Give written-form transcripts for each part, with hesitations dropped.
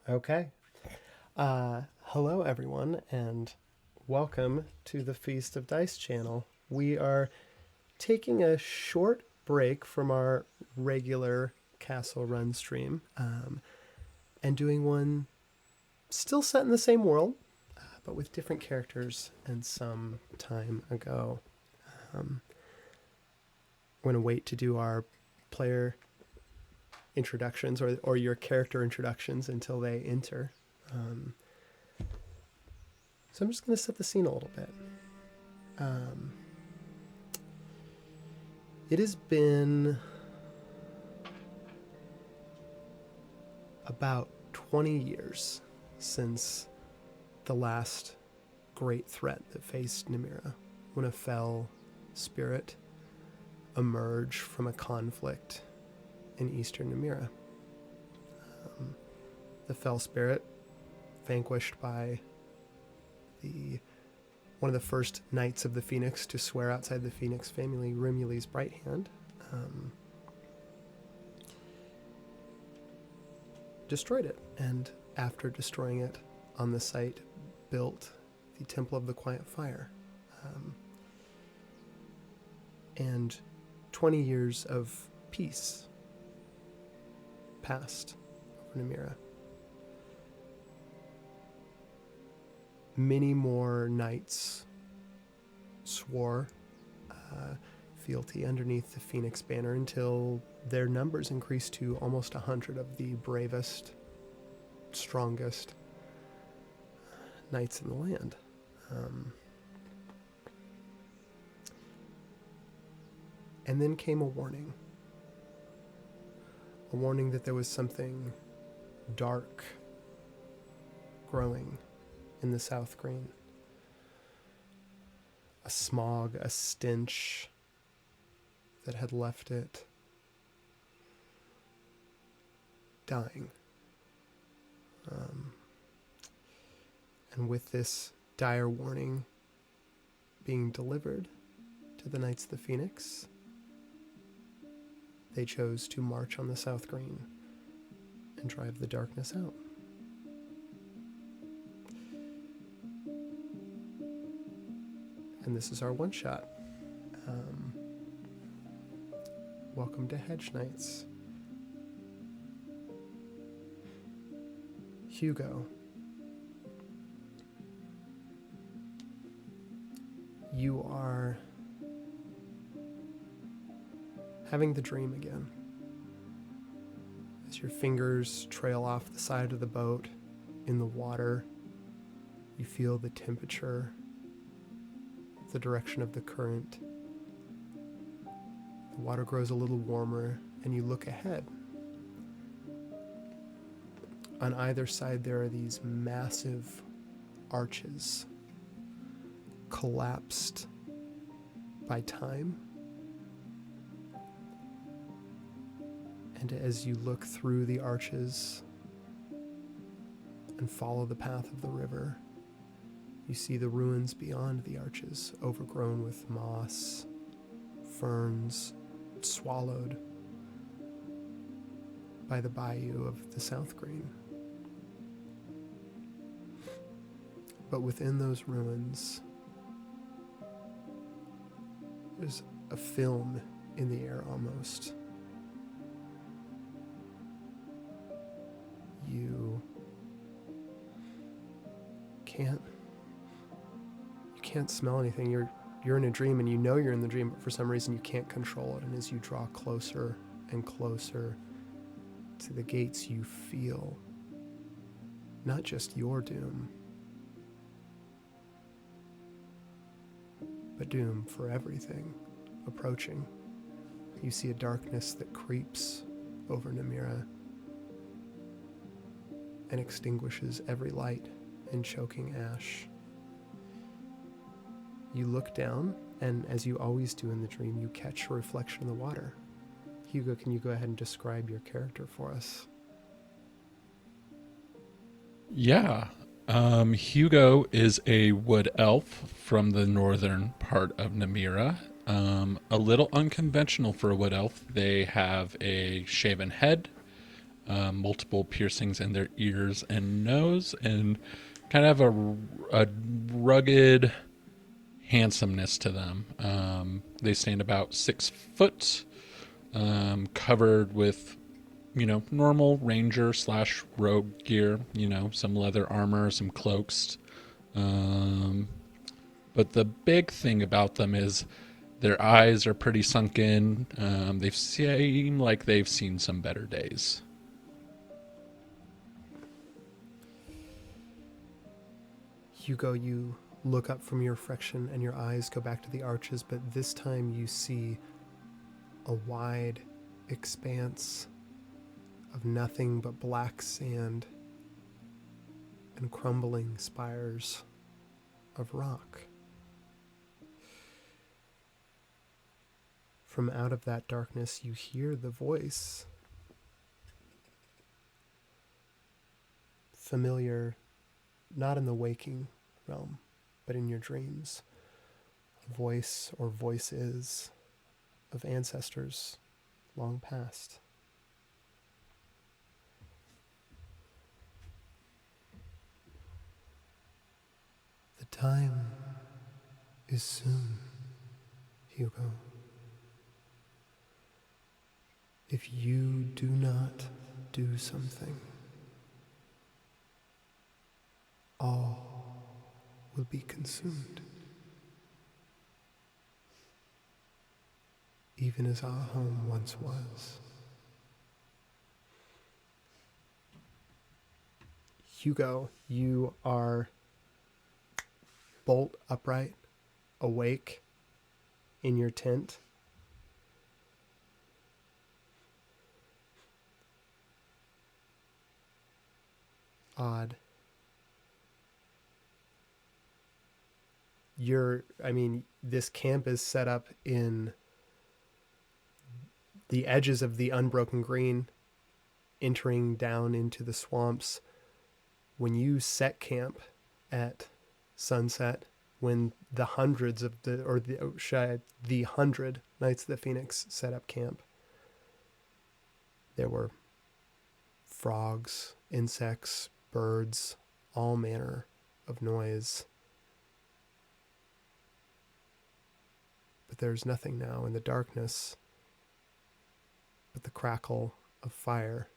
Okay. Hello, everyone, and welcome to the Feast of Dice channel. We are taking a short break from our regular Castle Run stream and doing one still set in the same world, but with different characters and some time ago. We're going to wait to do our player introductions or your character introductions until they enter. So I'm just going to set the scene a little bit. It has been about 20 years since the last great threat that faced Namira, when a fell spirit emerged from a conflict in eastern Namira. The fell spirit, vanquished by one of the first Knights of the Phoenix to swear outside the Phoenix family, Rimuli's Bright Hand, destroyed it, and after destroying it on the site, built the Temple of the Quiet Fire. And 20 years of peace passed over Namira. Many more knights swore fealty underneath the Phoenix banner until their numbers increased to almost 100 of the bravest, strongest knights in the land. And then came a warning that there was something dark growing in the Southgreen. A smog, a stench that had left it dying. And with this dire warning being delivered to the Knights of the Phoenix, they chose to march on the Southgreen and drive the darkness out. And this is our one-shot. Welcome to Hedge Knights. Hugo, you are having the dream again. As your fingers trail off the side of the boat in the water, you feel the temperature, the direction of the current. The water grows a little warmer, and you look ahead. On either side, there are these massive arches, collapsed by time. And as you look through the arches and follow the path of the river, you see the ruins beyond the arches, overgrown with moss, ferns, swallowed by the bayou of the Southgreen. But within those ruins, there's a film in the air almost. You can't smell anything. You're in a dream, and you know you're in the dream, but for some reason you can't control it. And as you draw closer and closer to the gates, you feel not just your doom, but doom for everything approaching. You see a darkness that creeps over Namira and extinguishes every light in choking ash. You look down, and as you always do in the dream, you catch a reflection in the water. Hugo, can you go ahead and describe your character for us? Yeah. Hugo is a wood elf from the northern part of Namira. A little unconventional for a wood elf. They have a shaven head, multiple piercings in their ears and nose, and kind of a rugged handsomeness to them. They stand about 6 foot, covered with normal ranger slash rogue gear. Some leather armor, some cloaks. Um, but the big thing about them is their eyes are pretty sunken. They seem like they've seen some better days. Hugo, you look up from your reflection and your eyes go back to the arches, but this time you see a wide expanse of nothing but black sand and crumbling spires of rock. From out of that darkness, you hear the voice, familiar not in the waking realm, but in your dreams. A voice or voices of ancestors long past. The time is soon, Hugo. If you do not do something, all will be consumed, even as our home once was. Hugo, you are bolt upright, awake in your tent. Odd. This camp is set up in the edges of the unbroken green, entering down into the swamps. When you set camp at sunset, when the hundreds of the 100 Knights of the Phoenix set up camp, there were frogs, insects, birds, all manner of noise. But there's nothing now in the darkness but the crackle of fire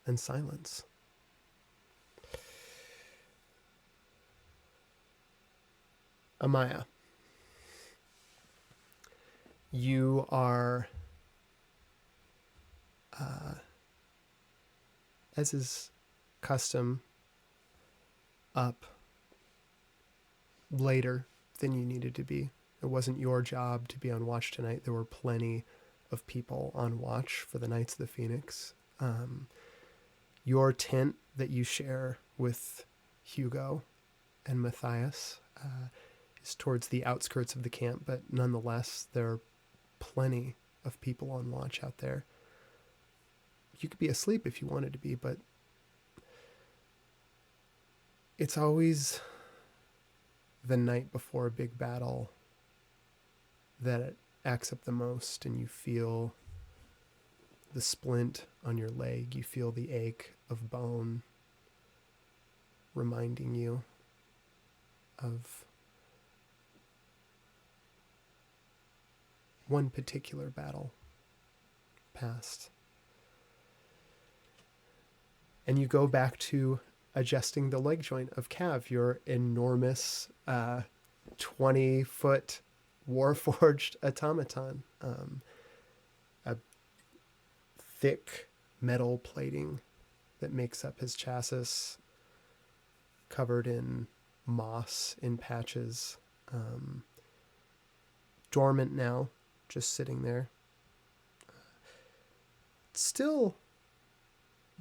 and silence. Amaya, you are, as is custom, up later than you needed to be. It wasn't your job to be on watch tonight. There were plenty of people on watch for the Knights of the Phoenix. Your tent that you share with Hugo and Matthias is towards the outskirts of the camp, but nonetheless, there are plenty of people on watch out there. You could be asleep if you wanted to be, but it's always the night before a big battle that it acts up the most, and you feel the splint on your leg, you feel the ache of bone, reminding you of one particular battle past. And you go back to adjusting the leg joint of Cav, your enormous 20-foot warforged automaton. A thick metal plating that makes up his chassis, covered in moss in patches. Dormant now, just sitting there. Still,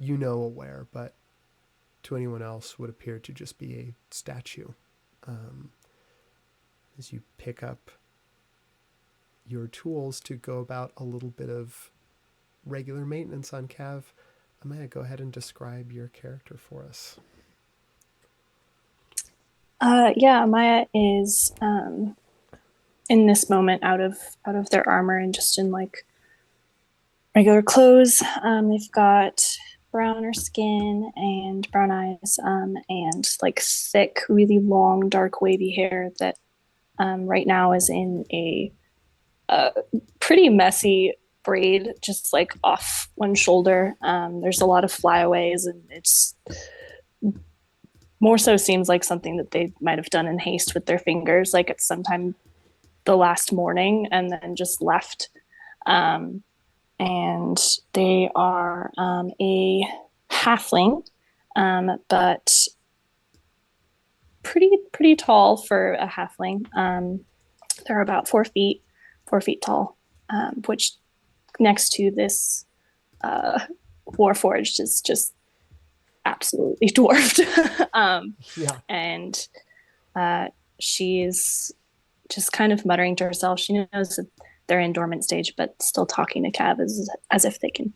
aware, but to anyone else would appear to just be a statue. As you pick up your tools to go about a little bit of regular maintenance on Cav, Amaya, go ahead and describe your character for us. Yeah, Maya is in this moment out of their armor and just in like regular clothes. They've got browner skin and brown eyes, and like thick, really long, dark, wavy hair that right now is in a pretty messy braid, just like off one shoulder. There's a lot of flyaways, and it's more so seems like something that they might have done in haste with their fingers, like at sometime the last morning, and then just left. Um, and they are a halfling, but pretty tall for a halfling. They're about 4 feet tall, which next to this uh, warforged is just absolutely dwarfed. Yeah. And she's just kind of muttering to herself. She knows that they're in dormant stage, but still talking to Cav as if they can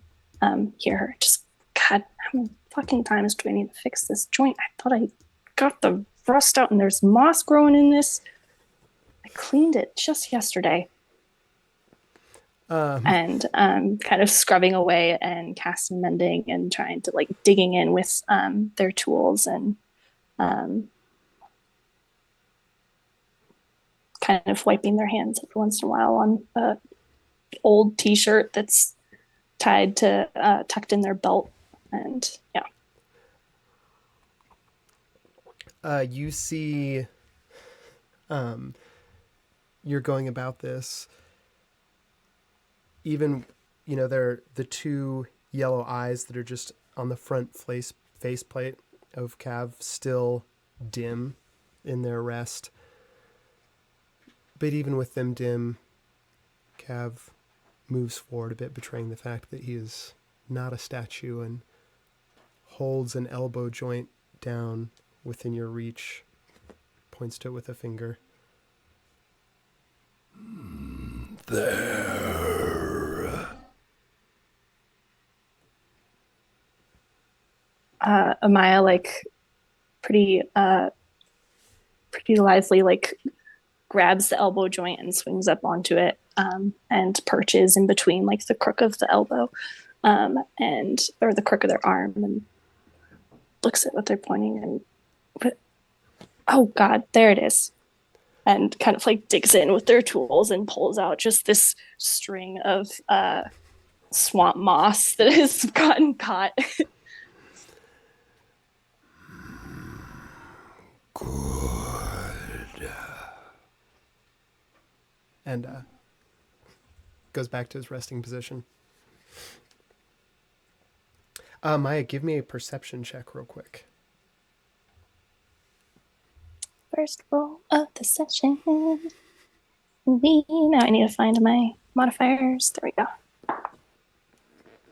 hear her. Just, God, how many fucking times do I need to fix this joint? I thought I got the rust out and there's moss growing in this. I cleaned it just yesterday. And kind of scrubbing away and casting mending and trying to like digging in with their tools and um, kind of wiping their hands every once in a while on a old t-shirt that's tied to tucked in their belt. And yeah. You see, you're going about this. Even, they're the two yellow eyes that are just on the front faceplate of Cav still dim in their rest. But even with them dim, Cav moves forward a bit, betraying the fact that he is not a statue, and holds an elbow joint down within your reach, points to it with a finger. There. Amaya like pretty pretty lively like grabs the elbow joint and swings up onto it, and perches in between like the crook of the elbow, and or the crook of their arm, and looks at what they're pointing and, oh God, there it is. And kind of like digs in with their tools and pulls out just this string of swamp moss that has gotten caught. Good. And goes back to his resting position. Maya, give me a perception check real quick. First roll of the session. Now I need to find my modifiers. There we go.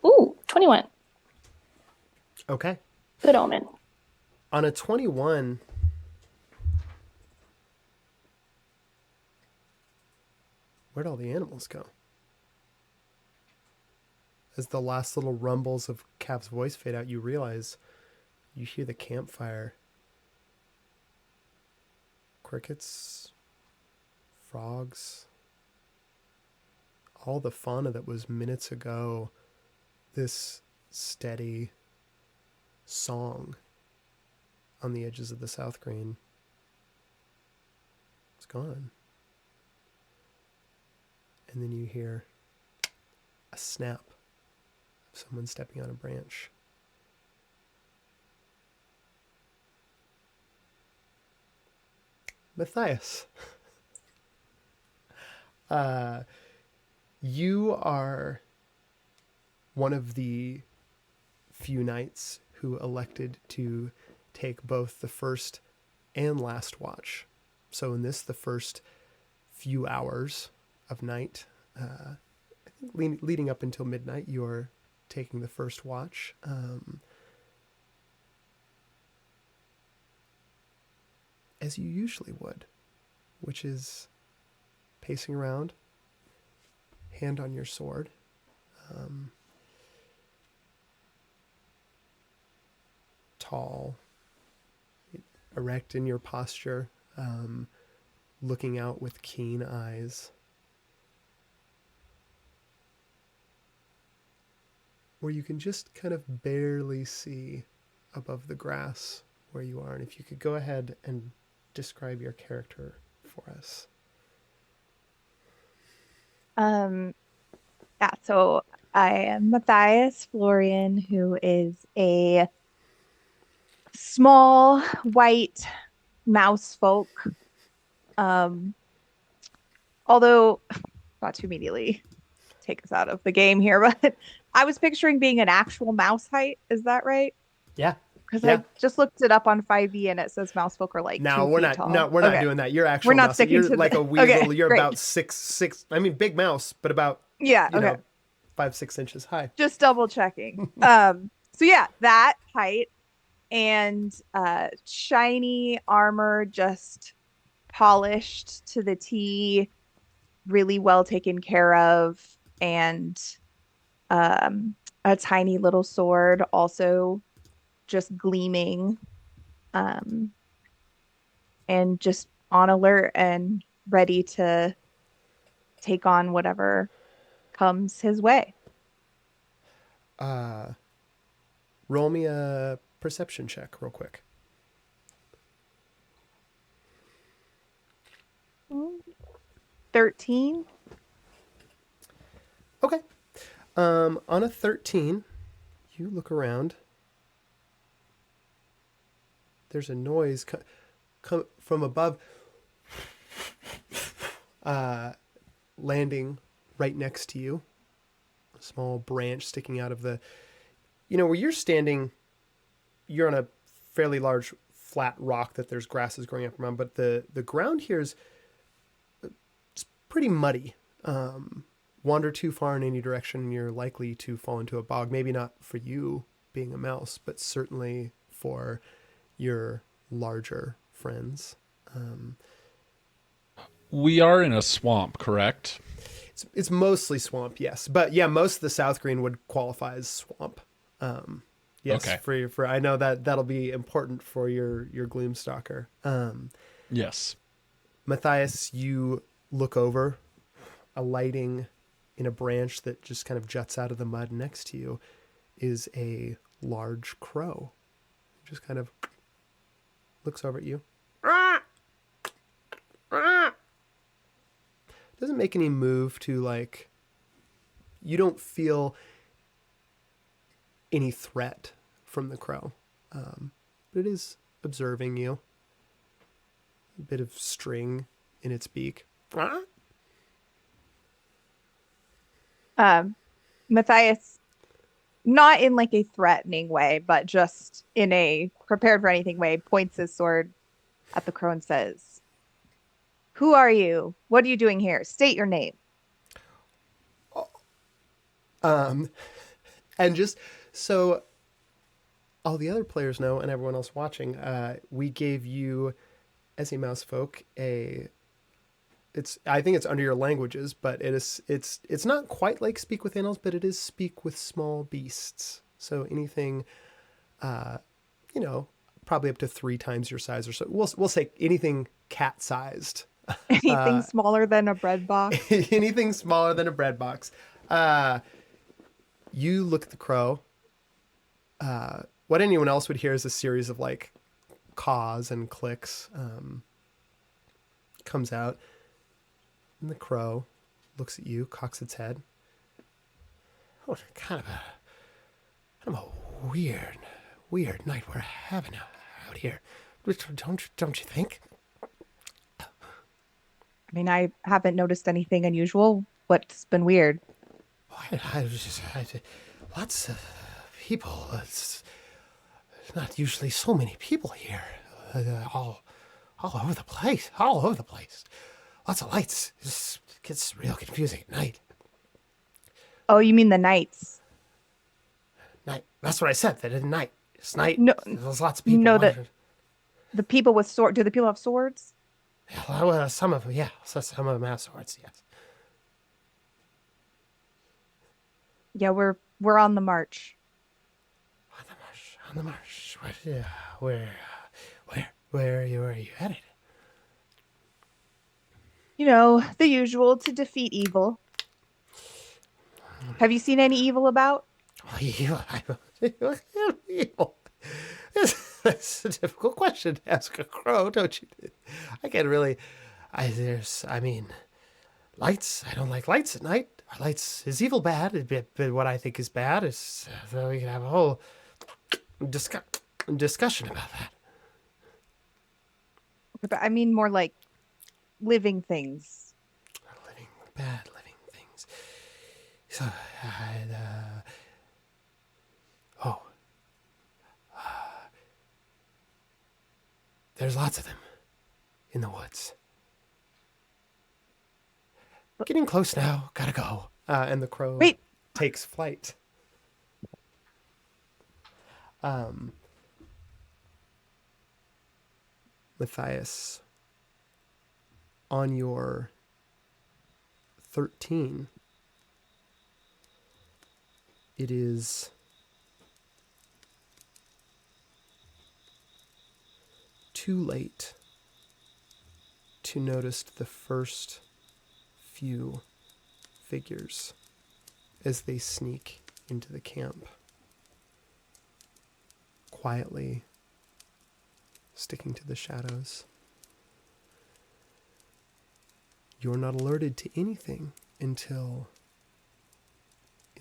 Ooh, 21. Okay. Good omen. On a 21, where'd all the animals go? As the last little rumbles of Cav's voice fade out, you realize you hear the campfire. Crickets, frogs, all the fauna that was minutes ago this steady song on the edges of the Southgreen. It's gone. And then you hear a snap of someone stepping on a branch. Matthias. You are one of the few knights who elected to take both the first and last watch. So in this, the first few hours of night, I think leading up until midnight, you're taking the first watch. As you usually would, which is pacing around, hand on your sword, tall, erect in your posture, looking out with keen eyes. where you can just kind of barely see above the grass where you are. And if you could go ahead and describe your character for us. Um, yeah, so I am Matthias Florian, who is a small white mouse folk. Um, although not to immediately take us out of the game here, but I was picturing being an actual mouse height. Is that right? Yeah. Because Yeah. I just looked it up on 5e and it says mouse folk are like No, 2 feet tall. No, we're not Okay. doing that. You're We're actual not mouse. sticking You're to like the a weasel. okay, You're great. about 6'6". I mean, big mouse, but about Yeah, you okay. know 5-6 inches high. Just double checking. So yeah, that height and shiny armor, just polished to the T, really well taken care of, and um a tiny little sword also just gleaming, um and just on alert and ready to take on whatever comes his way. Roll me a perception check real quick. 13. Okay. On a 13, you look around. There's a noise from above, landing right next to you. A small branch sticking out of the, where you're standing. You're on a fairly large flat rock that there's grasses growing up around, but the ground here is it's pretty muddy. Wander too far in any direction, and you're likely to fall into a bog. Maybe not for you being a mouse, but certainly for your larger friends. We are in a swamp, correct? It's mostly swamp, yes, but yeah, most of the Southgreen would qualify as swamp. Yes, Okay. for I know that'll be important for your Gloomstalker. Yes. Matthias, you look over, alighting in a branch that just kind of juts out of the mud next to you is a large crow. Just kind of looks over at you. Doesn't make any move to, like, you don't feel any threat from the crow. But it is observing you. A bit of string in its beak. Matthias, not in like a threatening way, but just in a prepared for anything way, points his sword at the crow and says, "Who are you? What are you doing here? State your name." And just so all the other players know and everyone else watching, we gave you, as a mouse folk, I think it's under your languages, but it's not quite like speak with animals, but it is speak with small beasts. So anything, probably up to 3 times your size or so. We'll say anything cat sized. Anything smaller than a bread box. Anything smaller than a bread box. You look at the crow. What anyone else would hear is a series of like caws and clicks. Comes out, and the crow looks at you, cocks its head. Oh, kind of a weird night we're having out here. Don't you think? I mean, I haven't noticed anything unusual. What's been weird? Lots of people. It's not usually so many people here. All over the place. All over the place. Lots of lights. It gets real confusing at night. Oh, you mean the knights? Night. That's what I said. That at night. It's night. No, There's lots of people. no, the people with sword. Do the people have swords? Yeah, well, some of them, yeah. Some of them have swords, yes. Yeah, we're on the march. On the march. Where are you headed? You know, the usual, to defeat evil. Have you seen any evil about? It's a difficult question to ask a crow, don't you? I can't really. I mean, lights. I don't like lights at night. Lights is evil bad, but what I think is bad is we can have a whole discussion about that. But I mean more like living things. Living bad living things. So, oh, there's lots of them in the woods. Getting close now. Gotta go. And the crow Wait. takes flight. Matthias, on your 13, it is too late to notice the first few figures as they sneak into the camp, quietly sticking to the shadows. You're not alerted to anything until,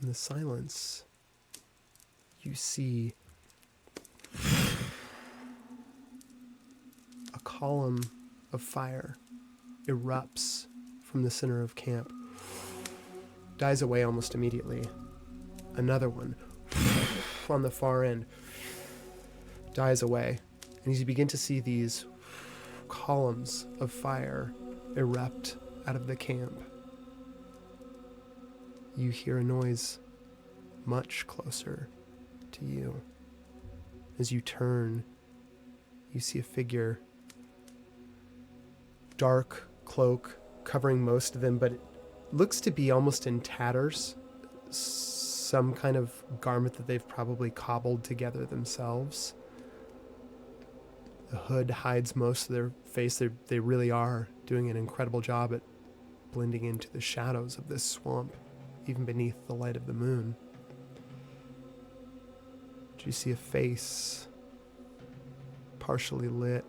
in the silence, you see a column of fire erupts from the center of camp, dies away almost immediately. Another one on the far end dies away. And as you begin to see these columns of fire erupt out of the camp, you hear a noise much closer to you. As you turn, you see a figure, dark cloak covering most of them, but it looks to be almost in tatters, some kind of garment that they've probably cobbled together themselves. The hood hides most of their face. They really are doing an incredible job at blending into the shadows of this swamp, even beneath the light of the moon. Do you see a face partially lit?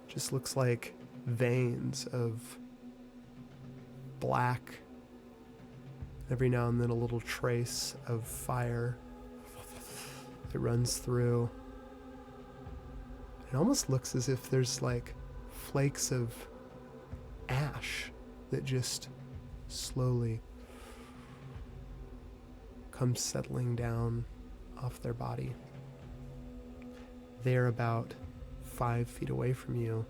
Just looks like veins of black. Every now and then a little trace of fire that runs through. It almost looks as if there's like flakes of ash that just slowly come settling down off their body. They're about 5 feet away from you,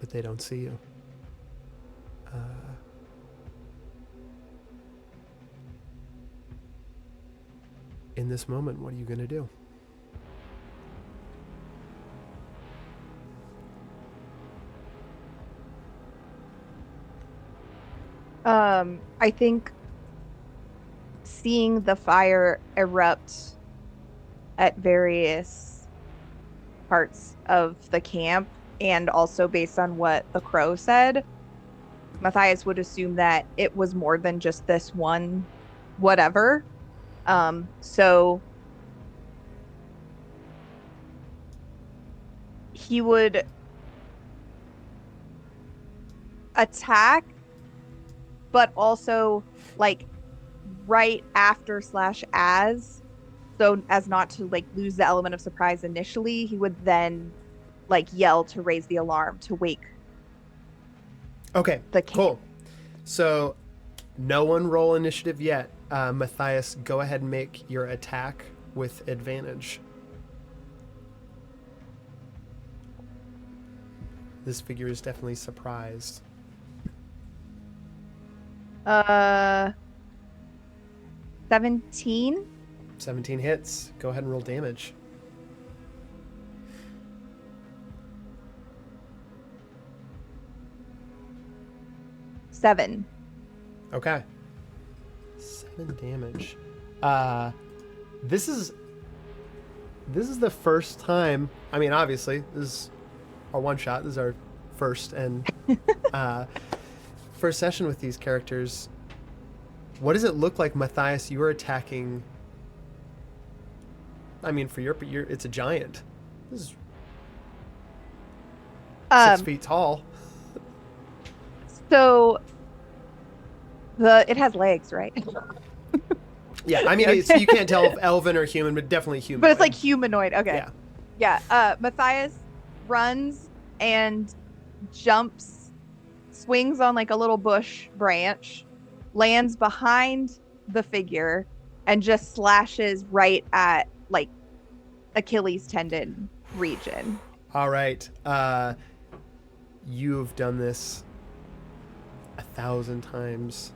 but they don't see you. In this moment, what are you going to do? I think seeing the fire erupt at various parts of the camp, and also based on what the crow said, Matthias would assume that it was more than just this one whatever. So he would attack, but also like right after / as, so as not to like lose the element of surprise initially, he would then like yell to raise the alarm to wake. Okay, the camp. Cool. So no one roll initiative yet. Matthias, go ahead and make your attack with advantage. This figure is definitely surprised. 17. 17 hits. Go ahead and roll damage. Seven. Okay. 7 damage. This is the first time. I mean, obviously, this is our one shot. This is our first and first session with these characters. What does it look like, Matthias? You are attacking. I mean, for your it's a giant. This is 6 feet tall. So it has legs, right? Yeah, I mean, you can't tell if elven or human, but definitely human. But it's like humanoid. Okay. Yeah. Yeah. Matthias runs and jumps, swings on like a little bush branch, lands behind the figure, and just slashes right at like Achilles tendon region. All right. You've done this 1,000 times.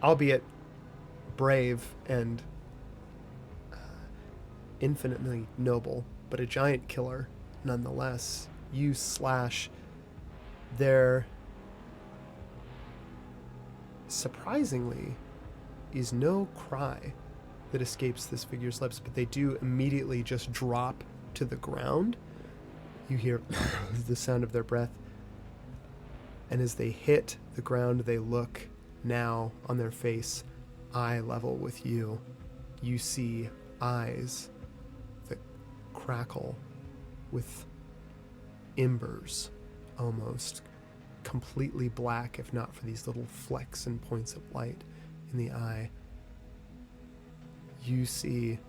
Albeit brave and infinitely noble, but a giant killer nonetheless. You slash. There, surprisingly, is no cry that escapes this figure's lips, but they do immediately just drop to the ground. You hear the sound of their breath, and as they hit the ground, they look now on their face, eye level with you. You see eyes that crackle with embers, almost completely black, if not for these little flecks and points of light in the eye. You see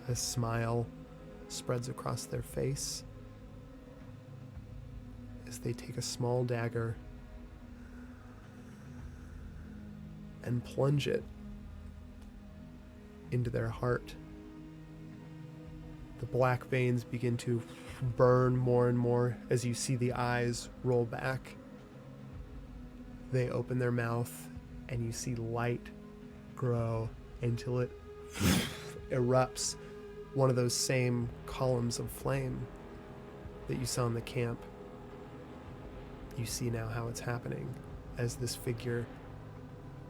a smile spreads across their face as they take a small dagger and plunge it into their heart. The black veins begin to burn more and more as you see the eyes roll back. They open their mouth and you see light grow until it erupts, one of those same columns of flame that you saw in the camp. You see now how it's happening as this figure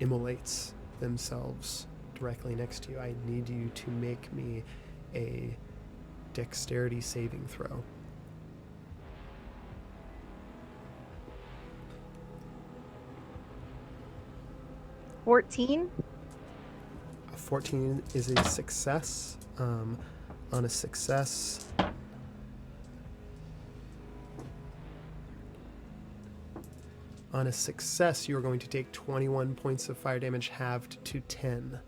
immolates themselves directly next to you. I need you to make me a dexterity saving throw. $14. A 14 is a success. On a success, you are going to take 21 points of fire damage, halved to 10,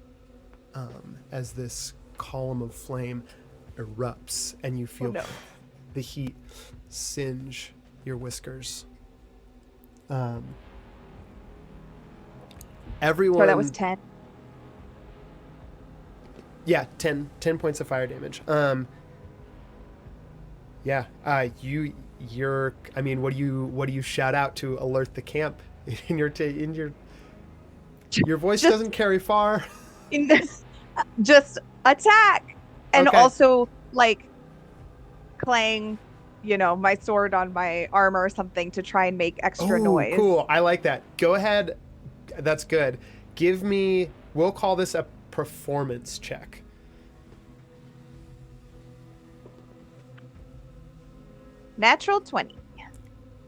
as this column of flame erupts and you feel the heat singe your whiskers. Everyone. So that was 10. Yeah, 10 points of fire damage. You're. I mean, what do you shout out to alert the camp? Your voice doesn't carry far. Just attack, and Okay. also like clang, my sword on my armor or something to try and make extra noise. Cool. I like that. Go ahead. That's good. Give me. We'll call this a performance check. Natural 20.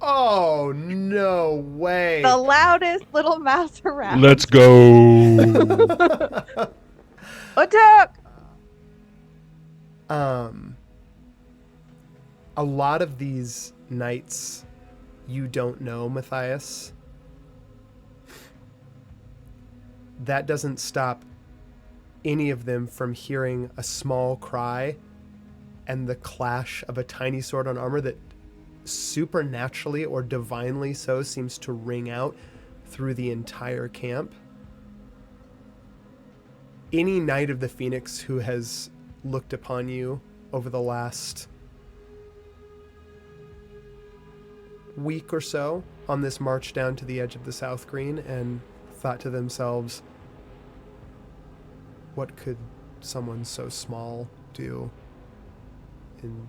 Oh, no way. The loudest little mouse around. Let's go. Attack! A lot of these knights you don't know, Matthias. That doesn't stop any of them from hearing a small cry and the clash of a tiny sword on armor that supernaturally or divinely so seems to ring out through the entire camp. Any Knight of the Phoenix who has looked upon you over the last week or so on this march down to the edge of the Southgreen and thought to themselves, what could someone so small do in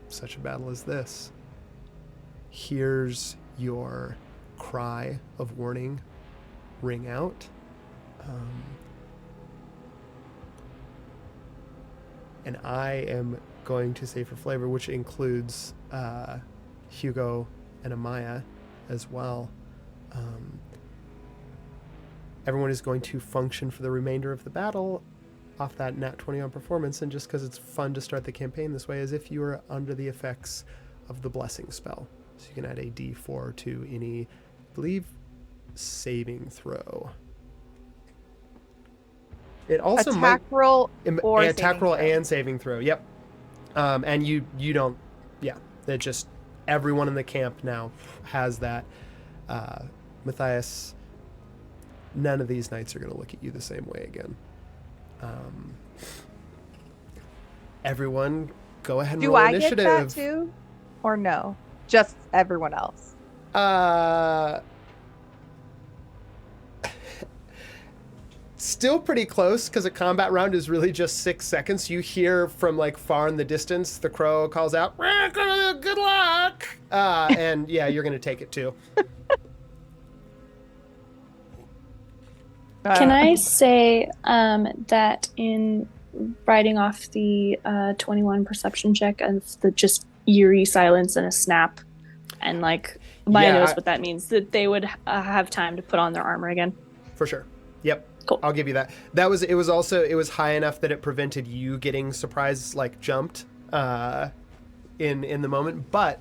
such a battle as this? Here's your cry of warning ring out. And I am going to say for flavor, which includes Hugo and Amaya, as well. Everyone is going to function for the remainder of the battle off that nat 20 on performance, and just because it's fun to start the campaign this way, as if you were under the effects of the blessing spell. So you can add a d4 to any, I believe, saving throw. It also attack roll or attack saving roll throw. and saving throw. Yep. And you don't. Yeah. It just everyone in the camp now has that. Matthias, none of these knights are going to look at you the same way again. Everyone, go ahead and Do roll I initiative. get that too, or no? Just everyone else. Still pretty close because a combat round is really just 6 seconds. You hear from like far in the distance, the crow calls out, "Good luck!" And yeah, you're gonna take it too. Can I say that in writing off the 21 perception check and the just eerie silence and a snap, and like Maya knows what that means, that they would have time to put on their armor again? For sure. Yep. Cool. I'll give you that. It was high enough that it prevented you getting surprised, like jumped in the moment. But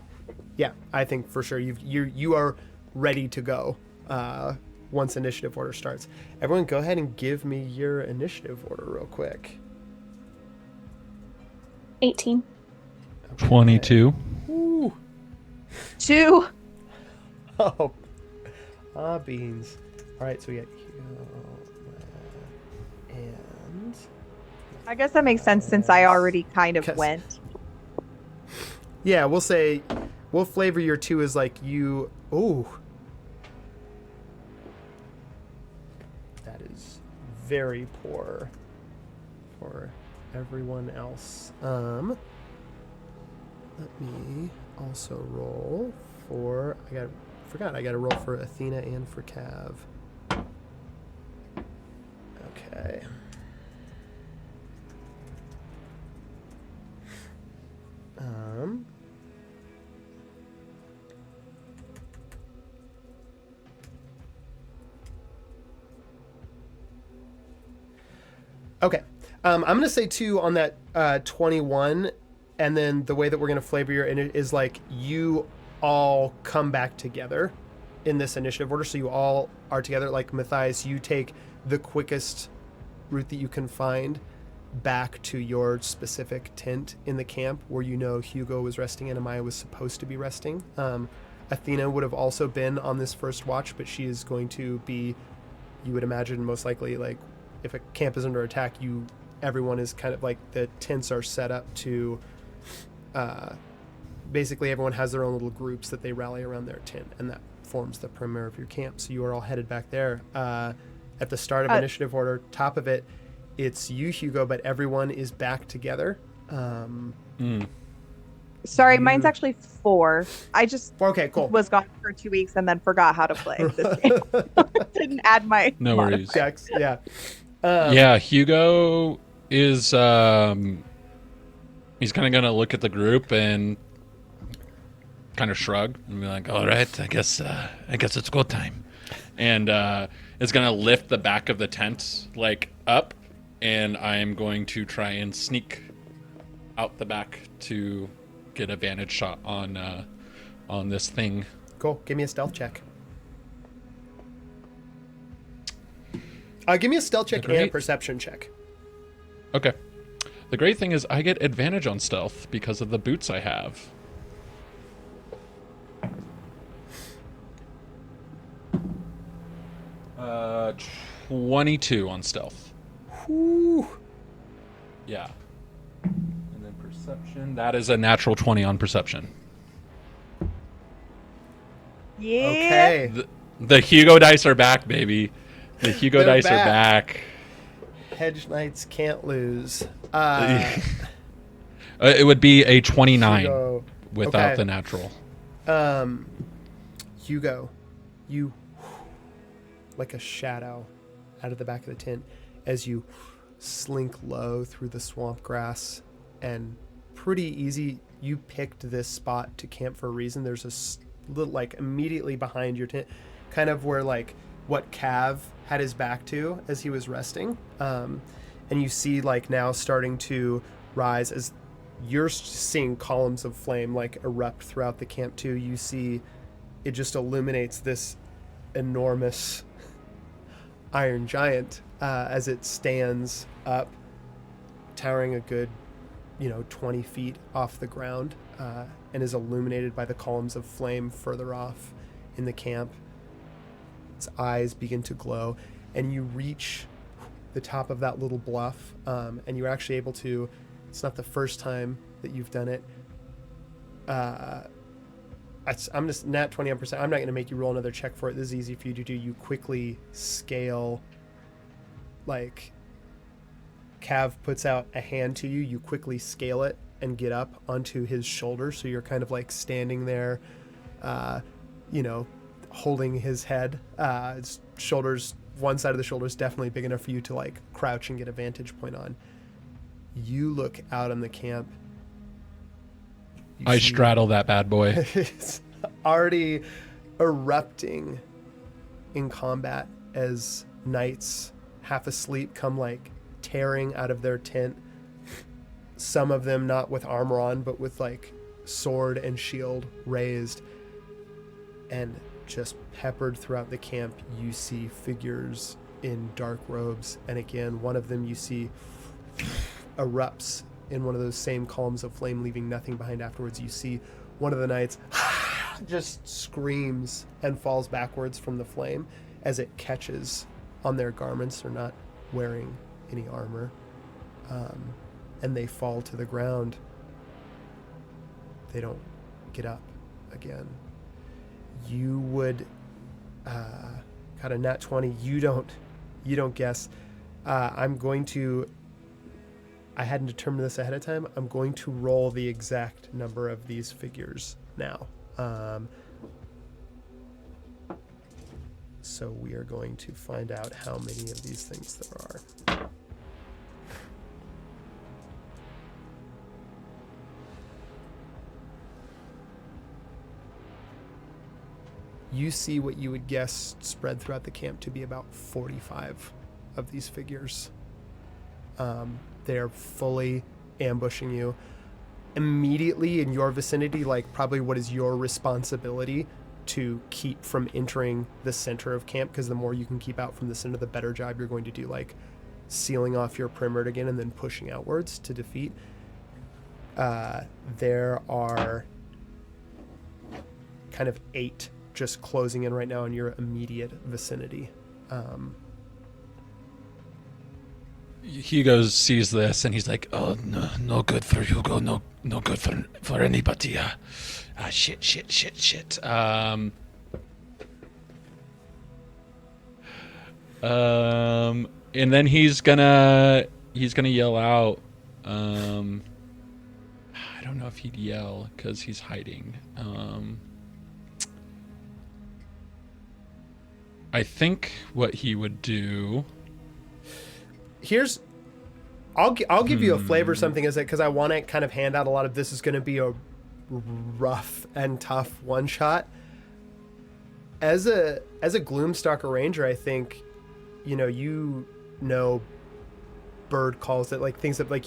yeah, I think for sure you are ready to go once initiative order starts. Everyone, go ahead and give me your initiative order real quick. 18. Okay. 22. Ooh. 2. Oh, beans. All right, so we got and I guess that makes sense since I already kind of went. yeah, we'll flavor your 2 as like you. Ooh, that is very poor for everyone else. Let me also roll for. I got to roll for Athena and for Cav. Okay. Okay. I'm going to say 2 on that 21, and then the way that we're going to flavor your is like you all come back together in this initiative order. So you all are together. Like Matthias, you take the quickest route that you can find back to your specific tent in the camp where you know Hugo was resting and Amaya was supposed to be resting. Athena would have also been on this first watch, but she is going to be, you would imagine, most likely, like if a camp is under attack, everyone is kind of like, the tents are set up to basically everyone has their own little groups that they rally around their tent, and that forms the perimeter of your camp. So you are all headed back there. At the start of initiative order, top of it, it's you, Hugo, but everyone is back together. Sorry, mine's actually 4. I just okay, cool. was gone for 2 weeks and then forgot how to play this game. Didn't add my No worries. Yeah. Yeah, Hugo is he's kind of gonna look at the group and kind of shrug and be like, "All right, I guess it's go time," and is gonna lift the back of the tent like up, and I am going to try and sneak out the back to get a vantage shot on this thing. Cool. Give me a stealth check. Give me a stealth check and a perception check. Okay. The great thing is I get advantage on stealth because of the boots I have. Uh, 22 on stealth. Whew. Yeah. And then perception. That is a natural 20 on perception. Yeah. Okay. The Hugo dice are back, baby. The Hugo They're dice back. are back. Hedge Knights can't lose. It would be a 29 Hugo. without Okay. the natural. Hugo, you like a shadow out of the back of the tent as you slink low through the swamp grass, and pretty easy. You picked this spot to camp for a reason. There's a little, like immediately behind your tent, kind of where like what Cav had his back to as he was resting. And you see like now starting to rise as you're seeing columns of flame like erupt throughout the camp too. You see it just illuminates this enormous iron giant as it stands up, towering a good 20 feet off the ground, and is illuminated by the columns of flame further off in the camp. Its eyes begin to glow, and you reach the top of that little bluff, and you're actually able to, it's not the first time that you've done it. I'm just nat 20%. I'm not going to make you roll another check for it. This is easy for you to do. You quickly scale, like Cav puts out a hand to you. You quickly scale it and get up onto his shoulder. So you're kind of like standing there, holding his head. His shoulders, one side of the shoulder is definitely big enough for you to like crouch and get a vantage point on. You look out on the camp. I straddle that bad boy. It's already erupting in combat as knights, half asleep, come like tearing out of their tent. Some of them not with armor on, but with like sword and shield raised. And just peppered throughout the camp, you see figures in dark robes. And again, one of them you see erupts in one of those same columns of flame, leaving nothing behind afterwards. You see one of the knights just screams and falls backwards from the flame as it catches on their garments. They're not wearing any armor. And they fall to the ground. They don't get up again. You would got a nat 20. You don't guess. I hadn't determined this ahead of time. I'm going to roll the exact number of these figures now. So we are going to find out how many of these things there are. You see what you would guess spread throughout the camp to be about 45 of these figures. They are fully ambushing you. Immediately in your vicinity, like probably what is your responsibility to keep from entering the center of camp, because the more you can keep out from the center, the better job you're going to do, like sealing off your perimeter again and then pushing outwards to defeat. There are kind of 8 just closing in right now in your immediate vicinity. Hugo sees this and he's like, "Oh no, no good for Hugo. No good for anybody. Shit. And then he's gonna yell out. I don't know if he'd yell because he's hiding. I think what he would do. I'll give you a flavor something as it, because I want to kind of hand out a lot of this is going to be a rough and tough one shot. As a Gloomstalker Ranger, I think bird calls that, like things that like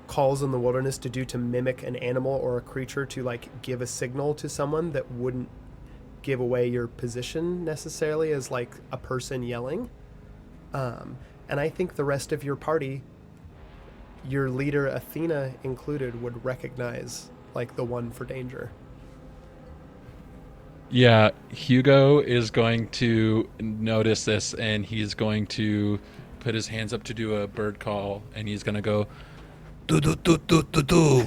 calls in the wilderness to do to mimic an animal or a creature to like give a signal to someone that wouldn't give away your position necessarily as like a person yelling. And I think the rest of your party, your leader Athena included, would recognize like the one for danger. Yeah, Hugo is going to notice this and he's going to put his hands up to do a bird call and he's going to go do do do do do do.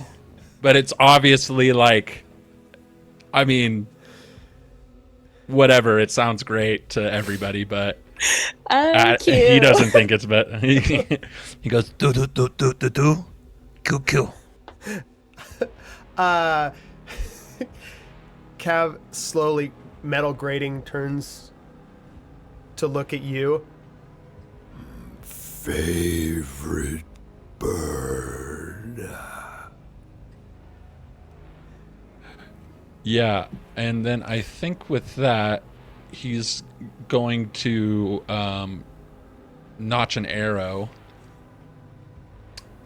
But it's obviously like, I mean, whatever, it sounds great to everybody, but he doesn't think it's better. He goes do do do do do do, kill. Cav slowly, metal grating, turns to look at you. Favorite bird. Yeah, and then I think with that, he's going to notch an arrow,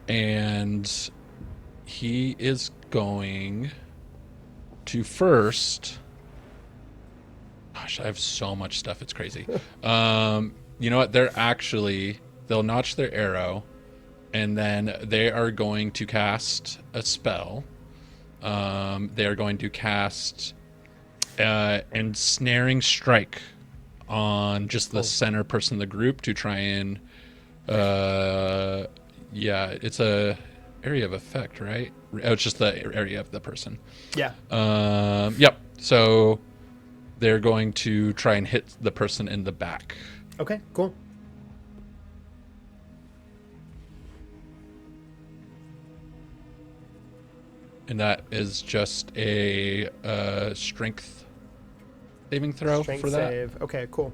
and he is going to first. Gosh, I have so much stuff. It's crazy. You know what? They'll notch their arrow, and then they are going to cast a spell. They are going to cast ensnaring strike on just the center person of the group to try and yeah, it's a area of effect, right? Oh, it's just the area of the person. Yeah. Yep. So they're going to try and hit the person in the back. Okay, cool. And that is just a strength saving throw Strength for that. save. Okay, cool.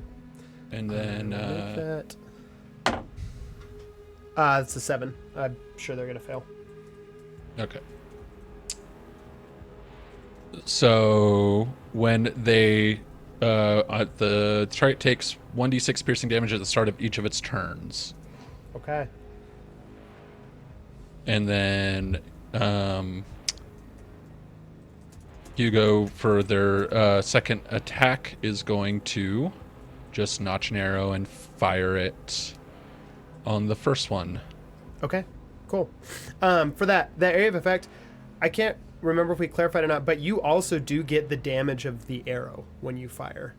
And then That. It's a 7. I'm sure they're gonna fail. okay. So when they the trait takes 1d6 piercing damage at the start of each of its turns. Okay. And then Hugo, for their second attack, is going to just notch an arrow and fire it on the first one. Okay, cool. For that area of effect, I can't remember if we clarified or not, but you also do get the damage of the arrow when you fire.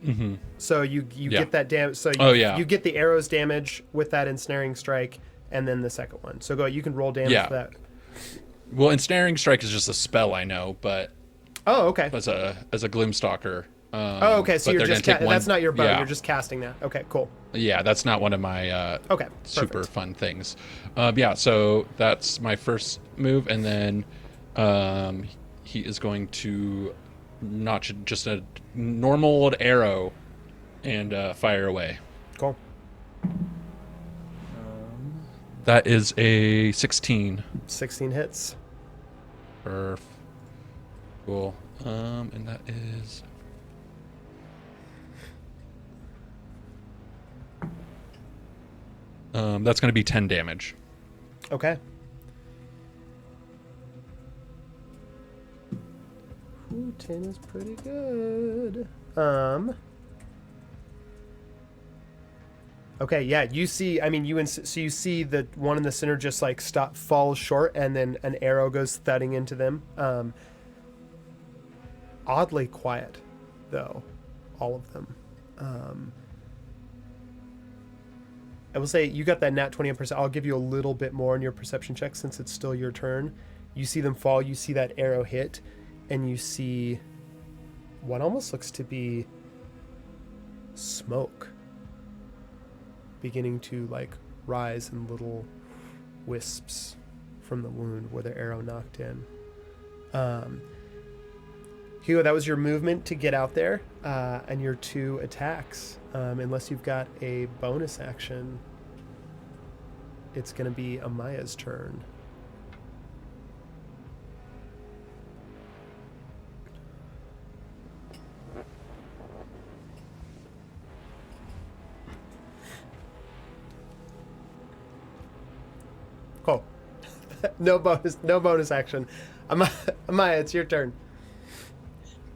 Mm-hmm. So you get that damage. So you get the arrow's damage with that ensnaring strike, and then the second one. So you can roll damage for that. Well, ensnaring strike is just a spell, I know, but okay. As a Gloomstalker. Okay. So you're just that's not your bow. Yeah. You're just casting that. Okay, cool. Yeah, that's not one of my super perfect. fun things. So that's my first move, and then he is going to notch just a normal old arrow and fire away. Cool. That is a 16. 16 hits. Cool. And that is... that's going to be 10 damage. Okay. Ooh, 10 is pretty good. Okay, yeah, you see, so you see the one in the center just like falls short, and then an arrow goes thudding into them. Oddly quiet, though, all of them. I will say you got that nat 20%. I'll give you a little bit more in your perception check since it's still your turn. You see them fall, you see that arrow hit, and you see what almost looks to be smoke beginning to like rise in little wisps from the wound where the arrow knocked in. Hugo, that was your movement to get out there, and your 2 attacks. Unless you've got a bonus action, it's going to be Amaya's turn. Cool. No bonus action. Amaya, it's your turn.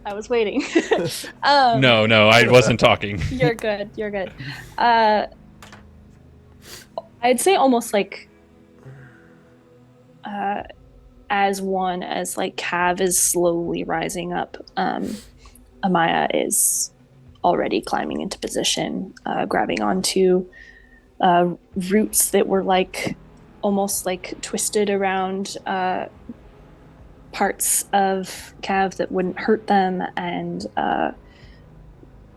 I was waiting. No, I wasn't talking. You're good. I'd say almost like as like Cav is slowly rising up, Amaya is already climbing into position, grabbing onto roots that were like almost like twisted around parts of Cav that wouldn't hurt them, and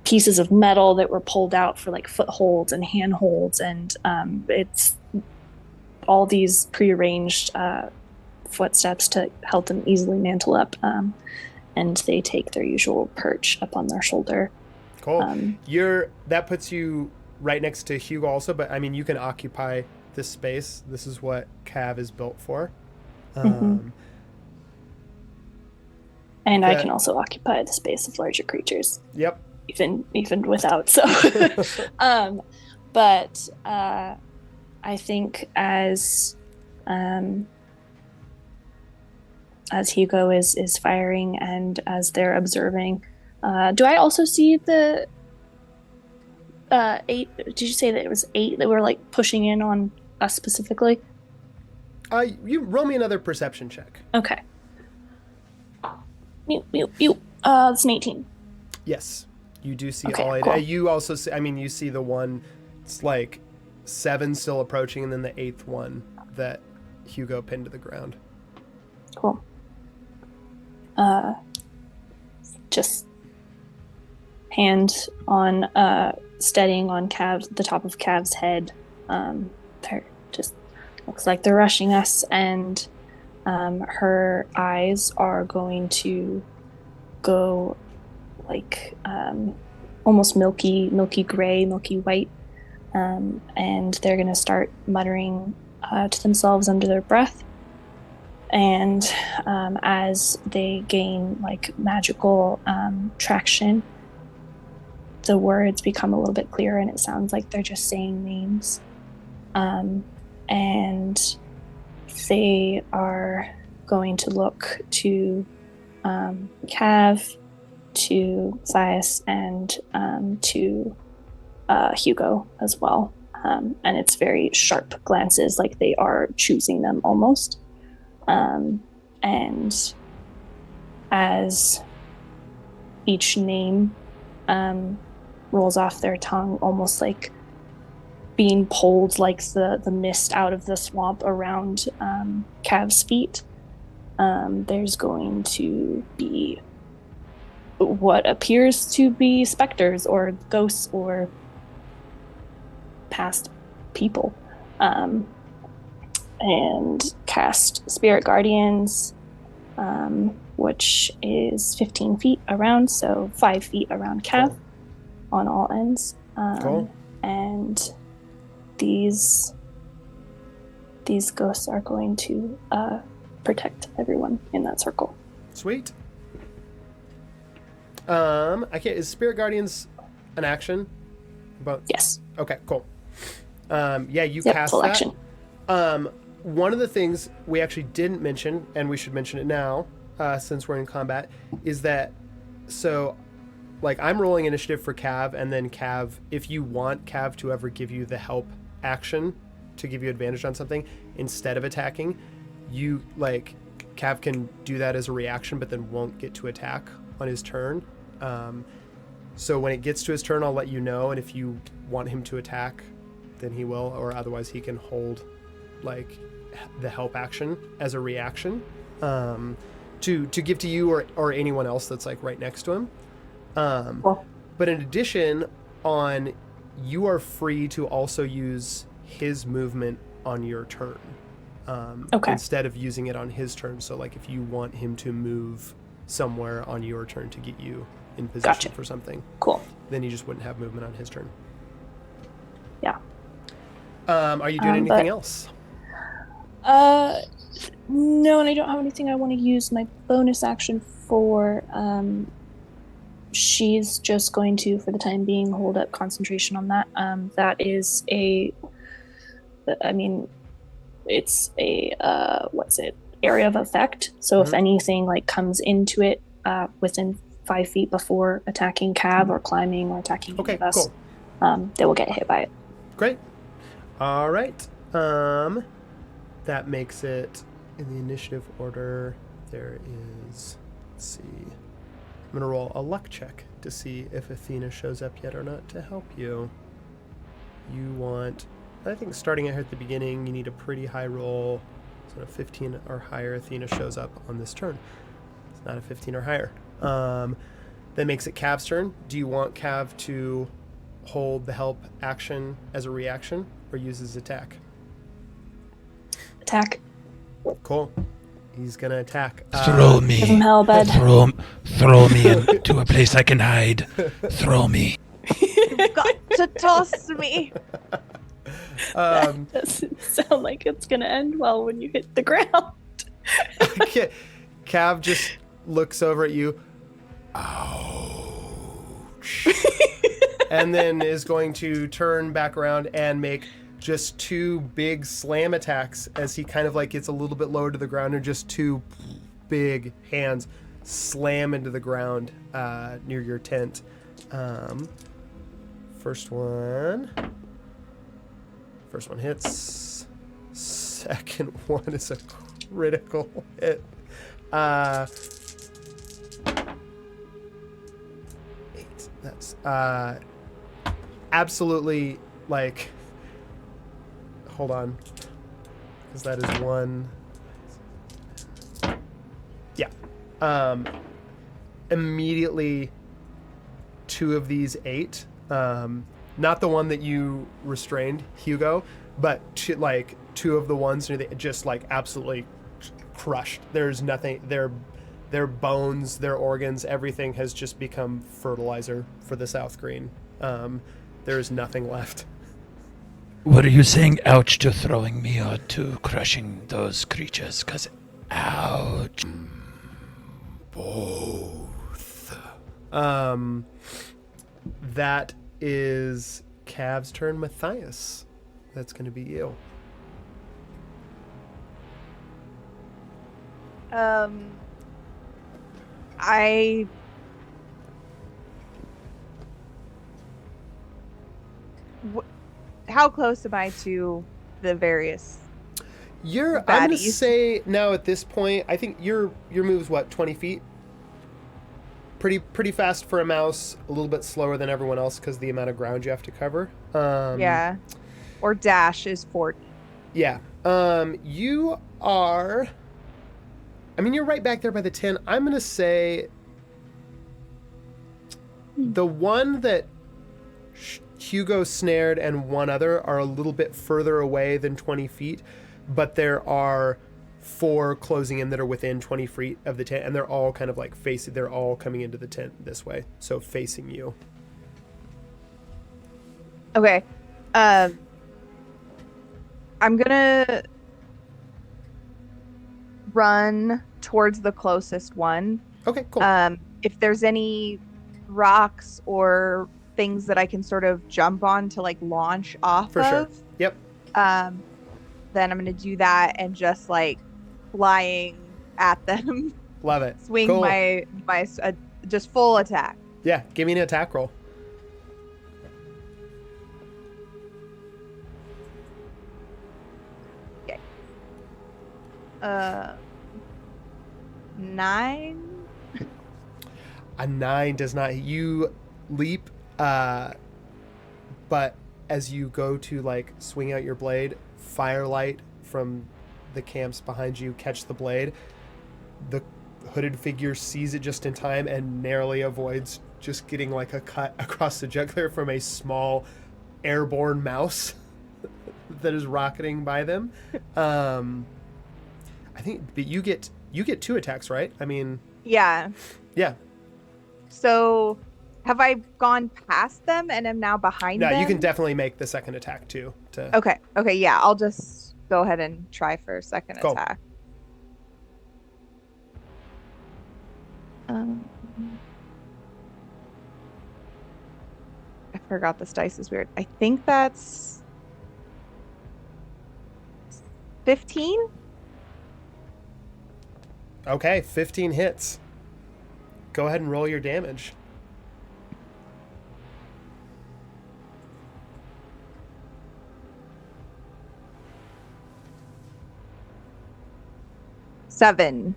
pieces of metal that were pulled out for like footholds and handholds, and it's all these prearranged footsteps to help them easily mantle up, and they take their usual perch up on their shoulder. Cool. That puts you right next to Hugo also, but I mean you can occupy this space. This is what Cav is built for. And I That- can also occupy the space of larger creatures, Yep. even without. So, but I think as Hugo is firing and as they're observing, do I also see the 8? Did you say that it was 8 that were like pushing in on us specifically? You roll me another perception check. Okay. Mute. It's an 18. Yes, you do see Okay, all 8. cool. You also see, you see the one, it's like 7 still approaching, and then the 8th one that Hugo pinned to the ground. Cool. Just hand on steadying on the top of Cav's head. They're just looks like they're rushing us, and her eyes are going to go like almost milky gray, milky white, and they're gonna start muttering to themselves under their breath. And as they gain like magical traction, the words become a little bit clearer, and it sounds like they're just saying names. And they are going to look to Cav, to Thias, and to Hugo as well. And it's very sharp glances, like they are choosing them almost. And as each name rolls off their tongue, almost like being pulled like the mist out of the swamp around Cav's feet, there's going to be what appears to be specters or ghosts or past people. And cast Spirit Guardians, which is 15 feet around, so 5 feet around Cav. Cool. On all ends. Cool. And these ghosts are going to protect everyone in that circle. Sweet. Is Spirit Guardians an action? Yes. Okay, cool. You Yep, cast full that. action. One of the things we actually didn't mention, and we should mention it now, since we're in combat, is that I'm rolling initiative for Cav, and then Cav, if you want Cav to ever give you the help action to give you advantage on something instead of attacking, Cav can do that as a reaction, but then won't get to attack on his turn. So when it gets to his turn, I'll let you know, and if you want him to attack, then he will, or otherwise he can hold the help action as a reaction to give to you or anyone else that's right next to him. Cool. But in addition, you are free to also use his movement on your turn. Okay. Instead of using it on his turn. So if you want him to move somewhere on your turn to get you in position Gotcha. for something, Cool. then you just wouldn't have movement on his turn. Yeah. Are you doing anything else? No, and I don't have anything I want to use my bonus action for. She's just going to, for the time being, hold up concentration on that. That is it's a area of effect. So if anything any comes into it within 5 feet before attacking Cav or climbing or attacking any of us, cool. They will get hit by it. Great. All right. That makes it in the initiative order. There is, let's see. I'm going to roll a luck check to see if Athena shows up yet or not to help you. I think starting at the beginning, you need a pretty high roll. So a 15 or higher, Athena shows up on this turn. It's not a 15 or higher. That makes it Cav's turn. Do you want Cav to hold the help action as a reaction or use his attack? Attack. Cool. He's gonna attack. Throw me. Give him hell, bud. Throw me into a place I can hide. Throw me. You've got to toss me. That doesn't sound like it's gonna end well when you hit the ground. Cav just looks over at you. And then is going to turn back around and make just 2 big slam attacks as he kind of like gets a little bit lower to the ground, and just 2 big hands slam into the ground near your tent. First one hits. Second one is a critical hit. 8. That's absolutely, like, hold on, because that is 1. Yeah. Immediately 2 of these 8, not the one that you restrained, Hugo, but 2 of the ones near the, just like absolutely crushed. There's nothing, their bones, their organs, everything has just become fertilizer for the Southgreen. There is nothing left. What are you saying? Ouch to throwing me or to crushing those creatures? Cause ouch. Both. That is Cav's turn. Matthias, that's going to be you. How close am I to the various I'm going to baddies? say now at this point, I think your move's what, 20 feet? Pretty fast for a mouse, a little bit slower than everyone else because the amount of ground you have to cover. Yeah. Or dash is 40. Yeah. You are, I mean, you're right back there by the 10. I'm going to say the one that Hugo snared and one other are a little bit further away than 20 feet, but there are 4 closing in that are within 20 feet of the tent, and they're all kind of like facing, they're all coming into the tent this way, so facing you. Okay. I'm gonna run towards the closest one. Okay, cool. If there's any rocks or things that I can sort of jump on to like launch off For of, sure. Yep. then I'm gonna do that and just like flying at them, Love it. swing Cool. my just full attack. Yeah, give me an attack roll. Okay. 9. A 9 does not. You leap, but as you go to like swing out your blade, firelight from the camps behind you catch the blade. The hooded figure sees it just in time and narrowly avoids just getting like a cut across the jugular from a small airborne mouse that is rocketing by them. I think, but you get 2 attacks, right? I mean, Yeah. yeah. So have I gone past them and am now behind No, them? you can definitely make the second attack too. Okay. Yeah, I'll just go ahead and try for a second Cool. attack. I forgot this dice is weird. I think that's 15. Okay, 15 hits. Go ahead and roll your damage. Seven.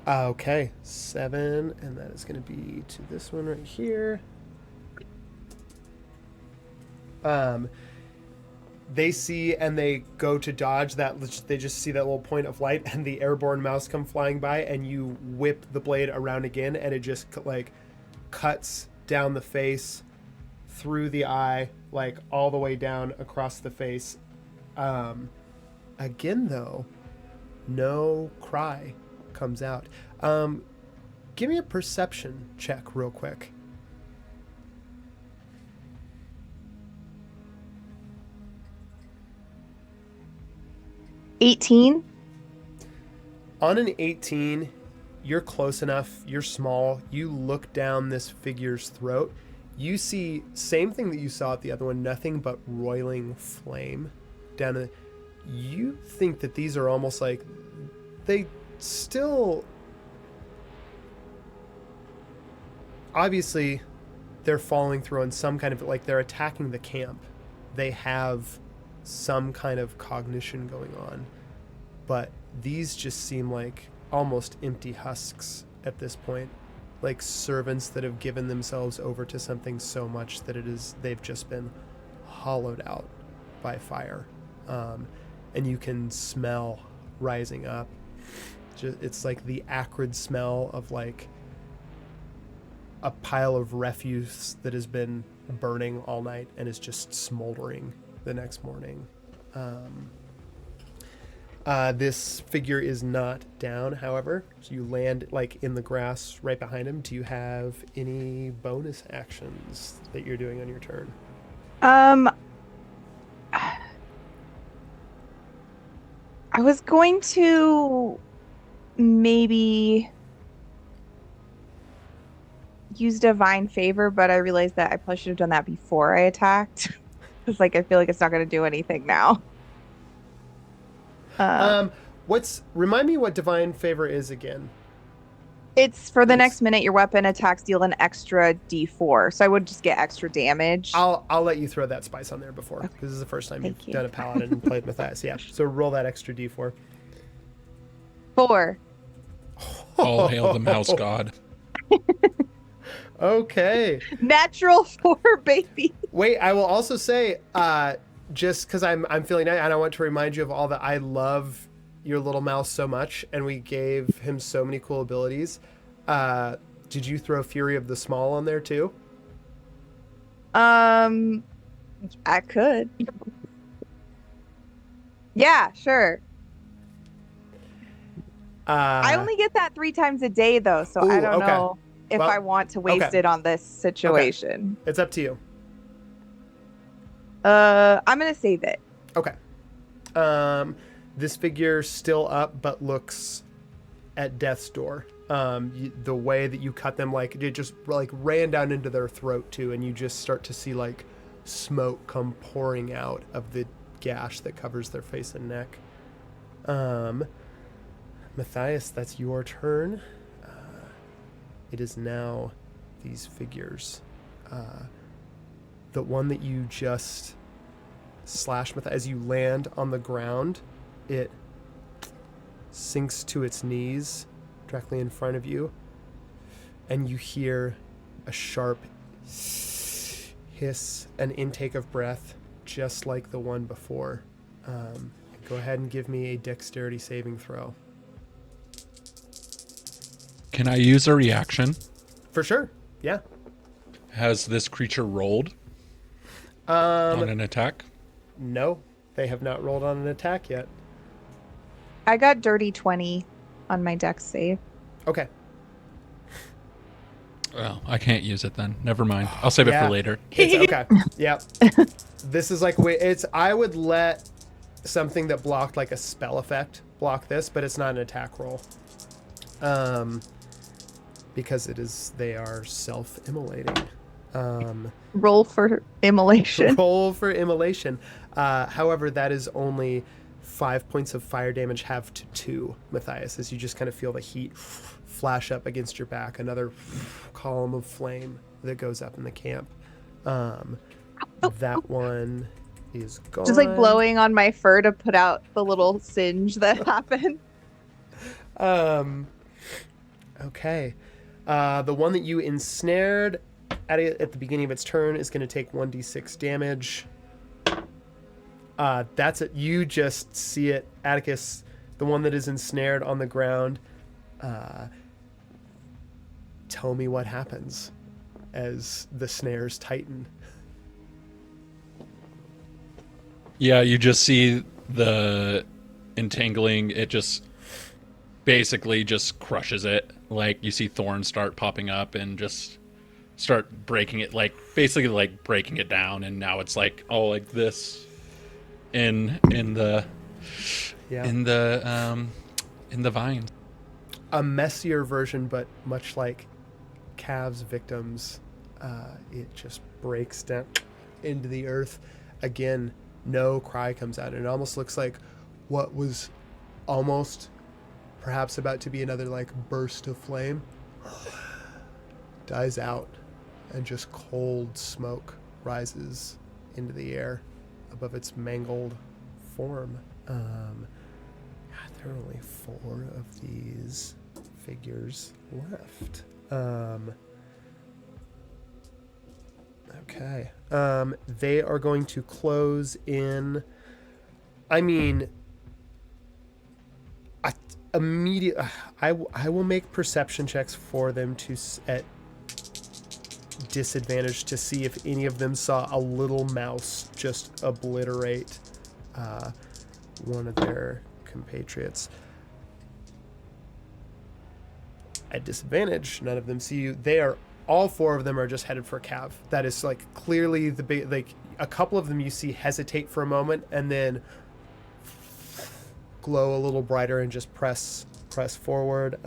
Okay, 7, and that is going to be to this one right here. They see and they go to dodge that. They just see that little point of light, and the airborne mouse come flying by, and you whip the blade around again, and it just like cuts down the face, through the eye, like all the way down across the face. Again, though, no cry comes out. Give me a perception check real quick. $18. On an 18, you're close enough, you're small, you look down this figure's throat, you see same thing that you saw at the other one, nothing but roiling flame down in. You think that these are almost like they still, obviously they're following through on some kind of, like, they're attacking the camp. They have some kind of cognition going on, but these just seem like almost empty husks at this point, like servants that have given themselves over to something so much that they've just been hollowed out by fire. And you can smell rising up, it's like the acrid smell of like a pile of refuse that has been burning all night and is just smoldering the next morning. This figure is not down, however, so you land like in the grass right behind him. Do you have any bonus actions that you're doing on your turn? I was going to maybe use Divine Favor, but I realized that I probably should have done that before I attacked. Because like I feel like it's not going to do anything now. Remind me what Divine Favor is again. It's for the next minute your weapon attacks deal an extra D4, so I would just get extra damage. I'll let you throw that spice on there before, because this is the first time you've done a paladin and played Matthias. Yeah, so roll that extra D4. 4. All hail the mouse god. Okay. Natural 4, baby. Wait, I will also say, just because I'm feeling nice, and I want to remind you of all that I love your little mouse so much, and we gave him so many cool abilities. Did you throw Fury of the Small on there too? I could. Yeah, sure. I only get that 3 times a day though, so I don't know if I want to waste it on this situation. It's up to you. I'm gonna save it. Okay. This figure's still up, but looks at death's door. The way that you cut them, like it just like ran down into their throat too, and you just start to see like smoke come pouring out of the gash that covers their face and neck. Matthias, that's your turn. It is now these figures. The one that you just slashed with, as you land on the ground, it sinks to its knees directly in front of you, and you hear a sharp hiss, an intake of breath, just like the one before. Go ahead and give me a dexterity saving throw. Can I use a reaction? For sure, yeah. Has this creature rolled on an attack? No, they have not rolled on an attack yet. I got dirty 20 on my dex save. Okay. Well, I can't use it then. Never mind. I'll save it for later. It's okay. Yep. This is like, I would let something that blocked like a spell effect block this, but it's not an attack roll. Because they are self-immolating. Roll for immolation. Roll for immolation. However, that is only 5 points of fire damage, half to 2, Matthias, as you just kind of feel the heat flash up against your back. Another column of flame that goes up in the camp. That one is gone. Just like blowing on my fur to put out the little singe that happened. Okay. The one that you ensnared at the beginning of its turn is going to take 1d6 damage. That's it. You just see it. Atticus, the one that is ensnared on the ground. Tell me what happens as the snares tighten. Yeah, you just see the entangling. It just basically just crushes it. Like you see thorns start popping up and just start breaking it, like basically like breaking it down, and now it's like all like this in the vines. a messier version, but much like Cav's victims, it just breaks down into the earth. Again, no cry comes out. And it almost looks like what was almost perhaps about to be another like burst of flame dies out, and just cold smoke rises into the air above its mangled form. God, there are only 4 of these figures left. Okay. They are going to close in. I mean, immediate. I will make perception checks for them to at disadvantage to see if any of them saw a little mouse just obliterate one of their compatriots. At disadvantage, none of them see you. They are all 4 of them are just headed for Cav. That is like clearly the big, like a couple of them you see hesitate for a moment and then glow a little brighter and just press forward.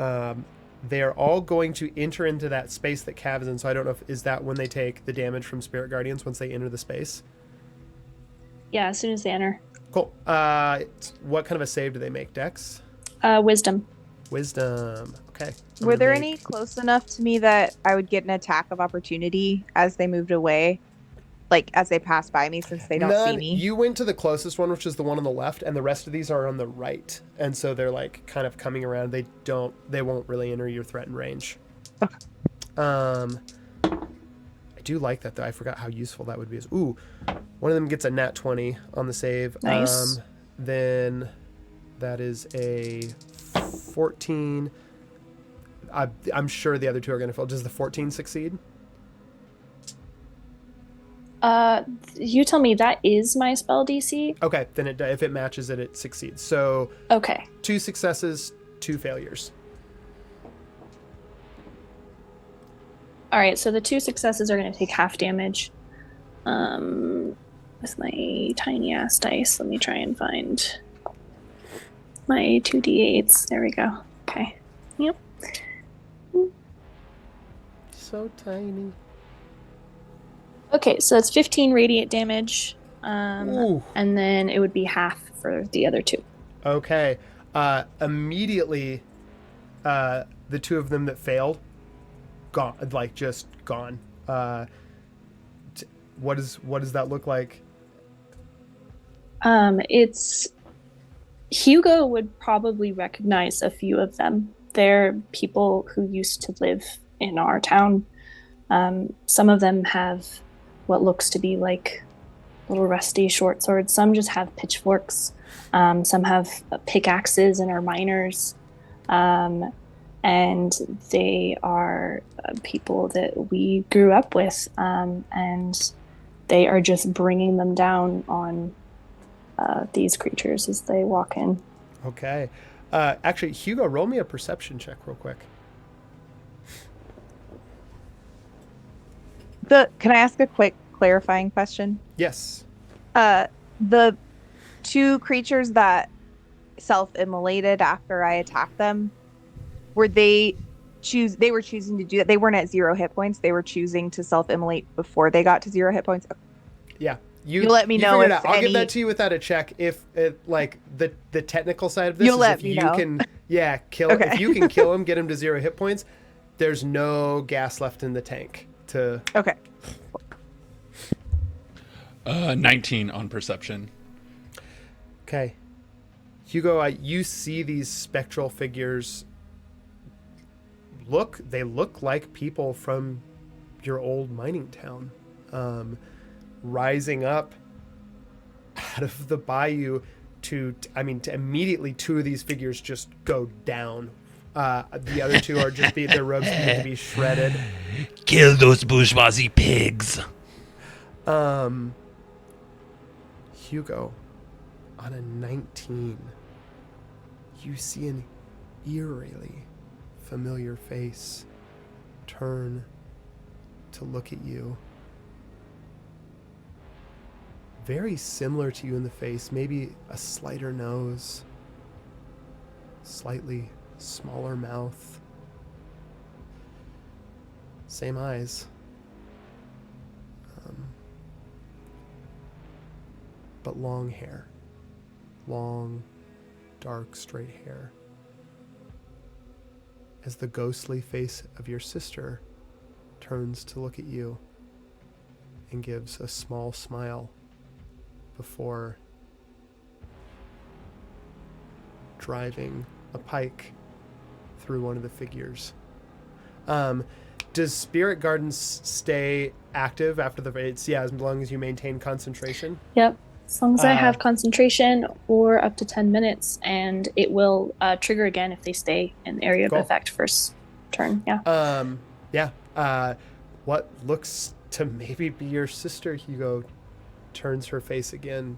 They are all going to enter into that space that Cav is in. So I don't know if is that when they take the damage from Spirit Guardians once they enter the space. Yeah, as soon as they enter. Cool. What kind of a save do they make? Dex? Wisdom. Wisdom. Okay. Were there any close enough to me that I would get an attack of opportunity as they moved away? Like, as they pass by me, since they don't see me? You went to the closest one, which is the one on the left, and the rest of these are on the right. And so they're, like, kind of coming around. They won't really enter your threatened range. Okay. I do like that, though. I forgot how useful that would be. Ooh, one of them gets a nat 20 on the save. Nice. Then that is a 14. I'm sure the other 2 are going to fail. Does the 14 succeed? You tell me that is my spell DC. Okay, then if it matches it, it succeeds. So Okay. 2 successes, 2 failures. All right, so the 2 successes are going to take half damage. With my tiny ass dice, let me try and find my 2d8s. There we go. Okay. Yep. So tiny. Okay, so that's 15 radiant damage. Ooh. And then it would be half for the other 2. Okay. Immediately, the 2 of them that failed, gone. Like just gone. What does that look like? It's Hugo would probably recognize a few of them. They're people who used to live in our town. Some of them have what looks to be like little rusty short swords. Some just have pitchforks. Some have pickaxes and are miners. And they are people that we grew up with. And they are just bringing them down on these creatures as they walk in. Okay. Actually, Hugo, roll me a perception check real quick. Can I ask a quick clarifying question? Yes. The 2 creatures that self-immolated after I attacked them, they were choosing to do that. They weren't at 0 hit points. They were choosing to self-immolate before they got to 0 hit points. Yeah. You let me know if I'll give that to you without a check. If like the technical side of this You'll is let if me you know. can kill Okay. if you can kill him, get him to 0 hit points, there's no gas left in the tank to. Okay. 19 on perception. Okay. Hugo, you see these spectral figures. They look like people from your old mining town, rising up out of the bayou to immediately 2 of these figures just go down. The other 2 are just their robes need to be shredded. Kill those bourgeoisie pigs. Hugo, on a 19, you see an eerily familiar face turn to look at you. Very similar to you in the face, maybe a slighter nose, slightly smaller mouth, same eyes. But long hair. Long, dark, straight hair. As the ghostly face of your sister turns to look at you and gives a small smile before driving a pike through one of the figures. Does Spirit Gardens stay active after the it's as long as you maintain concentration? Yep. As long as I have concentration or up to 10 minutes, and it will trigger again if they stay in the area of effect first turn. Yeah. What looks to maybe be your sister, Hugo, turns her face again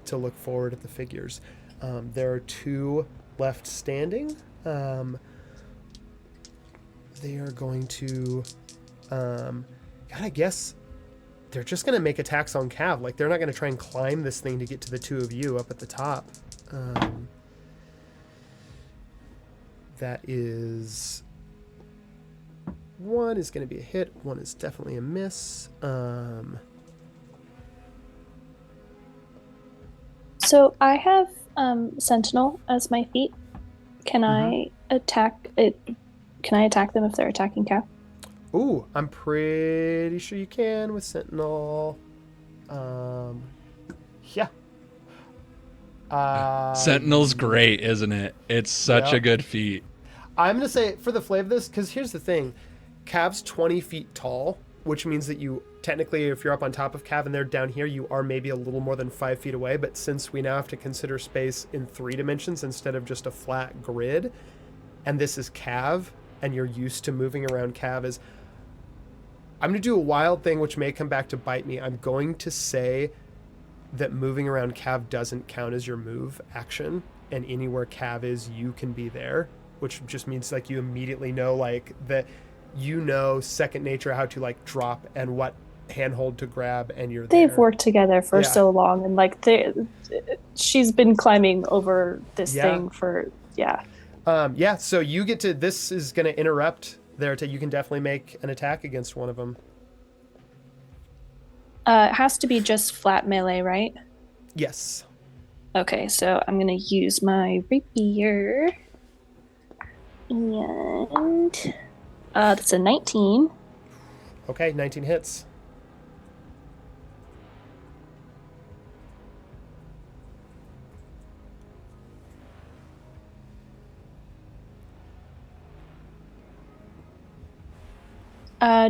to look forward at the figures. There are two left standing. They are going to, I guess they're just going to make attacks on Cav. Like, they're not going to try and climb this thing to get to the two of you up at the top. That is... One is going to be a hit. One is definitely a miss. So I have Sentinel as my feat. Can I attack it? Can I attack them if they're attacking Cav? Ooh, I'm pretty sure you can with Sentinel. Yeah. Sentinel's great, isn't it? It's such a good feat. I'm going to say, for the flavor of this, because here's the thing. Cav's 20 feet tall, which means that you, technically, if you're up on top of Cav and they're down here, you are maybe a little more than 5 feet away. But since we now have to consider space in 3 dimensions instead of just a flat grid, and this is Cav, and you're used to moving around Cav, is... I'm going to do a wild thing which may come back to bite me. I'm going to say that moving around Cav doesn't count as your move action, and anywhere Cav is, you can be there, which just means like you immediately know like that second nature how to like drop and what handhold to grab, and you're there. They've worked together for so long, and like she's been climbing over this thing for so you get to, this is going to interrupt there. You can definitely make an attack against one of them. It has to be just flat melee, right? Yes. Okay, so I'm gonna use my rapier, and that's a 19. Okay, 19 hits.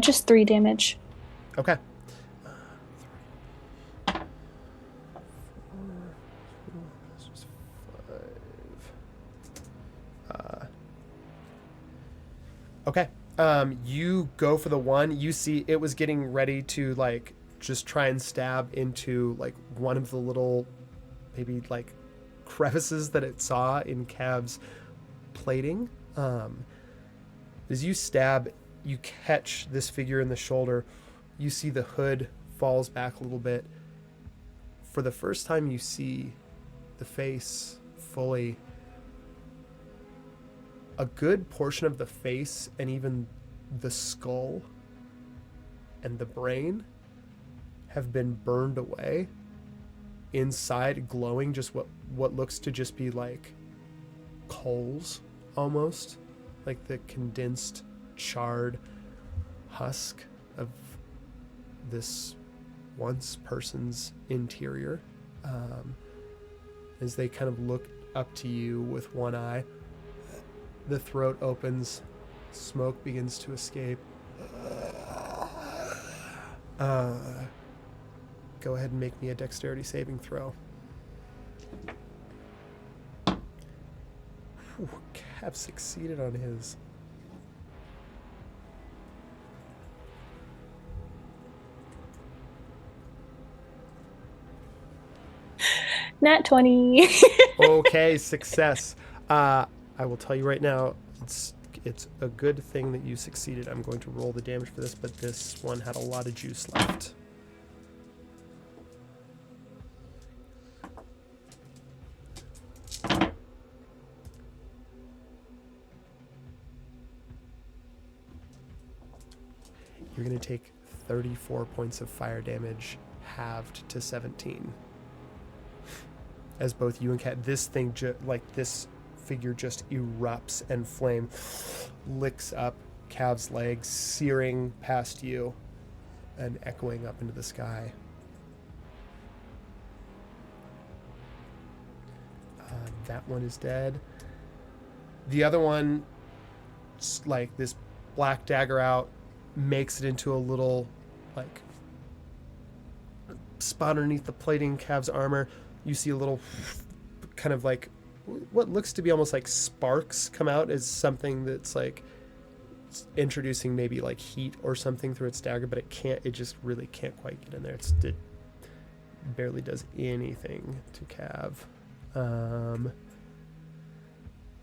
Just 3 damage. Okay. Okay. You go for the one. You see it was getting ready to like just try and stab into like one of the little maybe like crevices that it saw in Cav's plating. As you stab, you catch this figure in the shoulder. You see the hood falls back a little bit. For the first time, you see the face fully. A good portion of the face and even the skull and the brain have been burned away. Inside, glowing, just what looks to just be like coals almost, like the condensed charred husk of this once person's interior. As they kind of look up to you with one eye, the throat opens, smoke begins to escape. Go ahead and make me a dexterity saving throw. Cav succeeded on his. Nat 20. Okay, success. I will tell you right now, it's a good thing that you succeeded. I'm going to roll the damage for this, but this one had a lot of juice left. You're going to take 34 points of fire damage, halved to 17. As both you and Cat, this thing, this figure just erupts and flame licks up Cav's legs, searing past you and echoing up into the sky. That one is dead. The other one, like this black dagger out, makes it into a little like spot underneath the plating Cav's armor. You see a little kind of like what looks to be almost like sparks come out as something that's like introducing maybe like heat or something through its dagger, but it just really can't quite get in there. It barely does anything to Cav.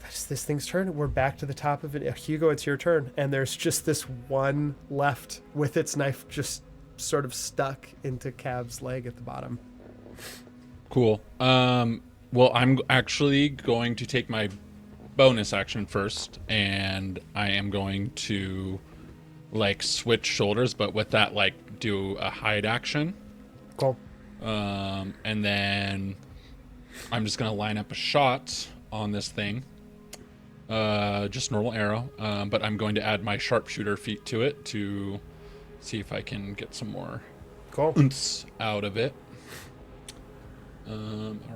That's this thing's turn. We're back to the top of it. Hugo, it's your turn. And there's just this one left with its knife just sort of stuck into Cav's leg at the bottom. Cool. Well, I'm actually going to take my bonus action first, and I am going to like switch shoulders, but with that, like do a hide action. Cool. And then I'm just gonna line up a shot on this thing. Just normal arrow. But I'm going to add my sharpshooter feat to it to see if I can get some more Cool. ounce out of it. All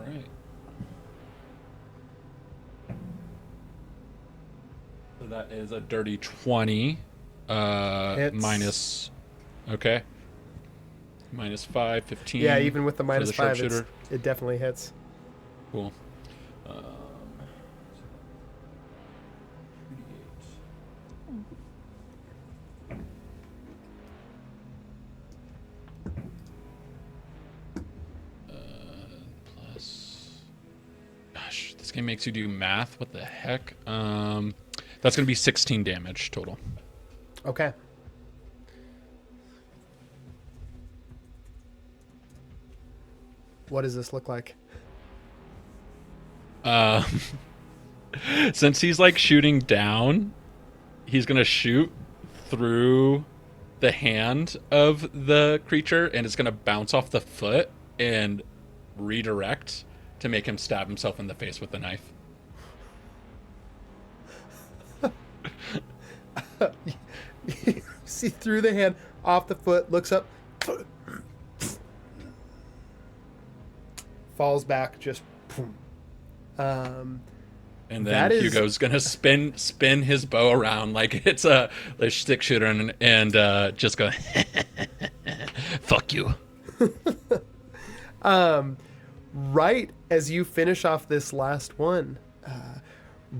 right. So that is a dirty 20. Hits. Minus. Okay. Minus 5, 15. Yeah, even with the minus the 5, sharpshooter. it definitely hits. Cool. Plus. Gosh, this game makes you do math. What the heck? That's going to be 16 damage total. Okay. What does this look like? Since he's like shooting down, he's gonna shoot through the hand of the creature, and it's gonna bounce off the foot and redirect to make him stab himself in the face with the knife. See through the hand, off the foot, looks up, falls back, just boom. And That then is- Hugo's gonna spin his bow around like it's a stick shooter and just go Fuck you. Right as you finish off this last one,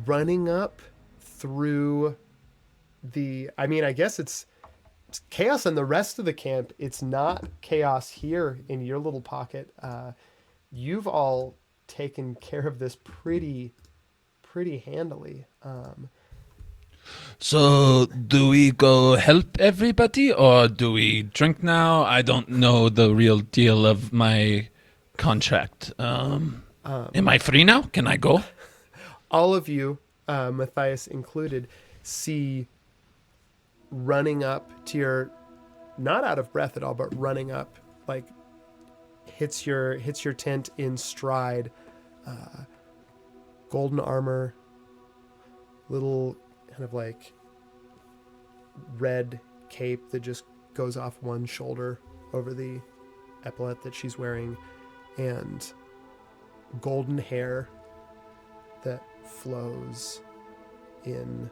running up through I guess it's chaos in the rest of the camp. It's not chaos here in your little pocket. You've all taken care of this pretty handily. So, do we go help everybody or do we drink now? I don't know the real deal of my contract. Am I free now? Can I go? All of you, Matthias included, see running up to your, not out of breath at all, but running up, like hits your tent in stride, golden armor, little kind of like red cape that just goes off one shoulder over the epaulette that she's wearing, and golden hair that flows in,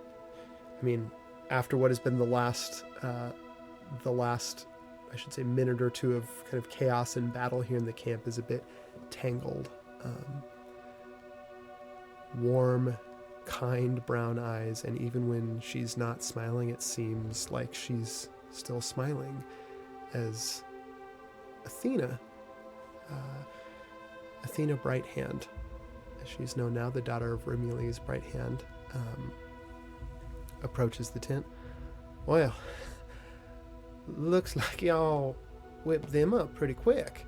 after what has been the last I should say minute or two of kind of chaos and battle here in the camp is a bit tangled. Warm, kind brown eyes, and even when she's not smiling, it seems like she's still smiling as Athena Bright Hand, as she's known now, the daughter of Remeli's Bright Hand, approaches the tent. Well, looks like y'all whipped them up pretty quick.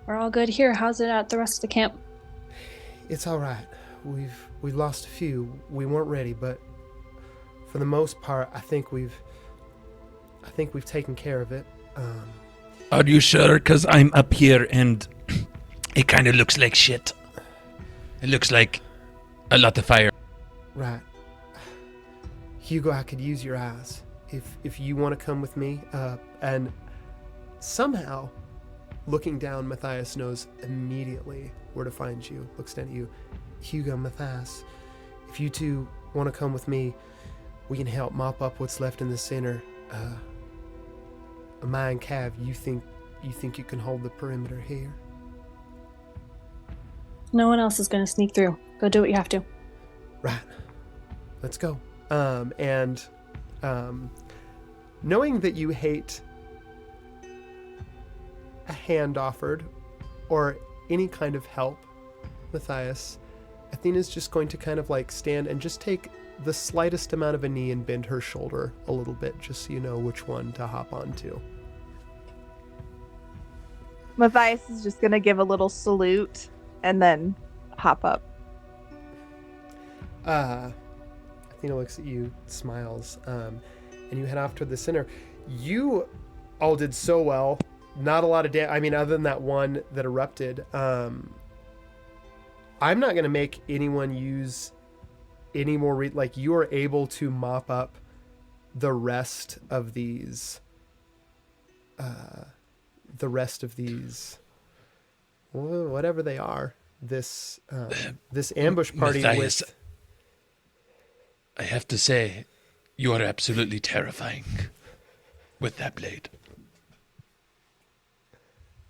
We're all good here. How's it at the rest of the camp? It's all right. We've lost a few. We weren't ready, but for the most part, I think we've I think we've taken care of it. Are you sure? Because I'm up here and it kind of looks like shit. It looks like a lot of fire. Right. Hugo, I could use your eyes. If you want to come with me, and somehow, looking down, Matthias knows immediately where to find you. Looks down at you. Hugo, Matthias, if you two want to come with me, we can help mop up what's left in the center. Amaya and Cav, you think you can hold the perimeter here? No one else is going to sneak through. Go do what you have to. Right. Let's go. Knowing that you hate a hand offered or any kind of help, Matthias, Athena's just going to kind of like stand and just take the slightest amount of a knee and bend her shoulder a little bit, just so you know which one to hop onto. Matthias is just gonna give a little salute and then hop up. Athena looks at you, smiles, and you head off to the center. You all did so well. Not a lot of damage. I mean, other than that one that erupted. I'm not going to make anyone use any more. Like, you are able to mop up the rest of these. Whatever they are. This ambush party Matthias, with. I have to say, you are absolutely terrifying with that blade.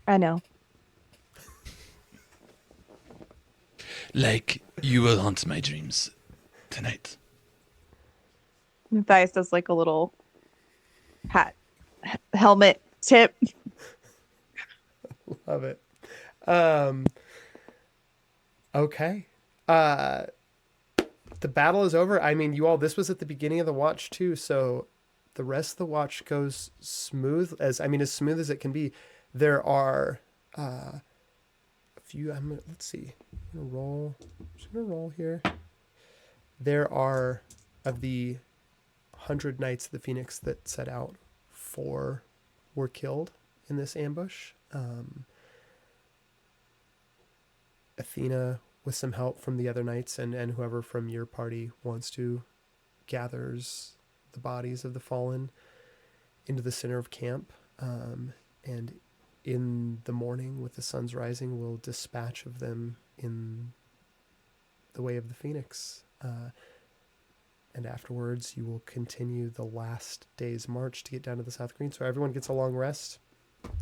I know. Like, you will haunt my dreams tonight. Matthias does like a little helmet tip. Love it. Okay. The battle is over. I mean, you all, this was at the beginning of the watch too, so the rest of the watch goes smooth as smooth as it can be. There are a few. Let's see. I'm gonna roll here. There are, of the 100 Knights of the Phoenix that set out, 4 were killed in this ambush. Athena, with some help from the other knights and whoever from your party wants to, gathers the bodies of the fallen into the center of camp. And in the morning, with the sun's rising, we'll dispatch of them in the way of the Phoenix. And afterwards, you will continue the last day's march to get down to the Southgreen. So everyone gets a long rest.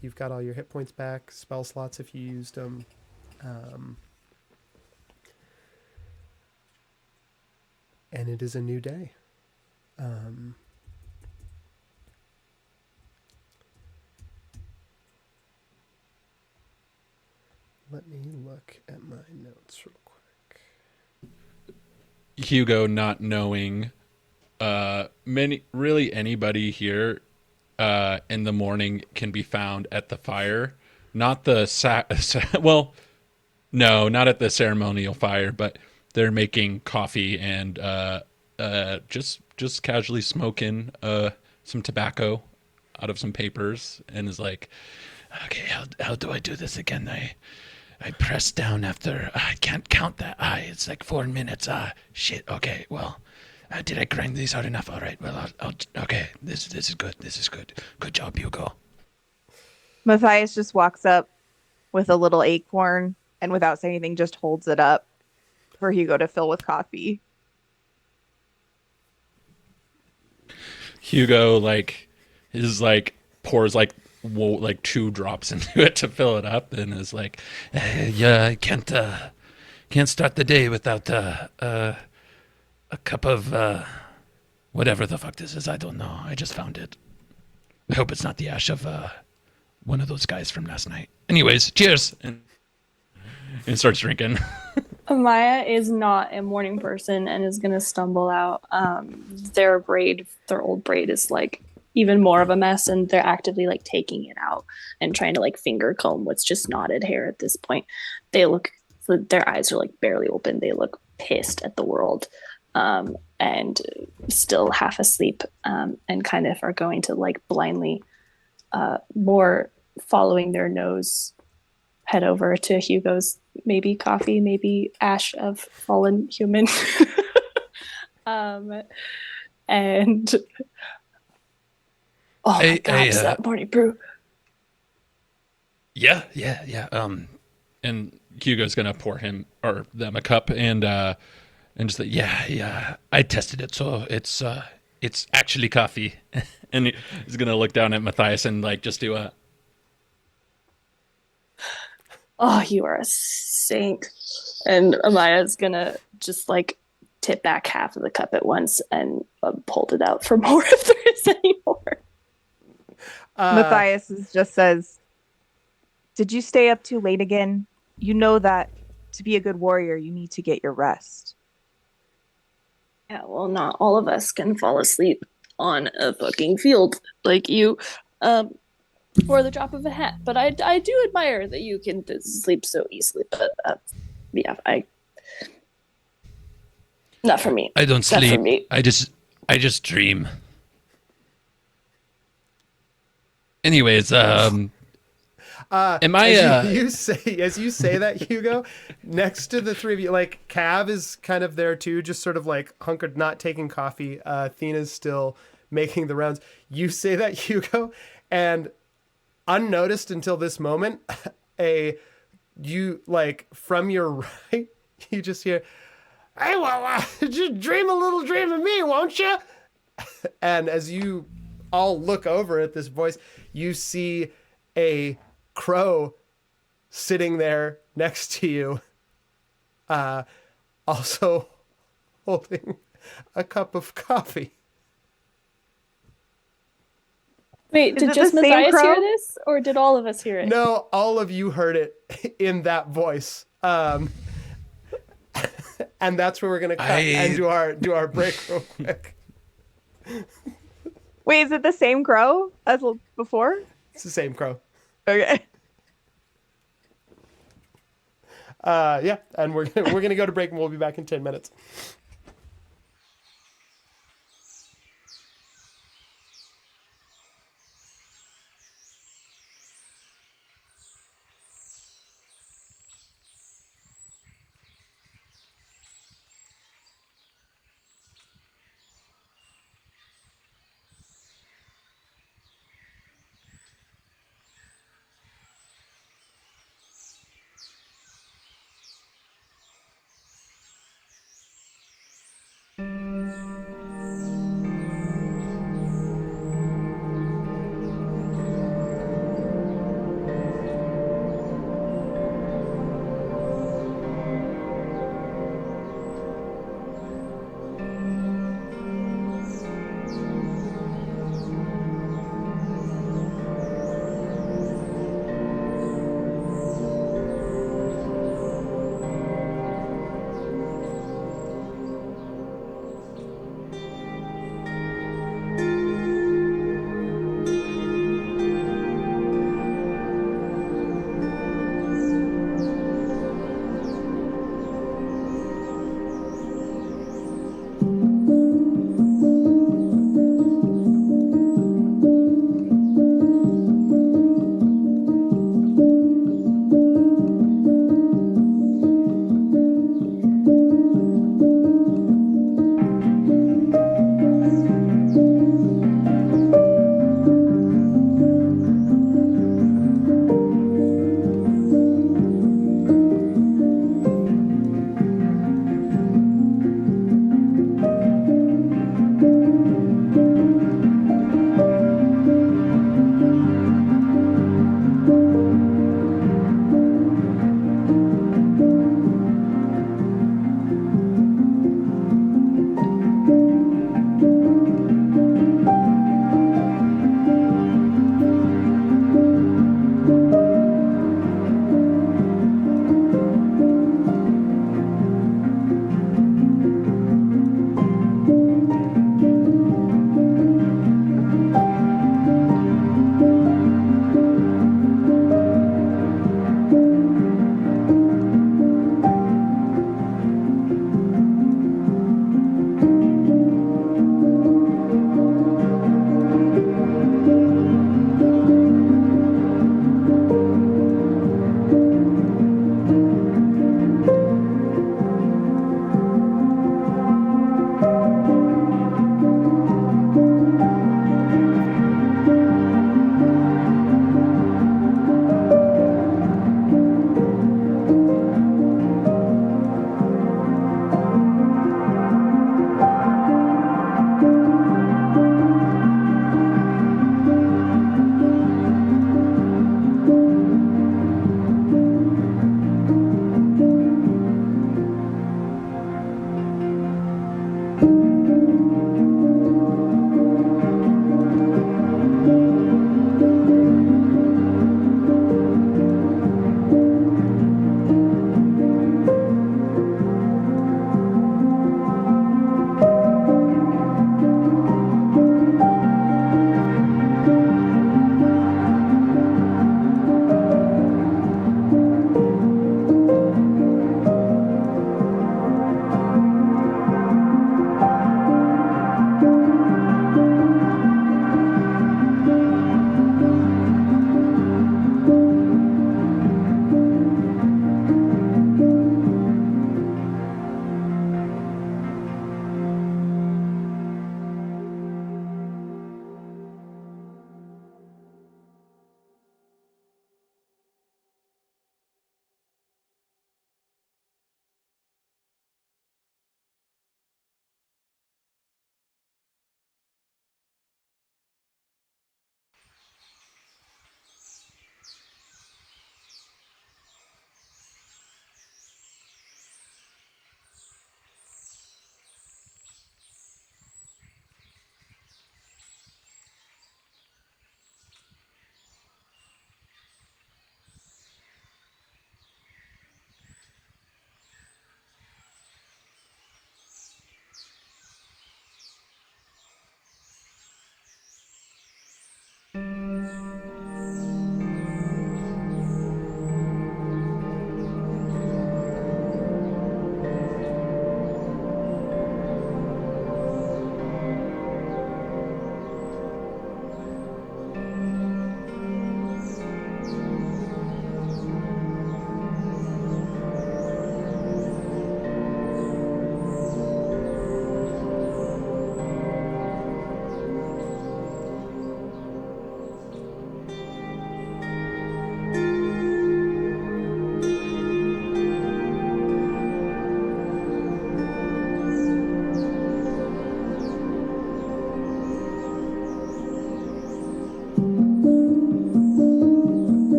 You've got all your hit points back, spell slots if you used them. And it is a new day. Let me look at my notes real quick. Hugo, not knowing anybody here in the morning can be found at the fire. Not the no, not at the ceremonial fire, but they're making coffee and just casually smoking some tobacco out of some papers, and is like, Okay, how do I do this again? I press down after. I can't count that. It's like 4 minutes. Shit. Okay, well, did I grind these out enough? All right. Well, I'll okay. This is good. This is good. Good job, Hugo. Matthias just walks up with a little acorn and without saying anything just holds it up for Hugo to fill with coffee. Hugo pours 2 drops into it to fill it up, and is like, Yeah, I can't start the day without a cup of whatever the fuck this is. I don't know. I just found it. I hope it's not the ash of one of those guys from last night. Anyways, cheers. and starts drinking. Amaya is not a morning person and is going to stumble out. Their old braid is like even more of a mess, and they're actively like taking it out and trying to like finger comb what's just knotted hair at this point. Their eyes are like barely open. They look pissed at the world. and still half asleep, and kind of are going to like blindly, more following their nose, head over to Hugo's maybe coffee, maybe ash of fallen human. And oh my god, is that morning brew? Yeah. And Hugo's gonna pour him or them a cup and just like, yeah. I tested it, so it's actually coffee. And he's gonna look down at Matthias and like just do a Oh, you are a saint. And Amaya's gonna just like tip back half of the cup at once and hold it out for more if there is any more. Matthias just says, "Did you stay up too late again? You know that to be a good warrior, you need to get your rest." Yeah, well, not all of us can fall asleep on a fucking field like you, for the drop of a hat. But I do admire that you can sleep so easily. But yeah, not for me. I don't Not for sleep. me. I just dream. Anyways, am I As you say that, Hugo, next to the three of you, like Cav is kind of there too, just sort of like hunkered, not taking coffee. Athena's still making the rounds. You say that, Hugo, and unnoticed until this moment, you like from your right, you just hear, "Hey, well, just dream a little dream of me, won't you?" And as you all look over at this voice, you see a crow sitting there next to you, also holding a cup of coffee. Wait, Is did it just the same Matthias hear crow? this, or did all of us hear it? No, all of you heard it in that voice. And that's where we're gonna cut and do our break real quick. Wait, is it the same crow as before? It's the same crow. Okay. Yeah, and we're gonna go to break, and we'll be back in 10 minutes.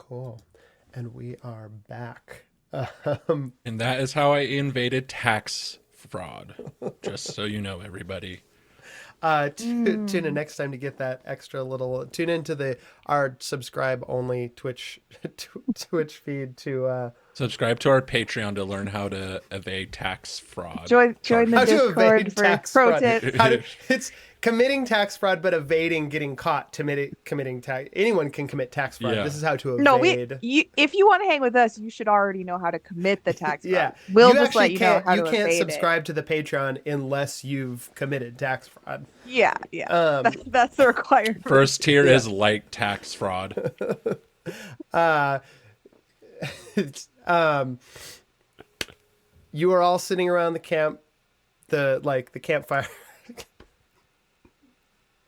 Cool. And we are back. And that is how I invaded tax fraud. Just so you know, everybody. Tune in next time to get that extra little. Tune into our subscribe only Twitch feed to Subscribe to our Patreon to learn how to evade tax fraud. Join the how to Discord evade for tax pro fraud. tips. It's committing tax fraud, but evading getting caught committing tax. Anyone can commit tax fraud. Yeah. This is how to evade. No, if you want to hang with us, you should already know how to commit the tax fraud. Yeah, We'll you just actually let you know can't. how You to can't evade subscribe to the Patreon unless you've committed tax fraud. it. Yeah. That's the required. First tier is light tax fraud. You are all sitting around the campfire.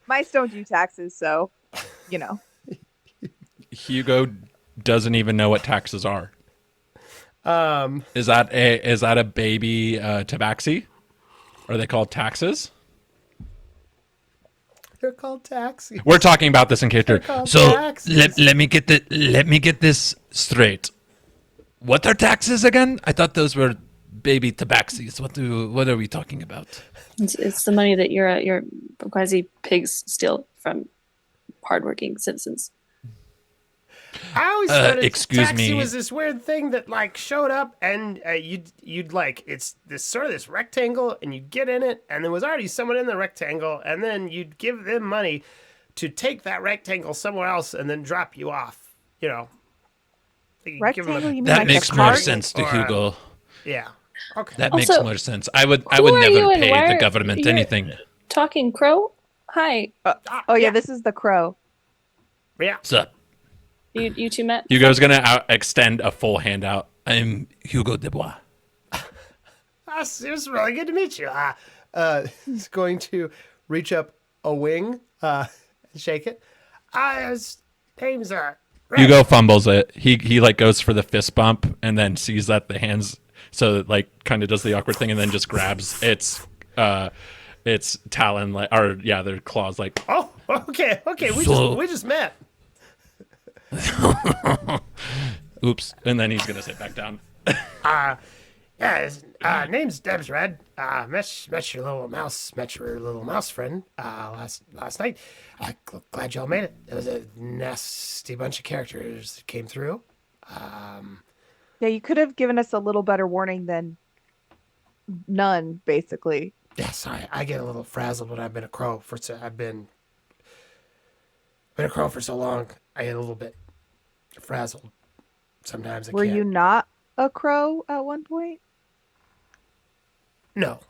Mice don't do taxes, so you know. Hugo doesn't even know what taxes are. Is that a baby tabaxi? Are they called taxes? They're called taxis. We're talking about this in character. So Taxes. let me get this straight. What are taxes again? I thought those were baby tabaxis. What are we talking about? It's the money that your quasi pigs steal from hardworking citizens. I always thought excuse taxi me. was this weird thing that like showed up and you'd like it's this rectangle and you'd get in it and there was already someone in the rectangle and then you'd give them money to take that rectangle somewhere else and then drop you off. You know. You'd give them Rectangle, you mean That like makes a more cart? sense to Or, Hugo. yeah. Okay. That Also, makes more sense. I would who are never you and pay why the are government you- anything. Talking crow? Hi. Oh yeah, this is the crow. Yeah. What's up? You two met? Hugo's gonna extend a full hand out. I'm Hugo Dubois. It was really good to meet you. He's going to reach up a wing, and shake it. His name's Red. Hugo fumbles it. He like goes for the fist bump and then sees that the hands so like kind of does the awkward thing and then just grabs its talon their claws like Oh, okay. So- We just met. oops, and then he's gonna sit back down. Yeah, his name's Deb's Red. Met your little mouse friend last night. Glad y'all made it. It was a nasty bunch of characters that came through. Yeah, you could have given us a little better warning than none, basically. Yeah, sorry, I get a little frazzled when I've been a crow for I've been a crow for so long. I get a little bit frazzled. Sometimes I Were can't. you not a crow at one point? No.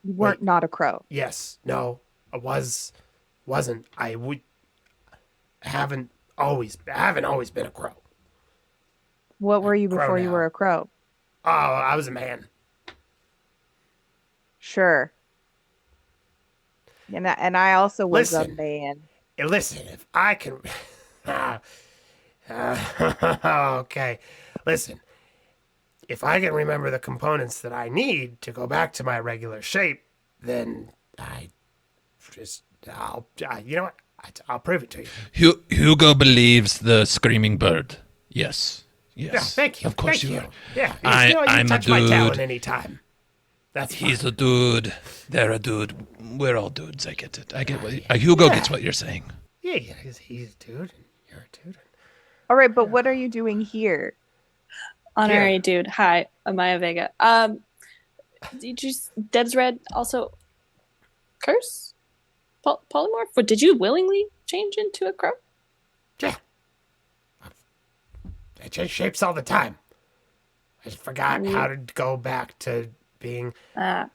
You weren't Wait. not a crow. Yes. No. I wasn't. I haven't always been a crow. What were you Crow before you now. were a crow? Oh, I was a man. Sure. And I also was a Listen. man. Listen, if I can. Okay. Listen, if I can remember the components that I need to go back to my regular shape, then you know what? I'll prove it to you. Hugo believes the screaming bird. Yes. Yes. Yeah, thank you. Of course thank you you. are. Yeah, I- you know, you I'm a touch my talent dude. anytime. That's He's fine. a dude. They're a dude. We're all dudes. I get it. I get what Hugo gets what you're saying. Yeah, he's a dude, and you're a dude. All right, but what are you doing here? Honorary Yeah. dude. Hi, Amaya Vega. Did you Deb's Red also curse? Polymorph? But did you willingly change into a crow? Yeah. I change shapes all the time. I just forgot how to go back to being. Ah,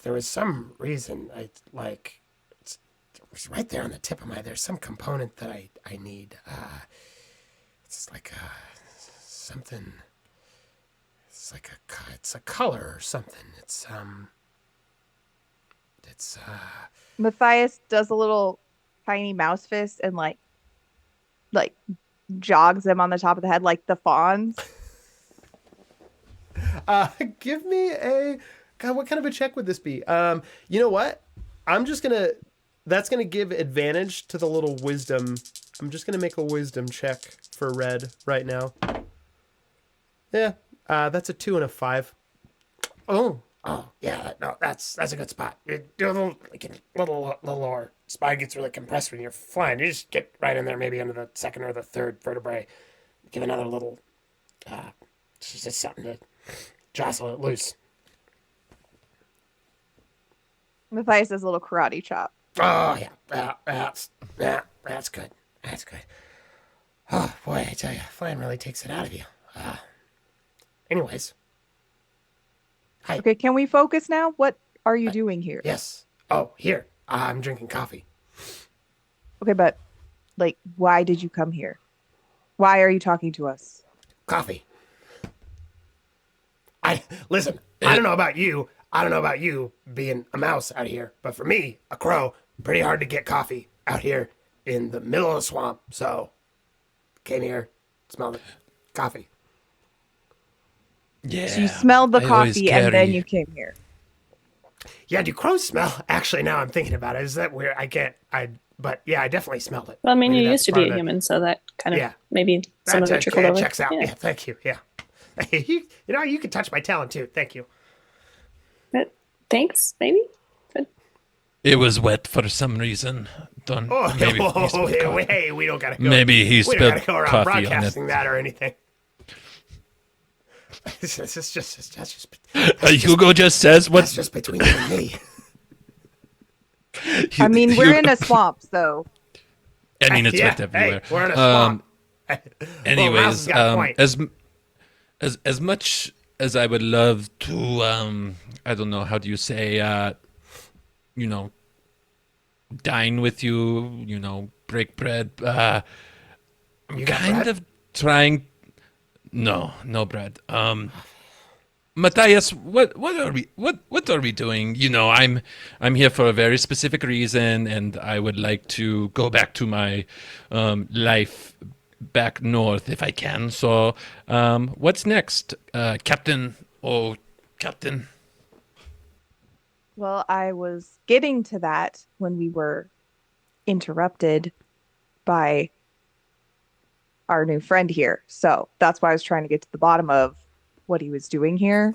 There was some reason. It's right there on the tip of my. There's some component that I need. It's like something. It's a color or something. It's Matthias does a little tiny mouse fist and like jogs him on the top of the head like the fawns. Give me a. God, what kind of a check would this be? You know what? That's gonna give advantage to the little wisdom I'm just gonna make a wisdom check for Red right now. Yeah, that's a 2 and a 5. Oh, yeah, no, that's a good spot. You do a little, like, a little lower. Spine gets really compressed when you're flying. You just get right in there, maybe under the second or the third vertebrae. Give another little, just something to jostle it loose. Matthias does a little karate chop. Oh, yeah, that's good. That's good. Oh, boy, I tell you, flying really takes it out of you. Anyways. Hi. Okay, can we focus now? What are you doing here? Yes. Oh, here. I'm drinking coffee. Okay, but like, why did you come here? Why are you talking to us? Coffee. Listen, I don't know about you. I don't know about you being a mouse out here, but for me, a crow, pretty hard to get coffee out here in the middle of the swamp. So, came here, smelled the coffee. Yeah. So you smelled the I always coffee and then carry- you came here. Yeah, do crows smell? Actually, now I'm thinking about it. Is that weird? But yeah, I definitely smelled it. Well, I mean, Maybe you that's used to part be of a it. human, so that kind of Yeah. maybe some of it trickled over. Checks out. Yeah. Yeah, thank you. Yeah. you know, you can touch my talent too. Thank you. But thanks, maybe. It was wet for some reason. Don't. Oh, Maybe he spilled coffee. hey, we don't gotta go. Maybe he we don't spilled gotta go around coffee on it. broadcasting that or anything. That's Hugo just says what. that's just between you and me. I mean, we're in a swamp, so I mean, it's Yeah, wet everywhere. hey, we're in a swamp. Anyways, Mouse has got a point. as much as I would love to, I don't know, how do you say, you know, dine with you, you know, break bread. I'm You got kind bread? of trying. No bread. Matthias, what are we doing? You know, I'm here for a very specific reason, and I would like to go back to my life back north if I can. So, what's next, Captain? Oh, Captain. well, I was getting to that when we were interrupted by our new friend here. So that's why I was trying to get to the bottom of what he was doing here.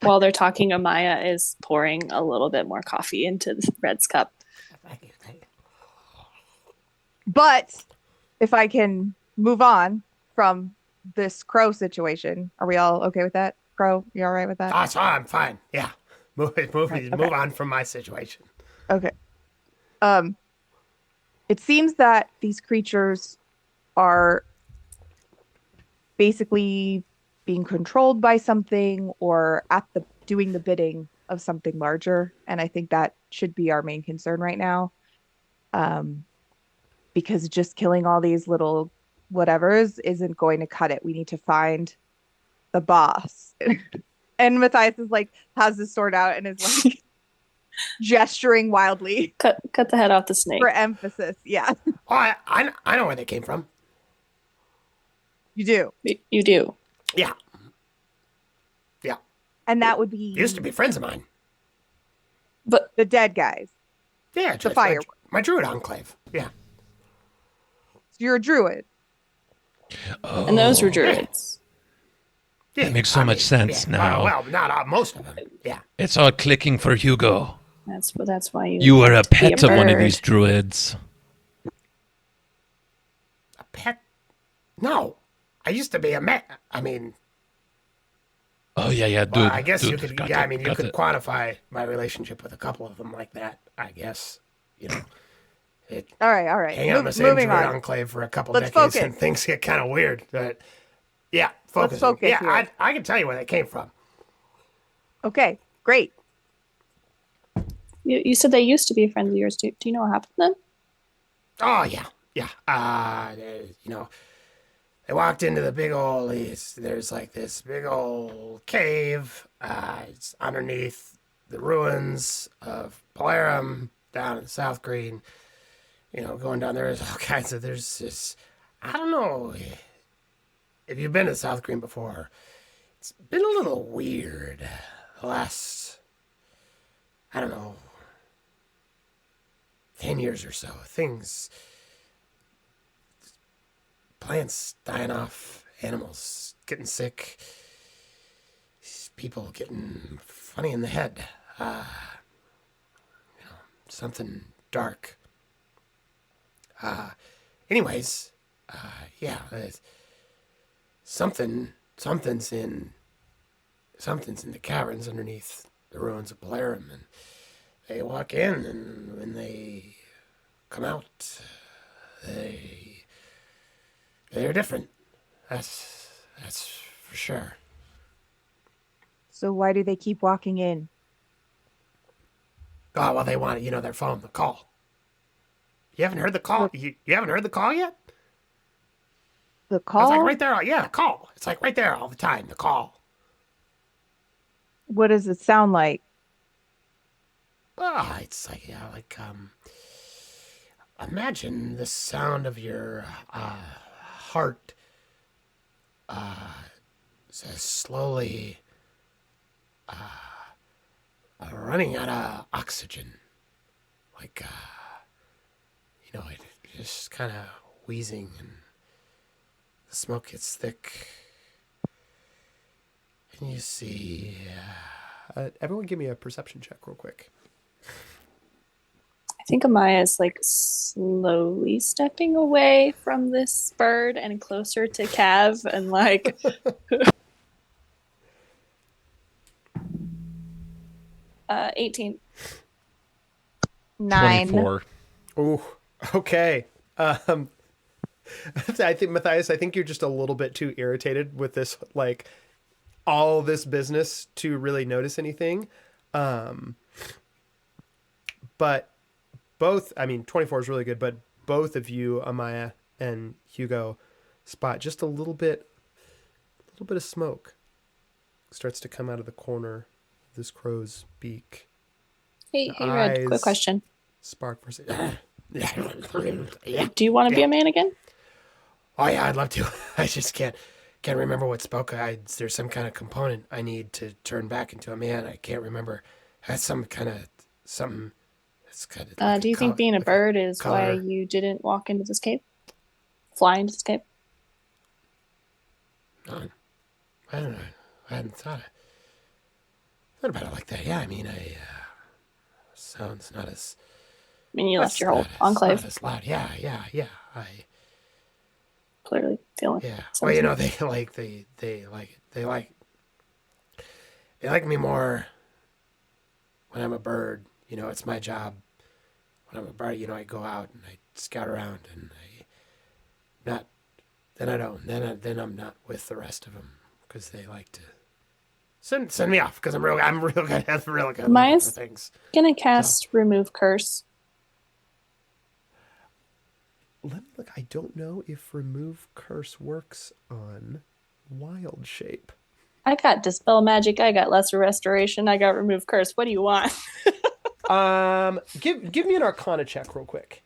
While they're talking, Amaya is pouring a little bit more coffee into Red's cup. Thank you. But if I can move on from this crow situation, are we all okay with that? Crow, you all right with that? So I'm fine. Yeah. Move okay. on from my situation. Okay. It seems that these creatures are basically being controlled by something or doing the bidding of something larger, and I think that should be our main concern right now. Because just killing all these little whatevers isn't going to cut it. We need to find the boss. And Matthias is like has his sword out and is like gesturing wildly Cut the head off the snake. for emphasis. Yeah, Oh, I know where they came from. you do. You do. Yeah. And that would be They used to be friends of mine. But the dead guys. Yeah, The just fire. my druid enclave. Yeah. So you're a druid. and those were druids. Yeah, That makes so much sense now. Well, not most of them. Yeah. It's all clicking for Hugo. That's why you. You were a want to be pet of one of bird. these druids. A pet? No. I used to be a met. I mean, Oh yeah, dude. well, I guess dude, you could. got Yeah, it, I mean, you got could it. quantify my relationship with a couple of them like that. I guess. You know, All right. hang out in the same Moving druid on. enclave for a couple Let's decades, focus. and things get kind of weird. But yeah, focus. focus Yeah, here. I can tell you where they came from. Okay, great. You said they used to be friends of yours. Do you know what happened then? Oh yeah. You know, they walked into the big old. There's like this big old cave. It's underneath the ruins of Polarum down in Southgreen. You know, going down there's all kinds of. There's this. I don't know if you've been to Southgreen before. It's been a little weird the last. I don't know. 10 years or so, things, plants dying off, animals getting sick, people getting funny in the head, something dark. Anyways, yeah, something's in the caverns underneath the ruins of Balaram, and they walk in, and when they come out, they're different. That's for sure. So why do they keep walking in? Oh well, they want they're following the call. You haven't heard the call. You haven't heard the call yet? The It's call? like right there. Yeah, the call. It's like right there all the time. The call. What does it sound like? Ah, it's like imagine the sound of your heart slowly running out of oxygen. Like it just kind of wheezing, and the smoke gets thick, and you see. Everyone, give me a perception check, real quick. I think Amaya's like slowly stepping away from this bird and closer to Cav and like 18. 9. 24. Oh, okay. I think Matthias, I think you're just a little bit too irritated with this, like all this business to really notice anything. But both, I mean, 24 is really good, but both of you, Amaya and Hugo, spot just a little bit of smoke starts to come out of the corner of this crow's beak. Hey, Red, quick Eyes question. spark for a second. Yeah. Do you want to be a man again? Oh yeah, I'd love to. I just can't remember what spoke. There's some kind of component I need to turn back into a man. I can't remember. That's some kind of something. It's kind of. Like Do you think being a bird is why color. you didn't walk into this cave? Fly into this cave? No, I don't know. I hadn't thought about it like that. Yeah, I mean, sounds not as. I mean, you left That's your whole not enclave. Not as loud. Yeah. Clearly feeling. Yeah. Well, they like me more when I'm a bird. It's my job. When I'm a bird, I go out and I scout around, and then I'm not with the rest of them because they like to send me off because I'm real good for Maya's things. gonna cast Remove Curse. Let me look. I don't know if remove curse works on wild shape. I got Dispel Magic. I got Lesser Restoration. I got Remove Curse. What do you want? Give me an Arcana check real quick.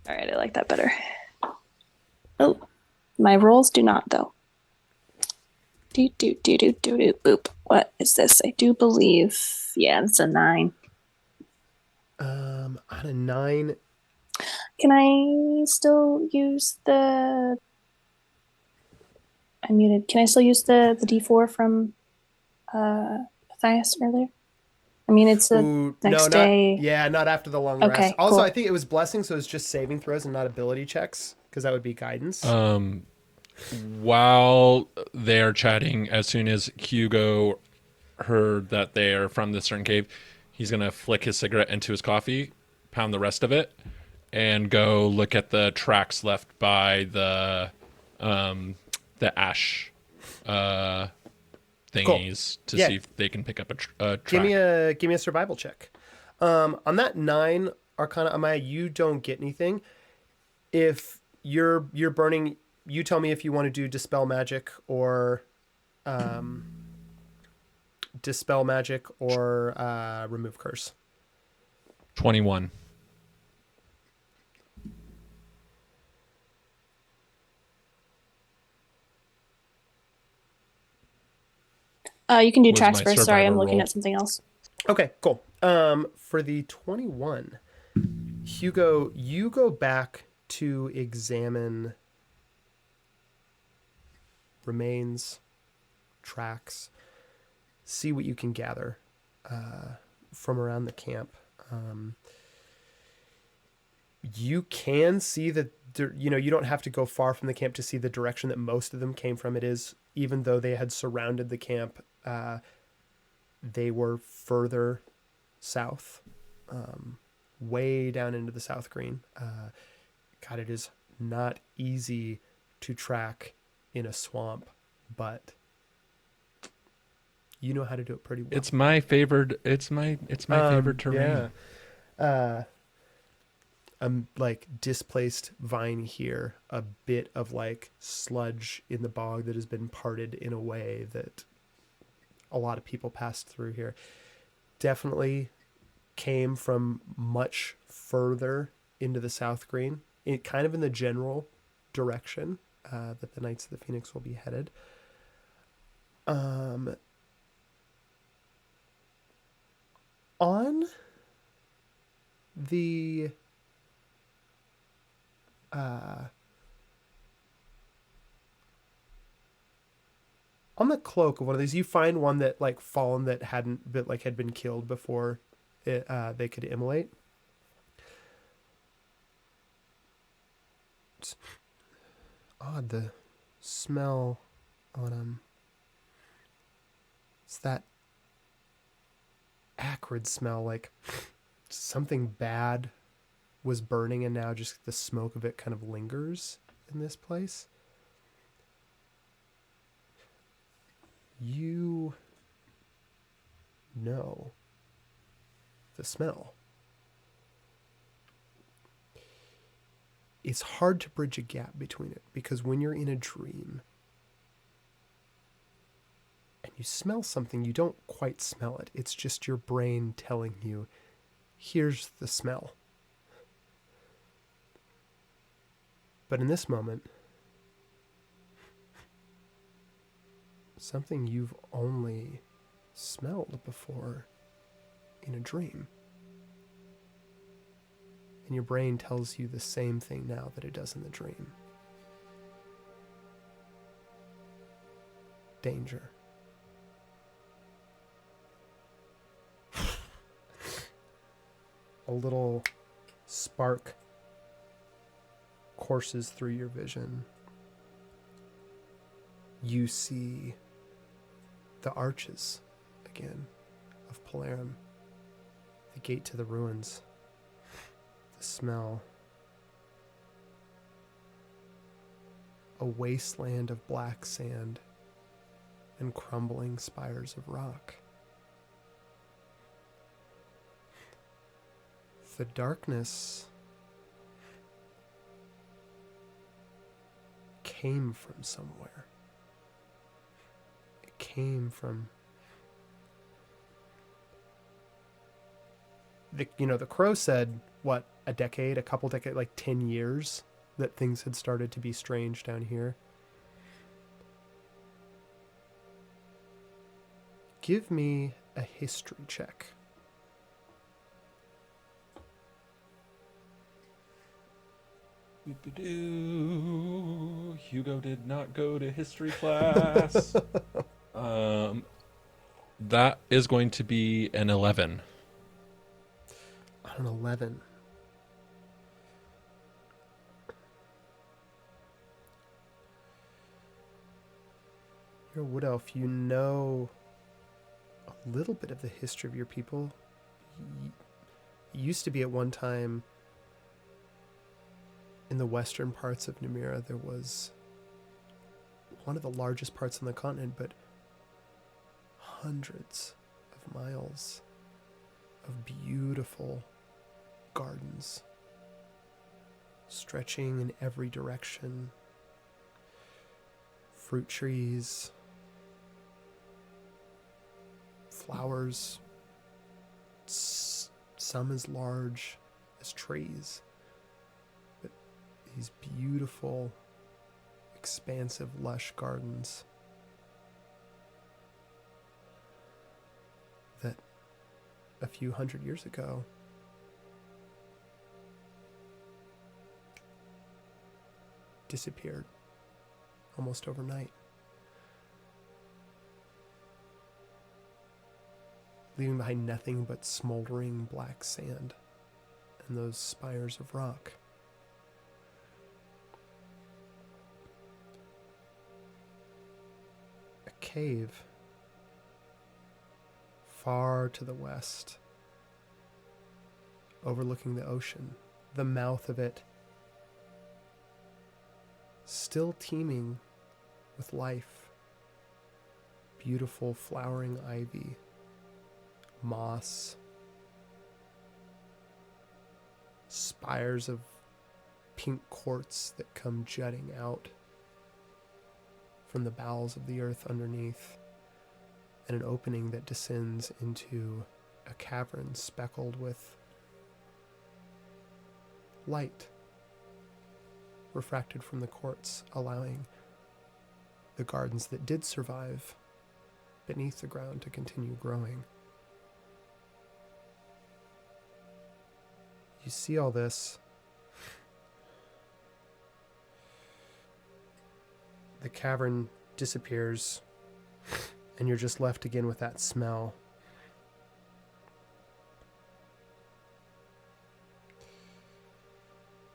All right, I like that better. Oh, my rolls do not though. Boop. What is this? I do believe. Yeah, it's a 9. On a 9. Can I still use the? I muted. Can I still use the D4 from Matthias earlier? I mean, it's the next day. Not after the long Okay, rest. Also, cool. I think it was blessing, so it's just saving throws and not ability checks, because that would be guidance. While they're chatting, as soon as Hugo heard that they are from this certain cave, he's going to flick his cigarette into his coffee, pound the rest of it, and go look at the tracks left by the ash thingies to see if they can pick up a track. Give me a survival check. On that 9 Arcana, Amaya, you don't get anything. If you're burning, you tell me if you want to do dispel magic or remove curse. 21. You can do Was tracks my first. Sorry, I'm survivor looking roll. at something else. Okay, cool. For the 21, Hugo, you go back to examine remains, tracks, see what you can gather from around the camp. You can see that, you don't have to go far from the camp to see the direction that most of them came from. It is, even though they had surrounded the camp, they were further south, way down into the Southgreen. God, it is not easy to track in a swamp, but you know how to do it pretty well. It's my favorite. It's my favorite terrain. Yeah. Like displaced vine here, a bit of like sludge in the bog that has been parted in a way that a lot of people passed through here. Definitely came from much further into the Southgreen, kind of in the general direction that the Knights of the Phoenix will be headed. On the on the cloak of one of these, you find one that like fallen, that hadn't been, like, had been killed before they could immolate. It's odd, the smell on them. It's that acrid smell, like something bad was burning and now just the smoke of it kind of lingers in this place. You know the smell. It's hard to bridge a gap between it, because when you're in a dream and you smell something, you don't quite smell it. It's just your brain telling you, here's the smell. But in this moment, something you've only smelled before in a dream. And your brain tells you the same thing now that it does in the dream. Danger. A little spark courses through your vision. You see the arches again of Polarum, the gate to the ruins, the smell, a wasteland of black sand and crumbling spires of rock. The darkness came from somewhere. It came from the crow said, what, a couple decades, like 10 years that things had started to be strange down here. Give me a history check. Hugo did not go to history class. That is going to be an 11. On an 11. You're a wood elf. You know a little bit of the history of your people. You used to be at one time in the western parts of Namira. There was one of the largest parts on the continent, but hundreds of miles of beautiful gardens stretching in every direction. Fruit trees, flowers, some as large as trees. But these beautiful, expansive, lush gardens that a few hundred years ago disappeared almost overnight, leaving behind nothing but smoldering black sand and those spires of rock. A cave far to the west, overlooking the ocean, the mouth of it still teeming with life, beautiful flowering ivy, moss, spires of pink quartz that come jutting out from the bowels of the earth underneath, and an opening that descends into a cavern speckled with light refracted from the quartz, allowing the gardens that did survive beneath the ground to continue growing. You see all this. The cavern disappears, and you're just left again with that smell.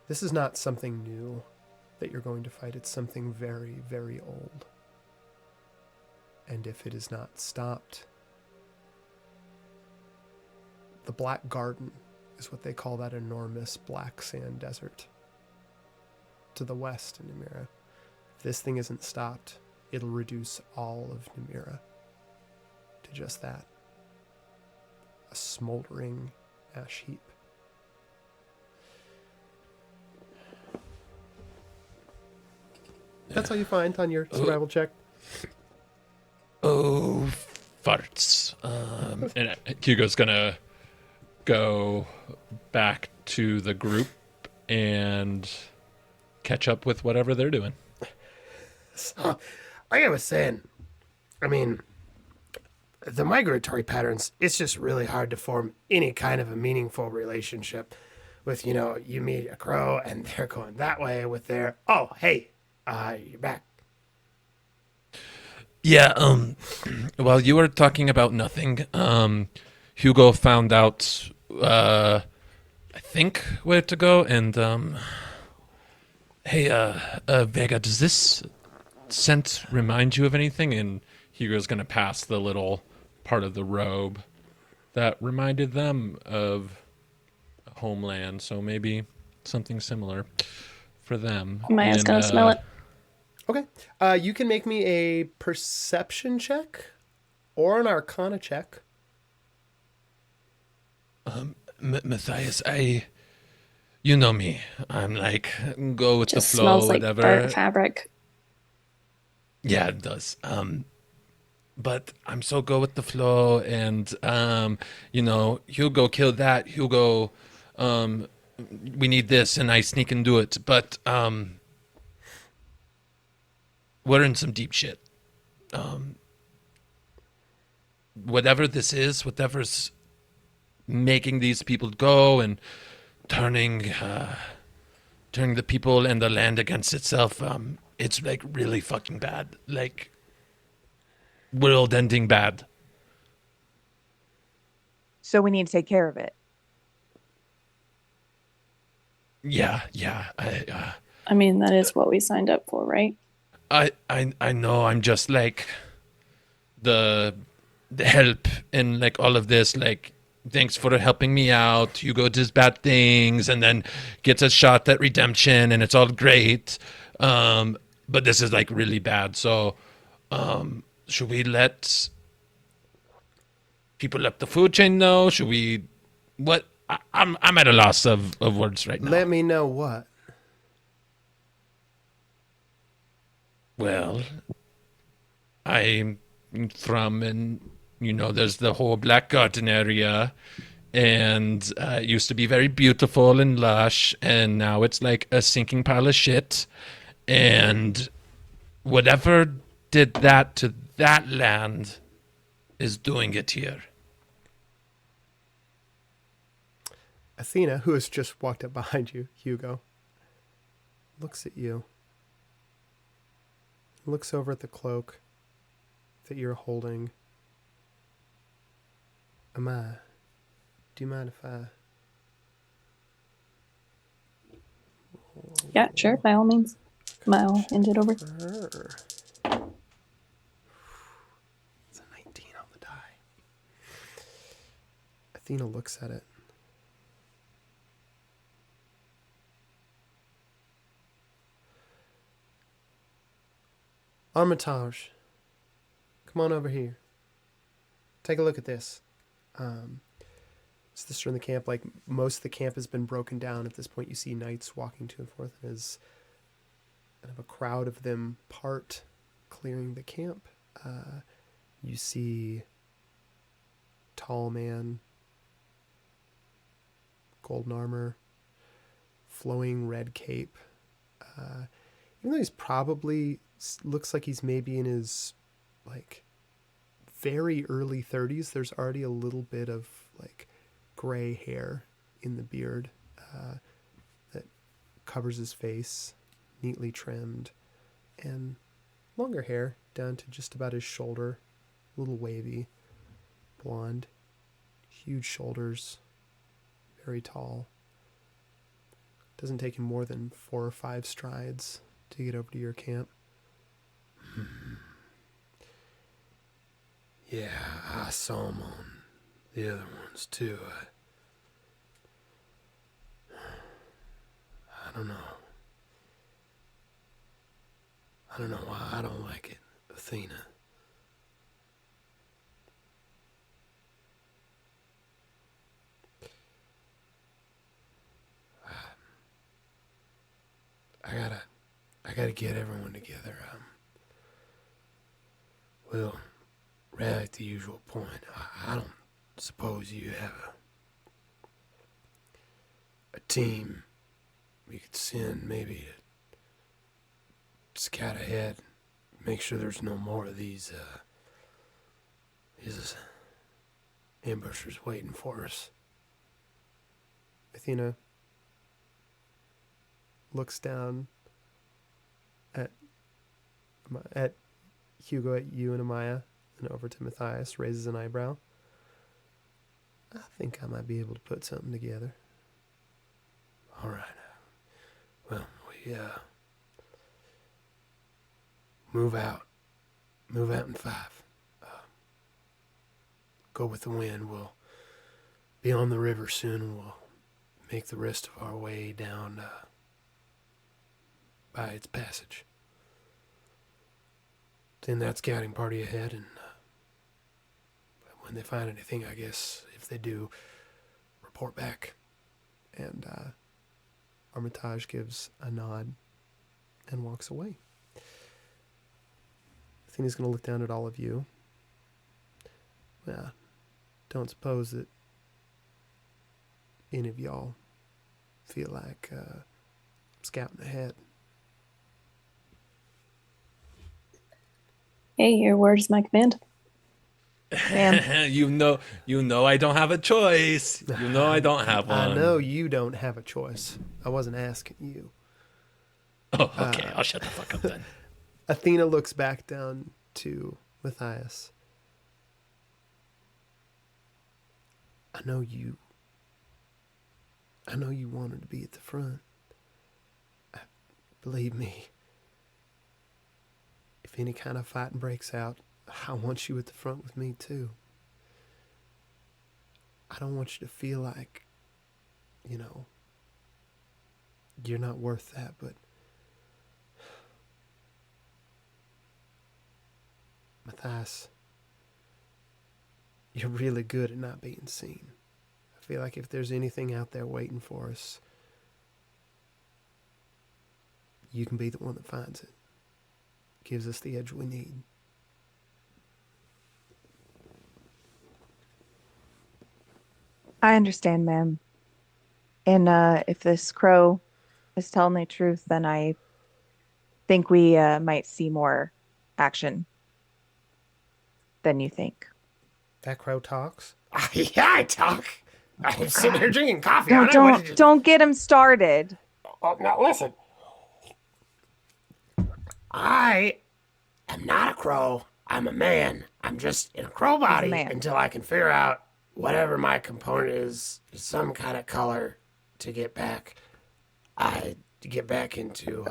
This is not something new that you're going to fight. It's something very, very old. And if it is not stopped, the Black Garden is what they call that enormous black sand desert to the west in Namira. If this thing isn't stopped, it'll reduce all of Namira to just that. A smoldering ash heap. That's all you find on your survival check. Oh, farts. And Hugo's gonna go back to the group and catch up with whatever they're doing. So, like I was saying, I mean, the migratory patterns, it's just really hard to form any kind of a meaningful relationship with, you meet a crow and they're going that way with their, oh, hey, you're back. Yeah, while you were talking about nothing, Hugo found out, I think, where to go, and, hey, Vega, does this scent remind you of anything? And Hugo's gonna pass the little part of the robe that reminded them of homeland, so maybe something similar for them. Maya's And, gonna smell it. Okay. You can make me a perception check or an arcana check. Matthias, you know me. I'm like, go with Just the flow, smells like whatever. burnt fabric. Yeah, it does. But I'm so go with the flow, and Hugo killed that. Hugo, we need this, and I sneak and do it. But we're in some deep shit. Whatever this is, whatever's making these people go and turning the people and the land against itself, it's like really fucking bad. Like world ending bad. So we need to take care of it. Yeah. I mean, that is what we signed up for, right? I know. I'm just like the help and like all of this. Like, thanks for helping me out. Hugo does bad things and then gets a shot at redemption, and it's all great. But this is like really bad. So, should we let people up the food chain know? Should we? What? I'm at a loss of words right now. Let me know what. Well, I'm from, and there's the whole Black Garden area, and it used to be very beautiful and lush, and now it's like a sinking pile of shit. And whatever did that to that land is doing it here. Athena, who has just walked up behind you, Hugo, looks at you looks over at the cloak that you're holding. Do you mind if I... Yeah, sure, by all means. I'll hand it over. It's a 19 on the die. Athena looks at it. Armitage, come on over here. Take a look at this. Sister in the camp, like most of the camp has been broken down. At this point, you see knights walking to and forth. As kind of a crowd of them part, clearing the camp. You see tall man, golden armor, flowing red cape. Even though he's probably looks like he's maybe in his like very early 30s, there's already a little bit of like gray hair in the beard that covers his face, neatly trimmed, and longer hair down to just about his shoulder, a little wavy, blonde, huge shoulders, very tall. Doesn't take him more than 4 or 5 strides to get over to your camp. Yeah, I saw him on the other ones too. I don't know. I don't know why I don't like it, Athena. I gotta get everyone together. Well, right at the usual point. I don't suppose you have a team we could send maybe to scout ahead, make sure there's no more of these ambushers waiting for us. Athena looks down at Hugo, at you and Amaya, and over to Matthias, raises an eyebrow. I think I might be able to put something together. All right. Well, we move out. Move out in 5. Go with the wind. We'll be on the river soon, and we'll make the rest of our way down by its passage. Send that scouting party ahead, and when they find anything, I guess, if they do, report back. And Armitage gives a nod and walks away. Athena's going to look down at all of you. Well, don't suppose that any of y'all feel like scouting ahead. Hey, your word is my command. you know I don't have a choice. You know I don't have one. I know you don't have a choice. I wasn't asking you. Oh, okay. I'll shut the fuck up then. Athena looks back down to Matthias. I know you wanted to be at the front. Believe me, if any kind of fighting breaks out, I want you at the front with me too. I don't want you to feel like, you're not worth that, but Matthias, you're really good at not being seen. I feel like if there's anything out there waiting for us, you can be the one that finds it. Gives us the edge we need. I understand, ma'am. And if this crow is telling the truth, then I think we might see more action than you think. That crow talks. Yeah, I talk. I'm sitting here drinking coffee. What did you... Don't get him started. Oh, now listen. I am not a crow. I'm a man. I'm just in a crow body man. until I can figure out whatever my component is some kind of color to get back. To get back into.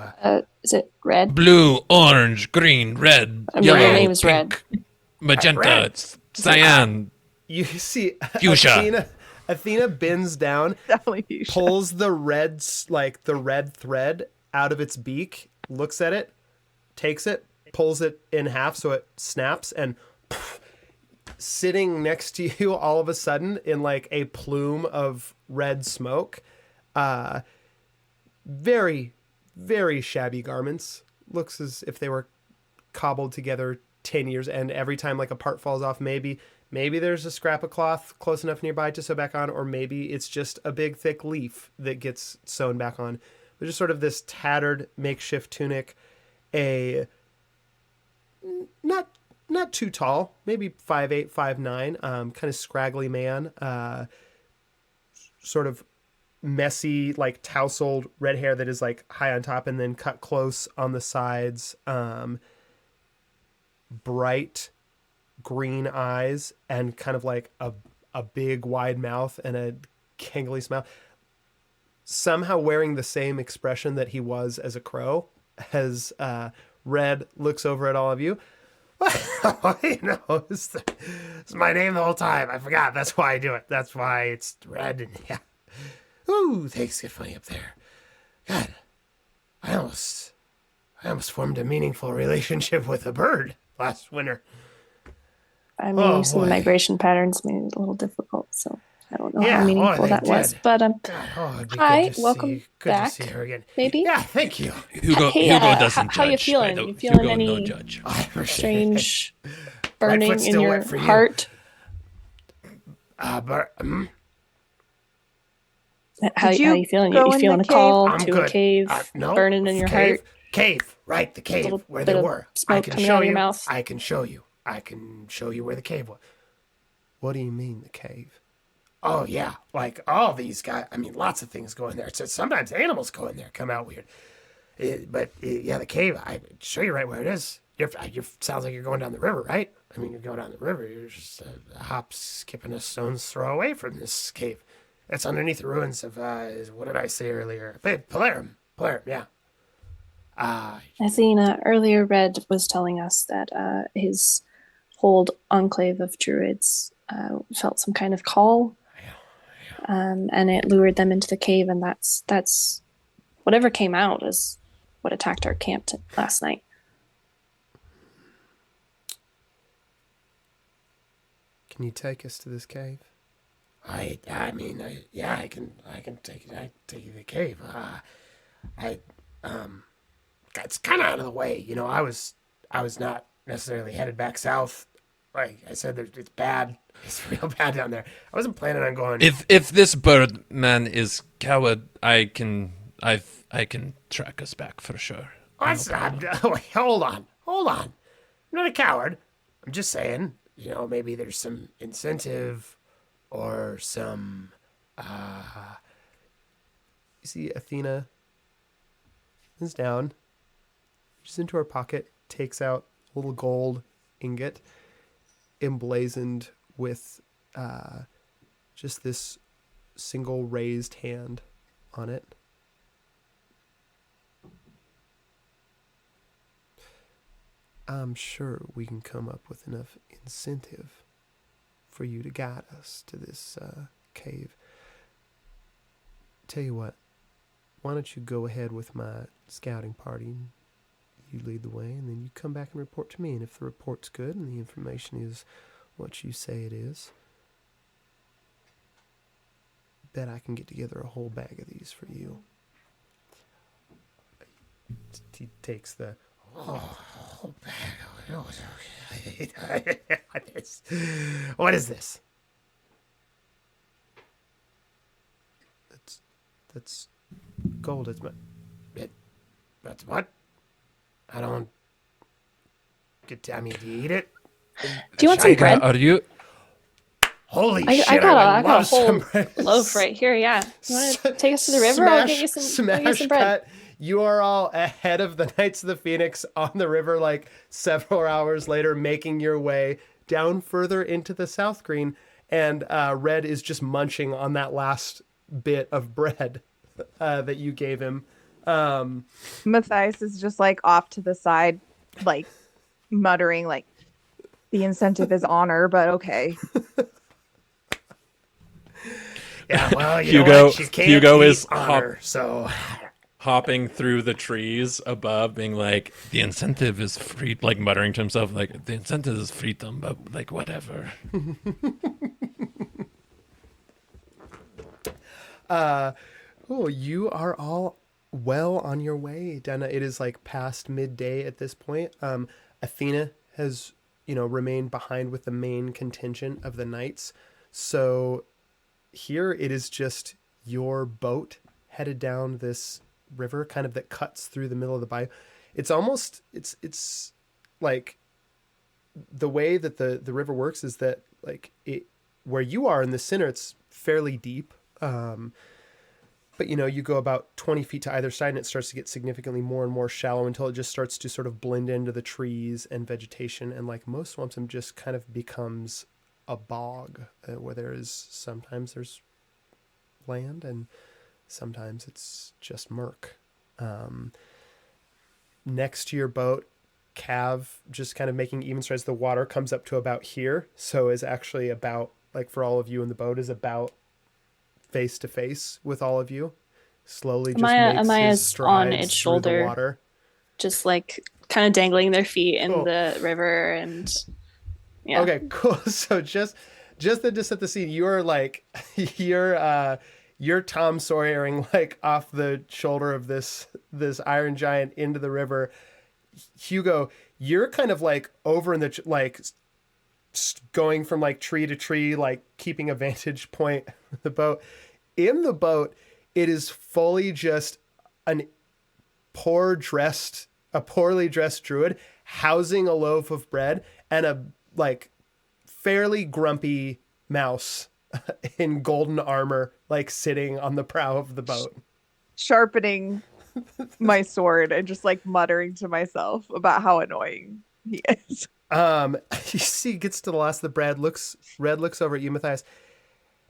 Is it red? Blue, orange, green, red, I mean, yellow, your name is pink, magenta, Red. cyan. You see Fuchsia. Athena bends down, Definitely fuchsia. pulls the red thread out of its beak, looks at it, takes it, pulls it in half so it snaps, and sitting next to you all of a sudden in like a plume of red smoke. Very, very shabby garments. Looks as if they were cobbled together 10 years, and every time like a part falls off, maybe there's a scrap of cloth close enough nearby to sew back on, or maybe it's just a big thick leaf that gets sewn back on. But just sort of this tattered makeshift tunic, a not too tall, maybe 5'8", 5'9", kind of scraggly man, sort of messy, like tousled red hair that is like high on top and then cut close on the sides, bright green eyes and kind of like a big wide mouth and a gangly smile, somehow wearing the same expression that he was as a crow. As Red looks over at all of you. It's my name the whole time. I forgot. That's why I do it. That's why it's Red. And yeah. Ooh, things get funny up there. God, I almost formed a meaningful relationship with a bird last winter. I mean, some of the migration patterns made it a little difficult, so I don't know how meaningful that was. But hi, welcome back. Good to see her again. Maybe. Yeah, thank you. Hugo doesn't judge. How you feeling? You feeling Hugo, any no judge. strange burning foot's in still your wet for you. heart? How Did you feeling? go You in feeling the a call I'm to good. a cave No, burning in your cave, heart? Cave, right? The cave Little where bit they of were. smoke I can coming show out of you. your mouth. I can show you. I can show you where the cave was. What do you mean the cave? Oh yeah, like all these guys. I mean, lots of things go in there. So sometimes animals go in there, come out weird. Yeah, the cave. I can show you right where it is. You sounds like you're going down the river, right? I mean, you go down the river. You're just a hop, skip, and a stone's throw away from this cave. It's underneath the ruins of what did I say earlier? Polarum, yeah. Athena, earlier Red was telling us that his whole enclave of druids felt some kind of call, and it lured them into the cave, and that's whatever came out is what attacked our camp last night. Can you take us to this cave? I can take you to the cave. It's kind of out of the way, you know. I was not necessarily headed back south. Like I said, it's bad. It's real bad down there. I wasn't planning on going. If this bird man is coward, I can track us back for sure. Hold on. I'm not a coward. I'm just saying, you know, maybe there's some incentive or some. You see Athena is down. She's into her pocket, takes out a little gold ingot emblazoned with just this single raised hand on it. I'm sure we can come up with enough incentive for you to guide us to this cave. Tell you what, why don't you go ahead with my scouting party? You lead the way, and then you come back and report to me. And if the report's good and the information is what you say it is, bet I can get together a whole bag of these for you. He takes the whole bag. What is this? That's gold. It's That's what? I don't get to, I mean, do you eat it? Do you want some bread? Are you? Holy I shit, got a some whole bread. loaf right here. Yeah, you want to take us to the river? I'll get you some smash bread. cut. You are all ahead of the Knights of the Phoenix on the river, like several hours later, making your way down further into the Southgreen, and Red is just munching on that last bit of bread that you gave him. Matthias is just like off to the side, like muttering, like, the incentive is honor, but okay. Yeah, well, you know Hugo what? You can't Hugo eat is honor, so hopping through the trees above, being like, The incentive is free, like muttering to himself, like, the incentive is freedom, but like, whatever. Oh, you are all well on your way, Denna. It is like past midday at this point. Athena has, remained behind with the main contingent of the knights. So here it is just your boat headed down this river, kind of that cuts through the middle of the bayou. It's almost it's like the way that the river works is that like it where you are in the center, it's fairly deep. But you go about 20 feet to either side and it starts to get significantly more and more shallow until it just starts to sort of blend into the trees and vegetation. And like most swamps, it just kind of becomes a bog where sometimes there's land and sometimes it's just murk. Next to your boat, Cav just kind of making even strides. The water comes up to about here. So is actually about, like for all of you in the boat, is about face to face with all of you. Slowly just makes his Amaya's on strides its through the shoulder, water. just like kind of dangling their feet in Cool. the river, and yeah. Okay, cool. So just to set the scene, you are like you're Tom Sawyering like off the shoulder of this iron giant into the river. Hugo, you're kind of like over in the like going from like tree to tree, like keeping a vantage point of the boat. In the boat, it is fully just a poorly dressed druid housing a loaf of bread and a like fairly grumpy mouse in golden armor, like sitting on the prow of the boat. Sharpening my sword and just like muttering to myself about how annoying he is. You see, gets to the last of the bread. Red looks over at you, Matthias.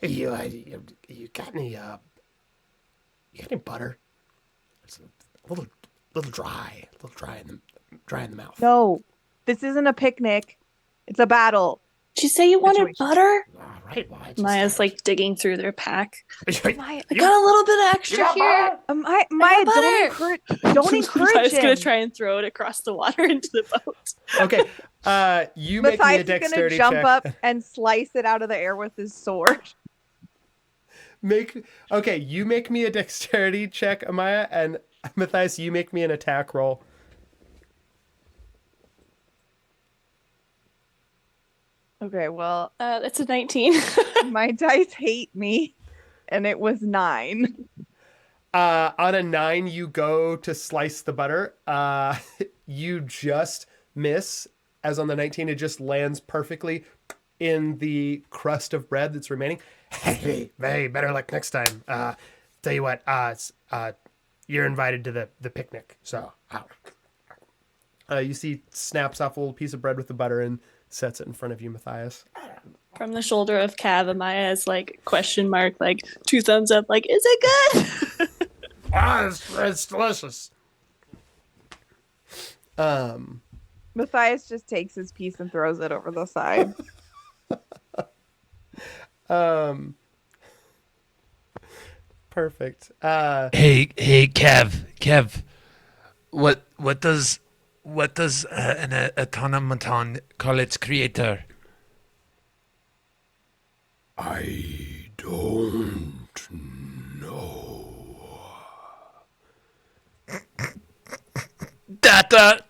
hey, you got any butter? It's a little dry in the mouth. No, this isn't a picnic. It's a battle. Did you say you wanted Situation. butter? All right, well, Maya's like digging through their pack. Maya, I got a little bit of extra got here. butter? Maya, butter. don't encourage Maya's gonna him. try and throw it across the water into the boat. Okay, you make me a Matthias is dexterity gonna jump check. up and slice it out of the air with his sword. You make me a dexterity check, Amaya, and Matthias, you make me an attack roll. Okay, well, That's a 19. my dice hate me, and it was 9. On a 9, you go to slice the butter. You just miss, as on the 19, it just lands perfectly in the crust of bread that's remaining. Hey, better luck next time. Tell you what, you're invited to the picnic. So, You see, snaps off a little piece of bread with the butter and sets it in front of you, Matthias. From the shoulder of Cav, Amaya is like question mark, like 2 thumbs up, like, is it good? it's delicious. Matthias just takes his piece and throws it over the side. Perfect. Hey, Kev. What does an automaton call its creator? I don't know. Data.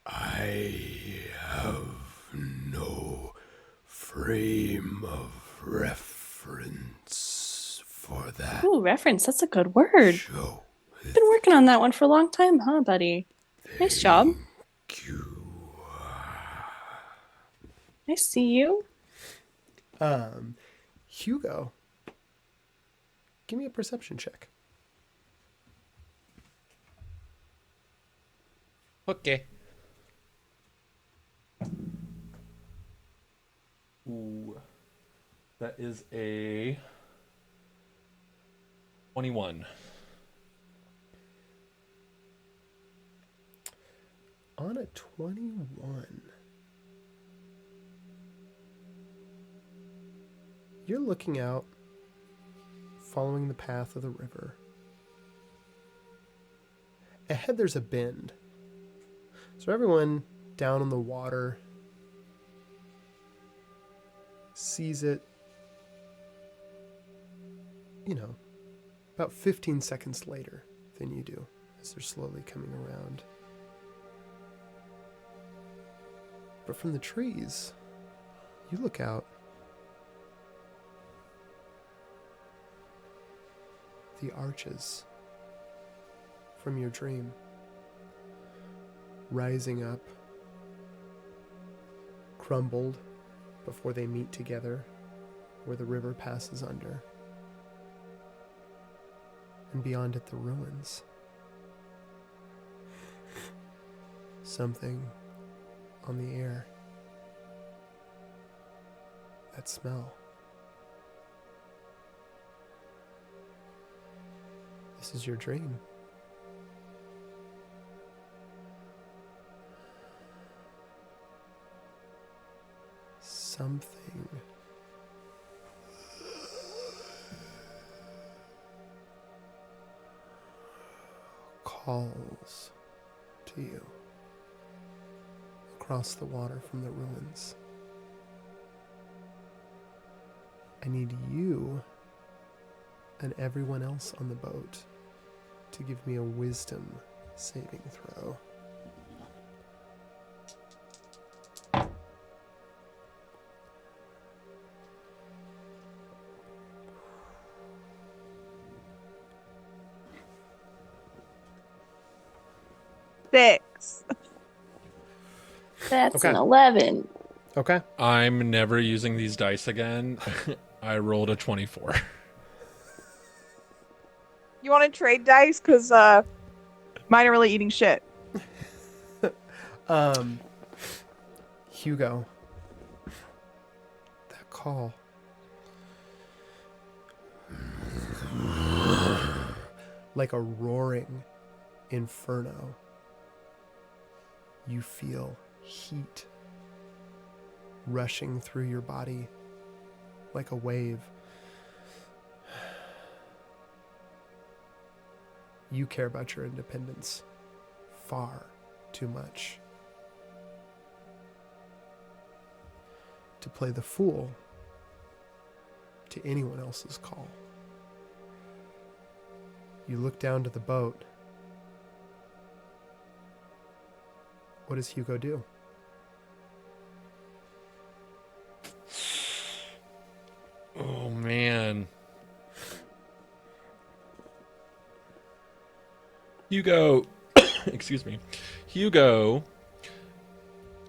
I have no frame of reference for that Ooh, reference. That's a good word. show. Been working on that one for a long time, huh, buddy? Nice job. I see you. Hugo, give me a perception check. Okay. Ooh. That is a 21. On a 21, you're looking out, following the path of the river. Ahead there's a bend. So everyone down in the water sees it, about 15 seconds later than you do, as they're slowly coming around. But from the trees, you look out. The arches from your dream rising up, crumbled before they meet together where the river passes under. And beyond it, the ruins. Something on the air. That smell. This is your dream. Something calls to you across the water from the ruins. I need you and everyone else on the boat to give me a wisdom saving throw. Six. That's Okay. an 11. Okay. I'm never using these dice again. I rolled a 24. You want to trade dice? Because mine are really eating shit. Hugo, that call. Like a roaring inferno. You feel heat rushing through your body like a wave. You care about your independence far too much to play the fool to anyone else's call. You look down to the boat. What does Hugo do? Oh, man. Hugo, excuse me. Hugo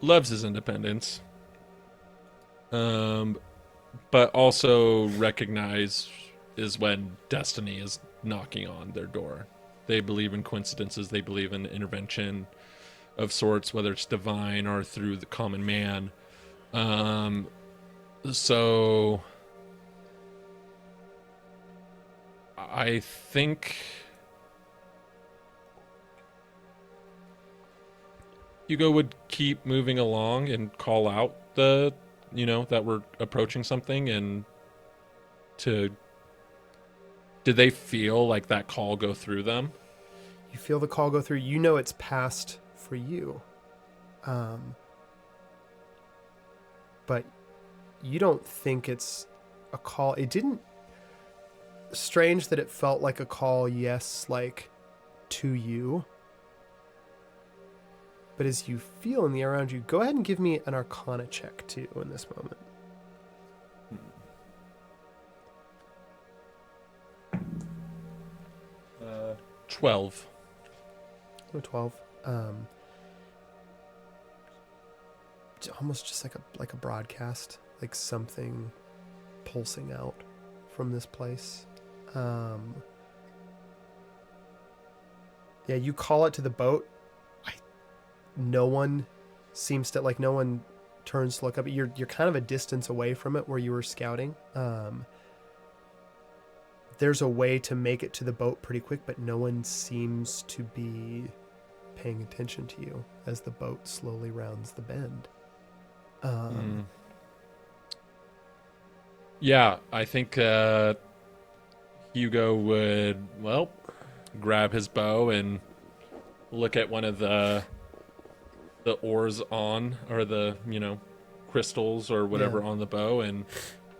loves his independence, but also recognizes when destiny is knocking on their door. They believe in coincidences. They believe in intervention of sorts, whether it's divine or through the common man. So I think Hugo would keep moving along and call out that we're approaching something, and did they feel like that call go through them? You feel the call go through. You know it's passed for you. But you don't think it's a call. It didn't... Strange that it felt like a call, yes, like to you. But as you feel in the air around you, go ahead and give me an Arcana check too in this moment. 12. 12. It's almost just like a broadcast, like something pulsing out from this place. Yeah, you call it to the boat. No one seems to, like, no one turns to look up. You're kind of a distance away from it where you were scouting. There's a way to make it to the boat pretty quick, but no one seems to be paying attention to you as the boat slowly rounds the bend. Yeah, I think Hugo would, well, grab his bow and look at one of the oars on, or the, crystals or whatever Yeah. on the bow, and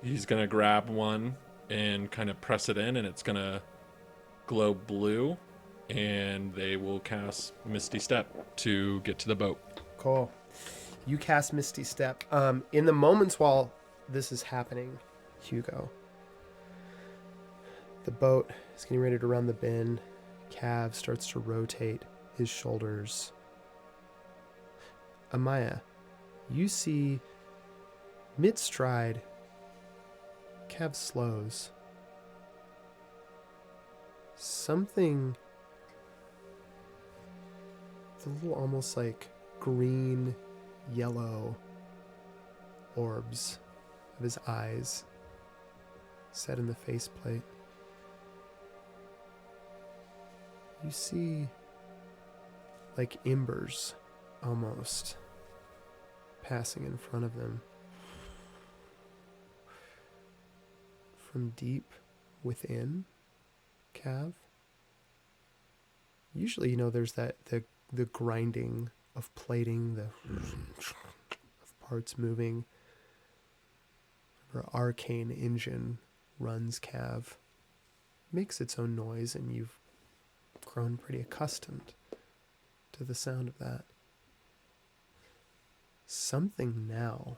he's gonna grab one and kind of press it in, and it's gonna glow blue, and they will cast Misty Step to get to the boat. Cool. You cast Misty Step. In the moments while this is happening, Hugo, the boat is getting ready to run the bend. Cav starts to rotate his shoulders. Amaya, you see mid-stride, Cav slows. Something, it's a little almost like green, yellow orbs of his eyes set in the faceplate. You see like embers almost passing in front of them from deep within Cav. Usually, there's that the grinding of plating, the of parts moving. Our arcane engine runs Cav, makes its own noise, and you've grown pretty accustomed to the sound of that. Something now,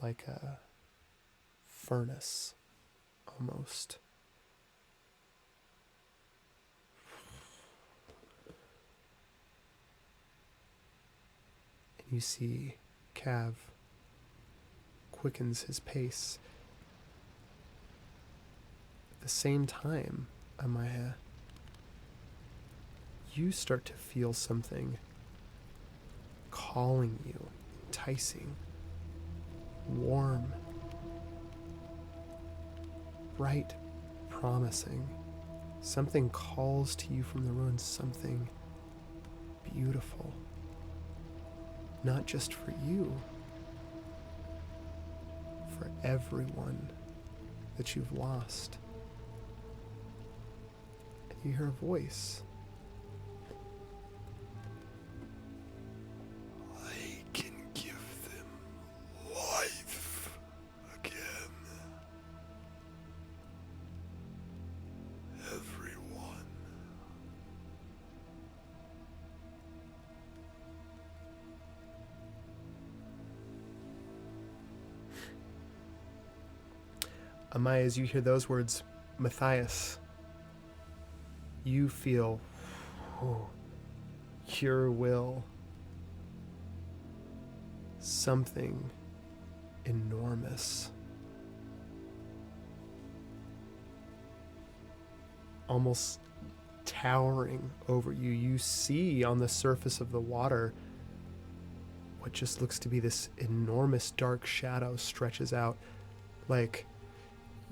like a furnace almost, and you see Cav quickens his pace. At the same time, Amaya, you start to feel something calling you, enticing, warm, bright, promising. Something calls to you from the ruins, something beautiful. Not just for you, for everyone that you've lost. And you hear a voice. I can give them life again. Everyone. Amaya, as you hear those words, Matthias, you feel your will, something enormous, almost towering over you. You see on the surface of the water what just looks to be this enormous dark shadow stretches out. Like,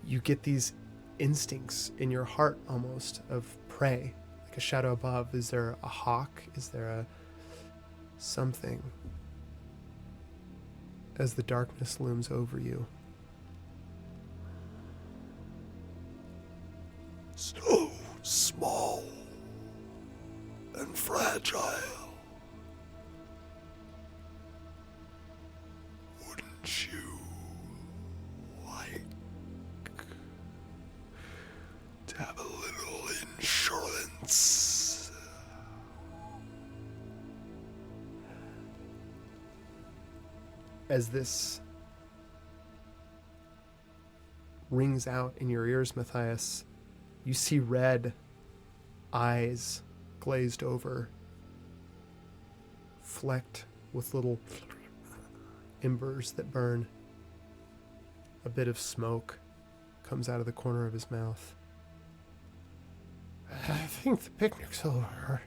you get these instincts in your heart almost of prey, like a shadow above. Is there a hawk? Is there a something? As the darkness looms over you, So small and fragile. Wouldn't you like to have a little insurance? as this rings out in your ears, Matthias, you see red eyes glazed over, flecked with little embers that burn. A bit of smoke comes out of the corner of his mouth. I think the picnic's over.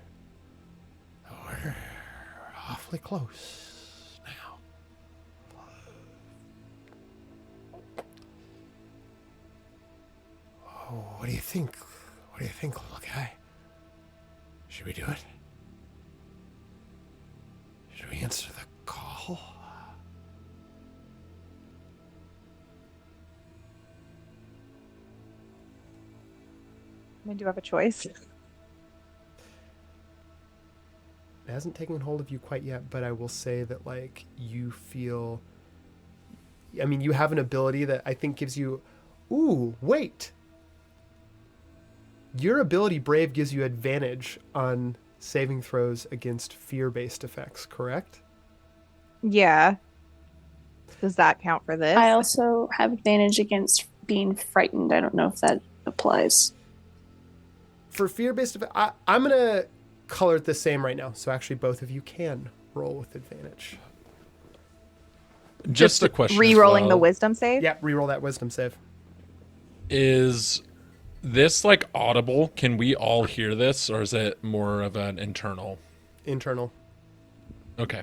We're awfully close now. Oh, what do you think? What do you think, little guy? Should we do it? Should we answer the call? I mean, do you have a choice? It hasn't taken hold of you quite yet, but I will say that, like, you feel... I mean, you have an ability that I think gives you... Ooh, wait! Your ability, Brave, gives you advantage on saving throws against fear-based effects, correct? Yeah. Does that count for this? I also have advantage against being frightened. I don't know if that applies. For fear-based effects, I'm going to color it the same right now, so actually both of you can roll with advantage. Just a question. Re-rolling as the well. wisdom save? Yeah, reroll that wisdom save. Is this like audible? Can we all hear this, or is it more of an internal? Internal. Okay.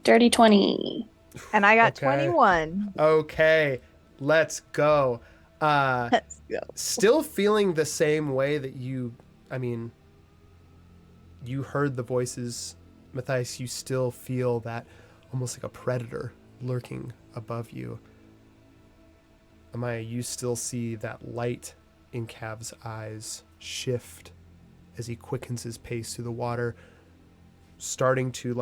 Dirty 20. And I got Okay. 21. Okay, let's go. Let's go. Still feeling the same way that you heard the voices, Matthias. You still feel that almost like a predator lurking above you. Amaya, you still see that light in Cav's eyes shift as he quickens his pace through the water, starting to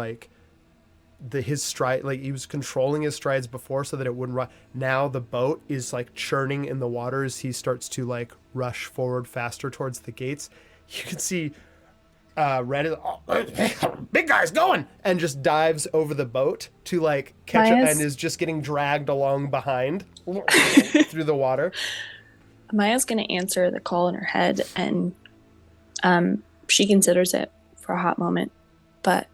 his stride, like he was controlling his strides before so that it wouldn't run. Now the boat is like churning in the water as he starts to like rush forward faster towards the gates. You can see Red is, Big guy's going! and just dives over the boat to like catch it, Maya's- and is just getting dragged along behind through the water. Maya's going to answer the call in her head, and she considers it for a hot moment, but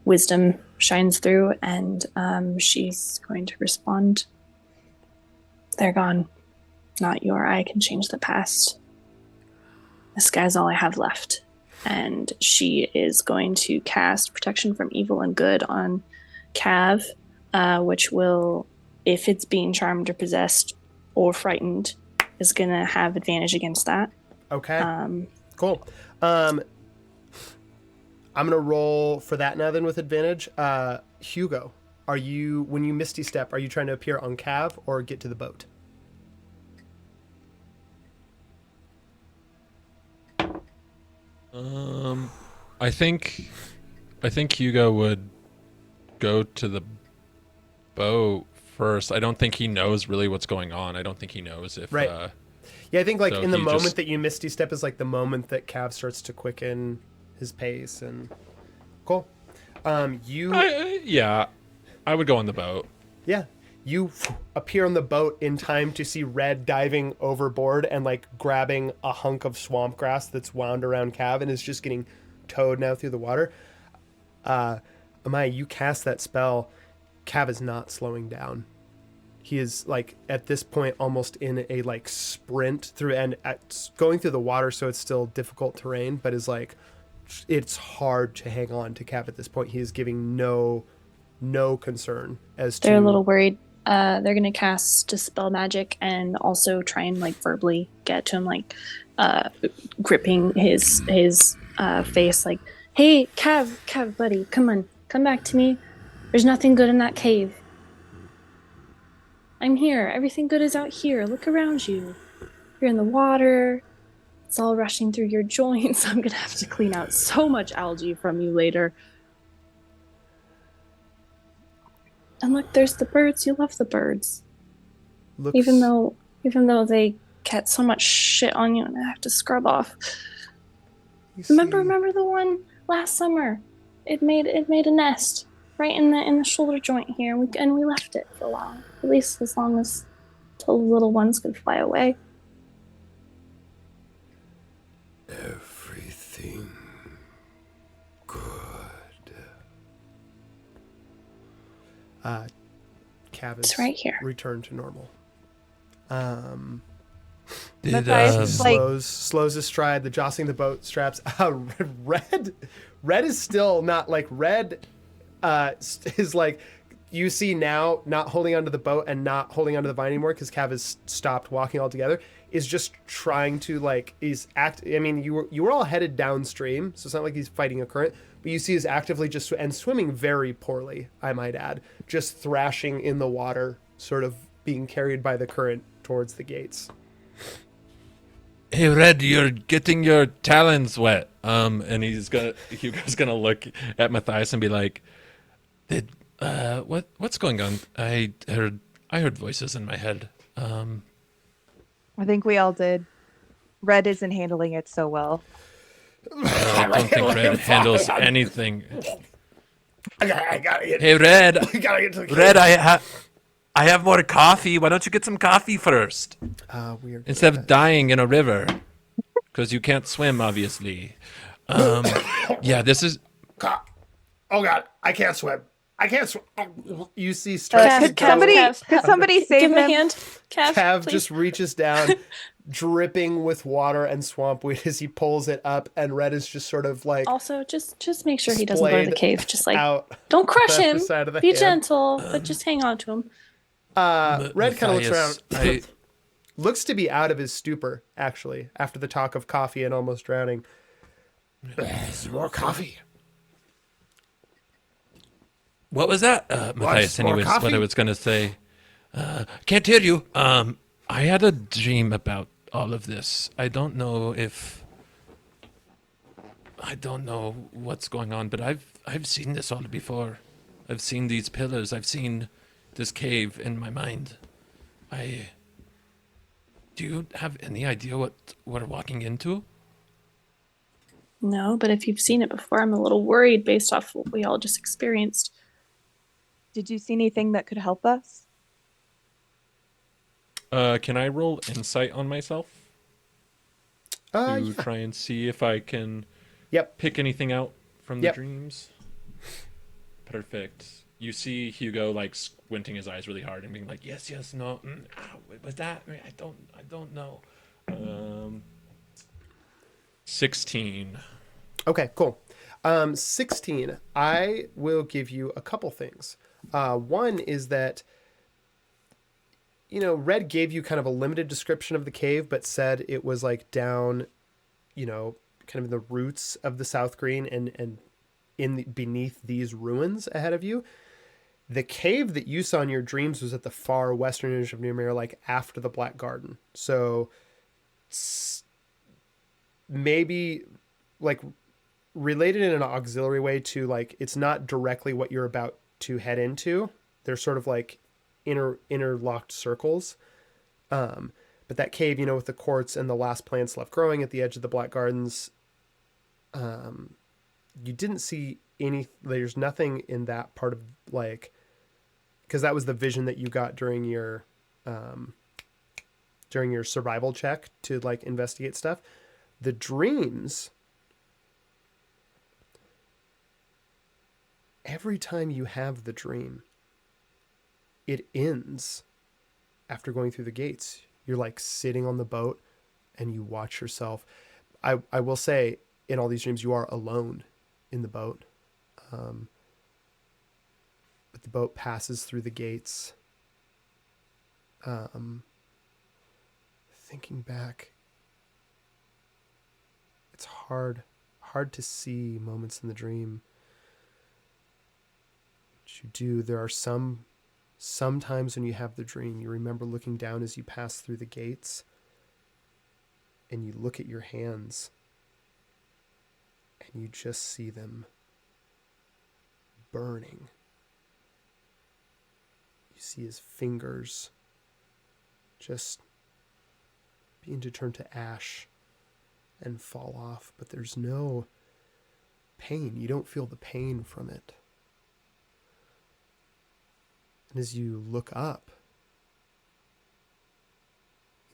wisdom shines through, and she's going to respond. They're gone. Not your eye can change the past. This guy's all I have left. And she is going to cast Protection from Evil and Good on Cav, which will, if it's being charmed or possessed or frightened, is going to have advantage against that. Okay. Cool. I'm gonna roll for that now then with advantage. Hugo, are you, when you Misty Step, are you trying to appear on Cav or get to the boat? I think Hugo would go to the boat first. I don't think he knows really what's going on. I don't think he knows if Right. Yeah, I think like so in the he moment just- that you Misty Step is like the moment that Cav starts to quicken his pace, and cool. yeah, I would go on the boat. Yeah, you appear on the boat in time to see Red diving overboard and like grabbing a hunk of swamp grass that's wound around Cav and is just getting towed now through the water. Amaya, you cast that spell. Cav is not slowing down. He is like at this point almost in a like sprint through, and going through the water, so it's still difficult terrain, but is like, it's hard to hang on to Cav at this point. He is giving no concern as to... They're a little worried. They're going to cast Dispel Magic and also try and like verbally get to him, like gripping his face, like, hey, Cav, buddy, come on, come back to me. There's nothing good in that cave. I'm here. Everything good is out here. Look around you. You're in the water. It's all rushing through your joints. I'm going to have to clean out so much algae from you later. And look, there's the birds. You love the birds. looks, Even though they get so much shit on you and I have to scrub off. you see- Remember the one last summer? It made a nest right in the shoulder joint here, and we left it for a while. At least as long as till the little ones could fly away. Everything good. Cav It's is right here. returned to normal. Did Matthias He is like, slows his stride. The jostling the boat straps. Red is still not like red. Is like you see now not holding onto the boat and not holding onto the vine anymore because Cav has stopped walking altogether. Is just trying to like I mean, you were all headed downstream, so it's not like he's fighting a current. But you see, is actively just and swimming very poorly. I might add, just thrashing in the water, sort of being carried by the current towards the gates. hey, Red, you're getting your talons wet. And Hugo's gonna look at Matthias and be like, Did what's going on? I heard voices in my head. I think we all did. Red isn't handling it so well. I don't think Red handles anything. I gotta get. Hey, Red, I gotta get to the Red, cave. I have more coffee. Why don't you get some coffee first Weird. instead of dying in a river? Because you can't swim, obviously. Yeah, this is. Oh God, I can't swim. I can't swim. You see, starts to Cav, Cav, Could somebody save give him a him? hand. Cav please. just reaches down, dripping with water and swamp weed as he pulls it up, and Red is just sort of like Also, just make sure he doesn't go to the splayed cave. Just like out. don't crush the him. side of the Be hand. gentle, but just hang on to him. Red kind of looks Matthias, around. Looks to be out of his stupor, actually, after the talk of coffee and almost drowning. Some more coffee. What was that, Matthias? more Anyways, coffee? what I was gonna say. Can't hear you. I had a dream about all of this. I don't know what's going on, but I've seen this all before. I've seen these pillars. I've seen this cave in my mind. Do you have any idea what we're walking into? No, but if you've seen it before, I'm a little worried based off what we all just experienced. Did you see anything that could help us? can I roll insight on myself to Yeah. try and see if I can Yep. pick anything out from the Yep. dreams? Perfect. You see Hugo like squinting his eyes really hard and being like, "Yes, yes, no, was that? I don't know." 16. Okay, cool. 16. I will give you a couple things. One is that, Red gave you kind of a limited description of the cave, but said it was like down, kind of in the roots of the Southgreen and beneath these ruins ahead of you. The cave that you saw in your dreams was at the far western edge of Namira, like after the Black Garden. So maybe like related in an auxiliary way to like it's not directly what you're about to head into. They're sort of like interlocked circles. But that cave, with the quartz and the last plants left growing at the edge of the Black Gardens, you didn't see there's nothing in that part of like, because that was the vision that you got during your survival check to like investigate stuff. The dreams, every time you have the dream, it ends after going through the gates. You're like sitting on the boat and you watch yourself. I will say in all these dreams, you are alone in the boat. But the boat passes through the gates. Thinking back, it's hard to see moments in the dream. But you do. There are sometimes when you have the dream, you remember looking down as you pass through the gates, and you look at your hands, and you just see them burning. You see his fingers just begin to turn to ash and fall off, but there's no pain. You don't feel the pain from it. And as you look up,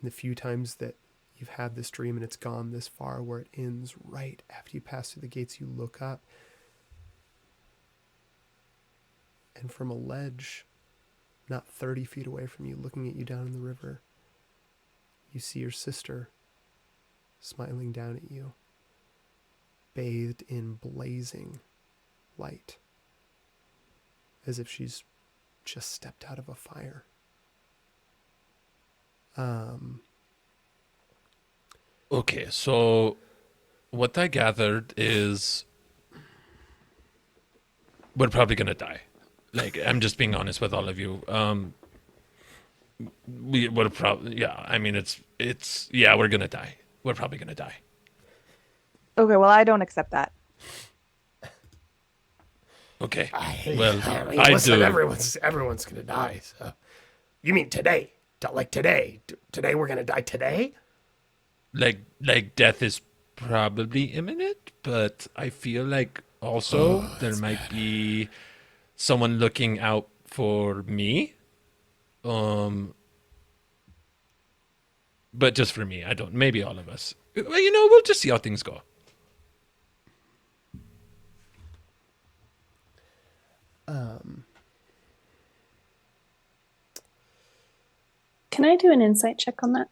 in the few times that you've had this dream and it's gone this far where it ends right after you pass through the gates, you look up And from a ledge not 30 feet away from you, looking at you down in the river, you see your sister smiling down at you, bathed in blazing light, as if she's just stepped out of a fire. Okay, so what I gathered is we're probably gonna die. Like, I'm just being honest with all of you. We're probably, yeah. I mean, yeah, we're gonna die. We're probably gonna die. Okay, well, I don't accept that. Okay, I well, mean, I listen, do. everyone's gonna die. So, you mean today? Like today? Today we're gonna die today? Like death is probably imminent, but I feel like also there might be someone looking out for me. But just for me, I don't. Maybe all of us. Well, we'll just see how things go. Can I do an insight check on that?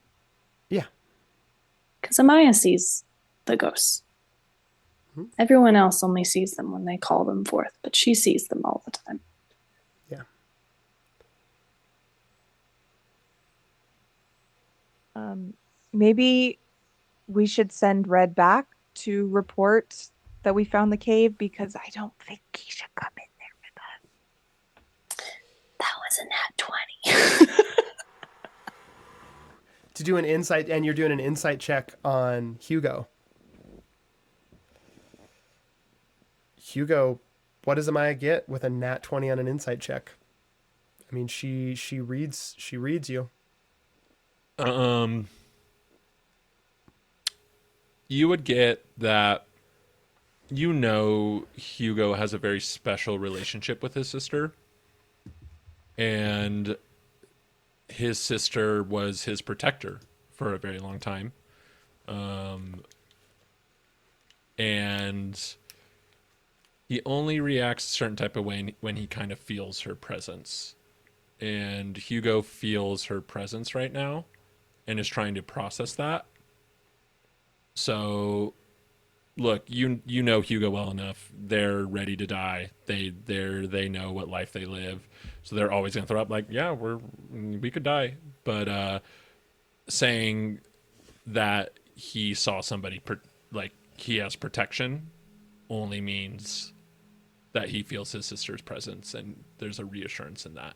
Yeah. Because Amaya sees the ghosts. Everyone else only sees them when they call them forth, but she sees them all the time. Yeah. Maybe we should send Red back to report that we found the cave, because I don't think he should come in there with us. That was a nat 20. To do an insight, and you're doing an insight check on Hugo. Hugo, what does Amaya get with a nat 20 on an insight check? I mean, she reads you. You would get that Hugo has a very special relationship with his sister. And his sister was his protector for a very long time. And he only reacts a certain type of way when he kind of feels her presence. And Hugo feels her presence right now and is trying to process that. So, look, you know Hugo well enough. They're ready to die. They know what life they live. So they're always gonna throw up like, yeah, we could die. But saying that he saw somebody like he has protection only means that he feels his sister's presence, and there's a reassurance in that.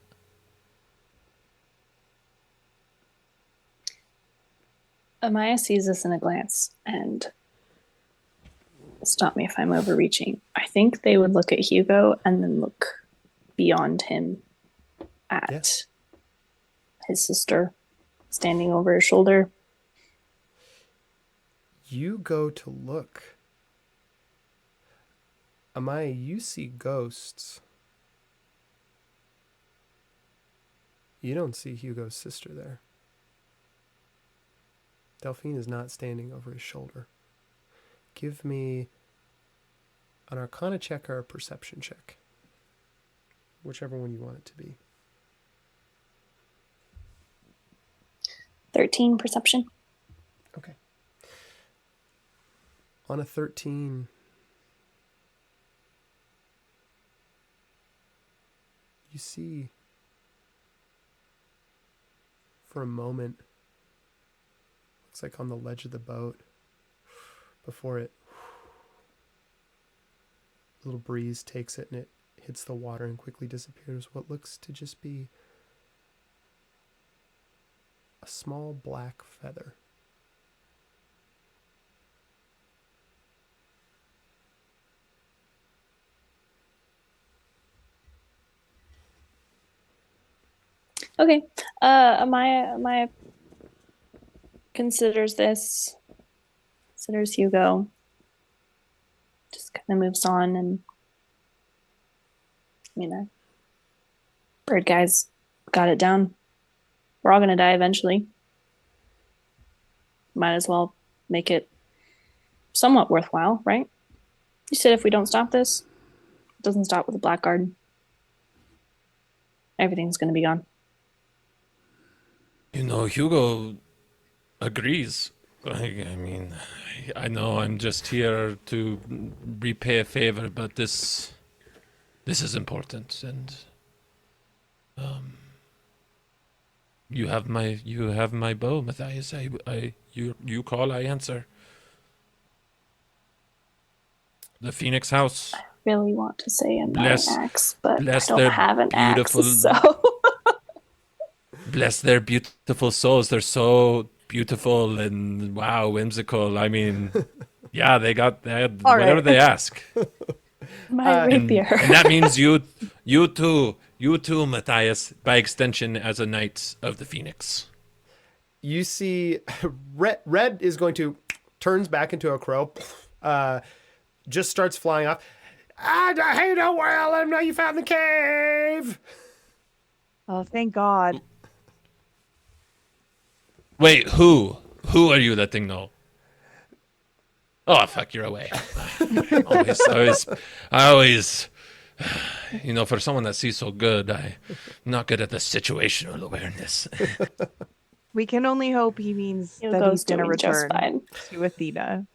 Amaya sees this in a glance, and stop me if I'm overreaching. I think they would look at Hugo and then look beyond him at his sister standing over his shoulder. You go to look. Amaya, you see ghosts. You don't see Hugo's sister there. Delphine is not standing over his shoulder. Give me an Arcana check or a Perception check. Whichever one you want it to be. 13 perception. Okay. On a 13, you see, for a moment, looks like on the ledge of the boat, before a little breeze takes it and it hits the water and quickly disappears, what looks to just be a small black feather. Okay. Amaya considers Hugo, just kind of moves on, and bird guys got it down. We're all gonna die eventually. Might as well make it somewhat worthwhile, right? You said if we don't stop this, it doesn't stop with the Blackguard. everything's going to be gone. Hugo agrees. I mean, I know I'm just here to repay a favor, but this is important, and you have my bow, Matthias. You call, I answer. The Phoenix House. Really want to say in my Bless axe, but I bless don't their have an axe, beautiful so bless their beautiful souls. They're so beautiful and wow, whimsical. I mean, yeah, they had All whatever right. they ask. my And rapier. that means you too, Matthias, by extension as a knight of the Phoenix. You see, Red is going to turns back into a crow, just starts flying off. Hey, don't worry, I'll let him know you found the cave. Oh, thank God. Wait, who are you letting know? Oh fuck, you're away. I always, for someone that sees so good, I'm not good at the situational awareness. We can only hope he means that Hugo's he's going to doing just return fine. to Athena.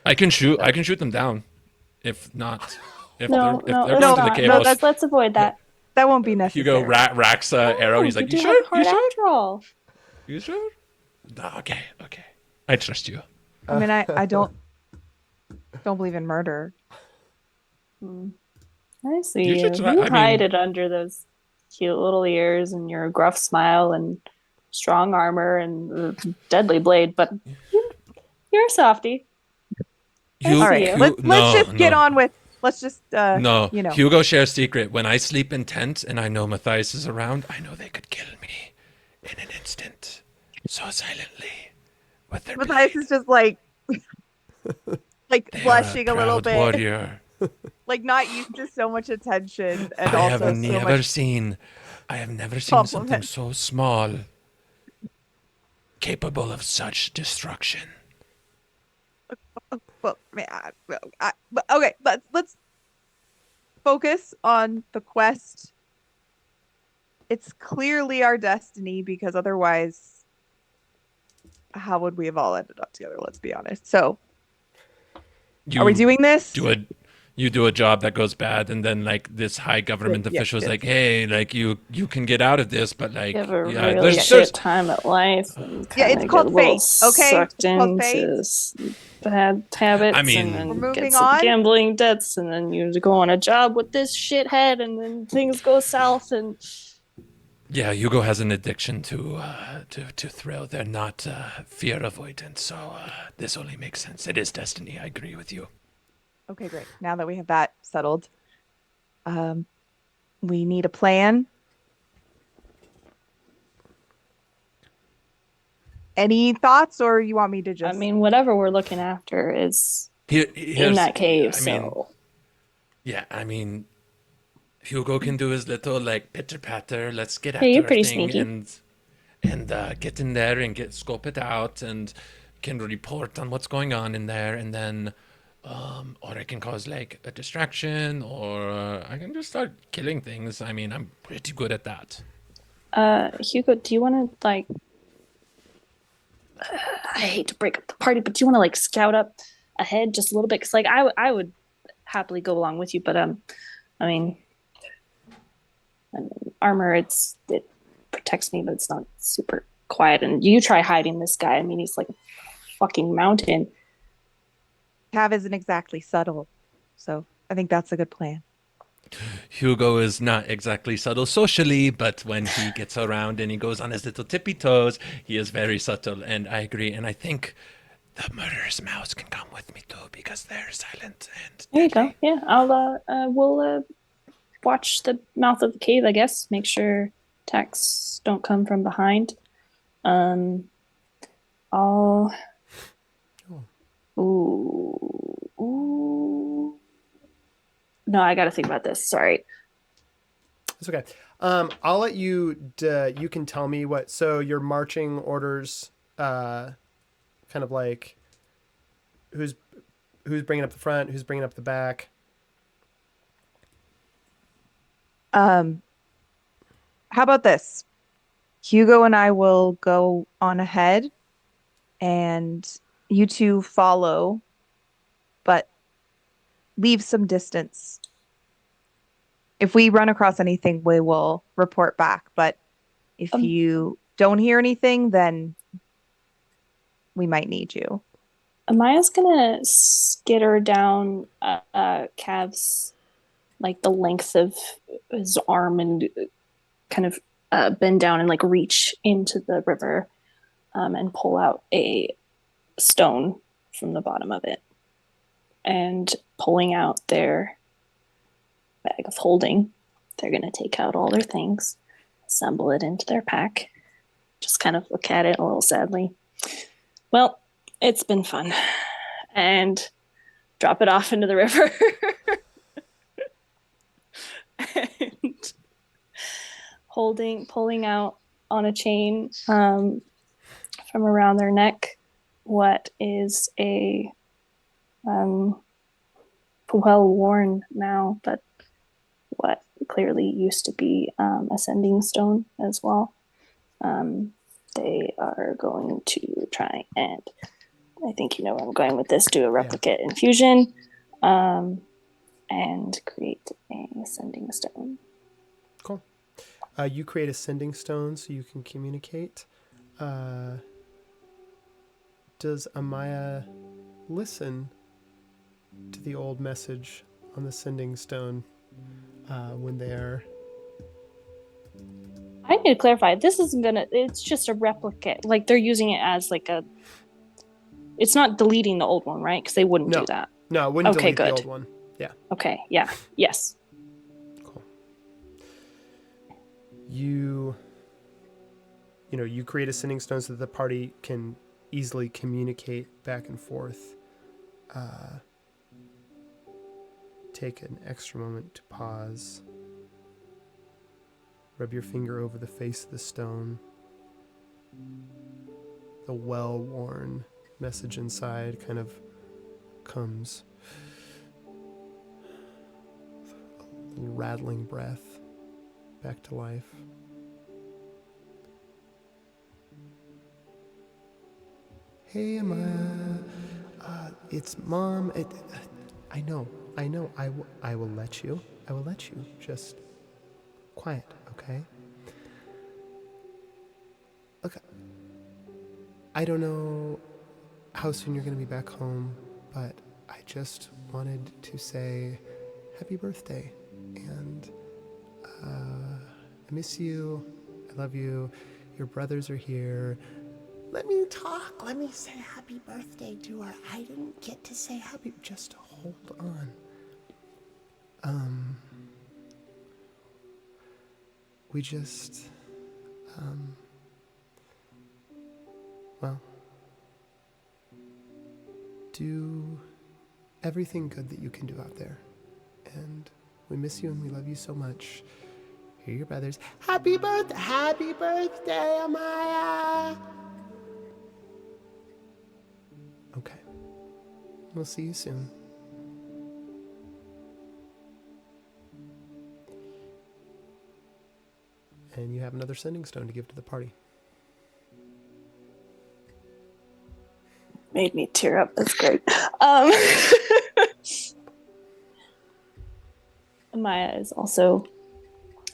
I can shoot them down. If not, if No, they're no, going let's to the not. cave No, house, Let's avoid that. That won't be necessary. Hugo racks arrow. And he's you like, do "You have sure? a heart You sure? after all. You sure?" No, okay. I trust you. I mean, I don't believe in murder. I see You you. should try- You I hide mean- it under those cute little ears and your gruff smile and strong armor and the deadly blade, but you're a softie. You, All All right, right, Hu- let's just get on with. Let's just No, you know. Hugo shares secret. When I sleep in tent and I know Matthias is around, I know they could kill me in an instant, so silently with their Matthias blade. is just like They are blushing a little proud bit, warrior. like not used to so much attention, and I have also so never much seen. I have never seen something compliment. so small, capable of such destruction. Well, man, but okay, let's focus on the quest. It's clearly our destiny because otherwise, how would we have all ended up together? Let's be honest. So, You are we doing this? You do a job that goes bad, and then like this high government Yes, official is yes. like, "Hey, like you can get out of this, but like, You have a yeah, really there's shit time at life and Yeah, kind it's of called get a little fate, okay? sucked It's called fate. into bad habits I mean- and then We're get moving some on. gambling debts and then you go on a job with this shithead and then things go south and Yeah, Hugo has an addiction to thrill. They're not fear avoidant, so this only makes sense. It is destiny. I agree with you. Okay, great. Now that we have that settled, we need a plan. Any thoughts, or you want me to just? I mean whatever we're looking after is in Here's, that cave, I mean, so yeah, I mean, Hugo can do his little like pitter patter. Let's get Hey, after you're our pretty thing sneaky. and get in there and scope it out and can report on what's going on in there, and then or I can cause like a distraction, or I can just start killing things. I mean, I'm pretty good at that. Hugo, do you want to like I hate to break up the party, but do you want to like scout up ahead just a little bit? Because like I would happily go along with you, but I mean, armor it protects me, but it's not super quiet. And you try hiding this guy. I mean, he's like a fucking mountain. Cav isn't exactly subtle, so I think that's a good plan. Hugo is not exactly subtle socially, but when he gets around and he goes on his little tippy toes, he is very subtle, and I agree. And I think the murderous mouse can come with me too, because they're silent and There you go. deadly. Yeah, I'll we'll watch the mouth of the cave, I guess. Make sure attacks don't come from behind. I'll. Ooh. No, I got to think about this. Sorry. It's okay. I'll let you. You can tell me what. So your marching orders, kind of like, who's bringing up the front, who's bringing up the back. How about this? Hugo and I will go on ahead and you two follow, but leave some distance. If we run across anything, we will report back. But if Um, you don't hear anything, then we might need you. Amaya's gonna skitter down Cav's like the length of his arm and kind of bend down and like reach into the river and pull out a stone from the bottom of it. And pulling out their bag of holding, they're going to take out all their things, assemble it into their pack, just kind of look at it a little sadly. Well, it's been fun. And drop it off into the river. And pulling out on a chain from around their neck what is a well worn now, but what clearly used to be a sending stone as well. They are going to try and, I think you know where I'm going with this, do a replicate infusion and create a sending stone. Cool. You create a sending stone so you can communicate. Does Amaya listen to the old message on the sending stone when they are... I need to clarify. This isn't gonna. It's just a replicate. Like they're using it as like a. It's not deleting the old one, right? Because they wouldn't do that. No, it wouldn't Okay, delete the good. old one. Yeah. Okay. Yeah. Yes. Cool. You create a sending stone so that the party can easily communicate back and forth. Take an extra moment to pause. Rub your finger over the face of the stone. The well-worn message inside kind of comes. A little rattling breath back to life. Hey, Amaya. It's Mom. I know. I will let you. Just quiet, okay? Look, I don't know how soon you're going to be back home, but I just wanted to say happy birthday. And I miss you. I love you. Your brothers are here. Let me talk. Let me say happy birthday to her. I didn't get to say happy. Just hold on. We just, well, do everything good that you can do out there. And we miss you and we love you so much. Here are your brothers. Happy birthday, Amaya. Okay. We'll see you soon. And you have another sending stone to give to the party. Made me tear up. That's great. Maya is also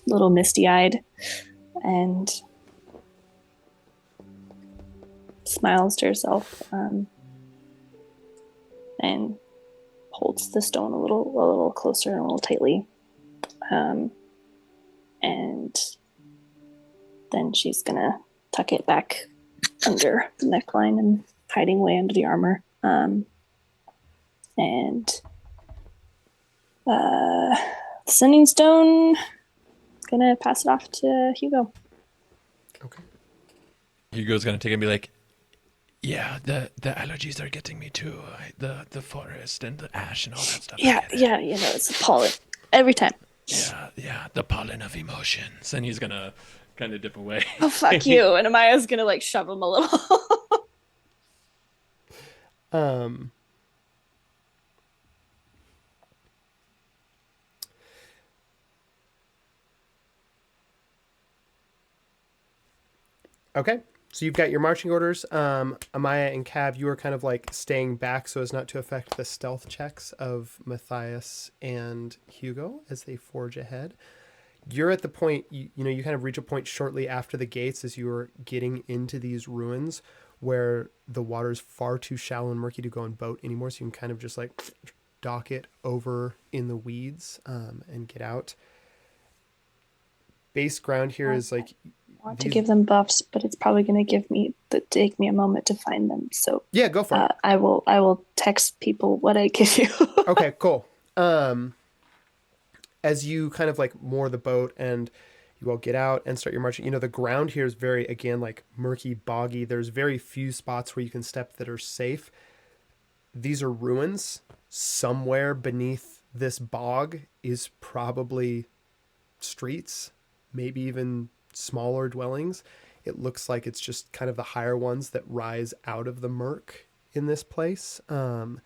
a little misty-eyed and smiles to herself and holds the stone a little closer and a little tightly. And then she's gonna tuck it back under the neckline and hiding away under the armor. And the sending stone, gonna pass it off to Hugo. Okay. Hugo's gonna take it and be like, Yeah, the allergies are getting me too. The forest and the ash and all that stuff. Yeah, it's the pollen every time. Yeah, the pollen of emotions. and he's gonna kind of dip away. Oh, fuck you. And Amaya's gonna like shove him a little. Okay. So you've got your marching orders. Amaya and Cav, you are kind of like staying back so as not to affect the stealth checks of Matthias and Hugo as they forge ahead. You're at the point, you kind of reach a point shortly after the gates as you are getting into these ruins where the water is far too shallow and murky to go on boat anymore. So you can kind of just like dock it over in the weeds and get out. Base ground here is like... I want to give them buffs, but it's probably going to take me a moment to find them. So yeah, go for it. I will text people what I give you. Okay, cool. As you kind of like moor the boat and you all get out and start your marching, the ground here is very, again, like murky, boggy. There's very few spots where you can step that are safe. These are ruins. Somewhere beneath this bog is probably streets, maybe even smaller dwellings. It looks like it's just kind of the higher ones that rise out of the murk in this place. But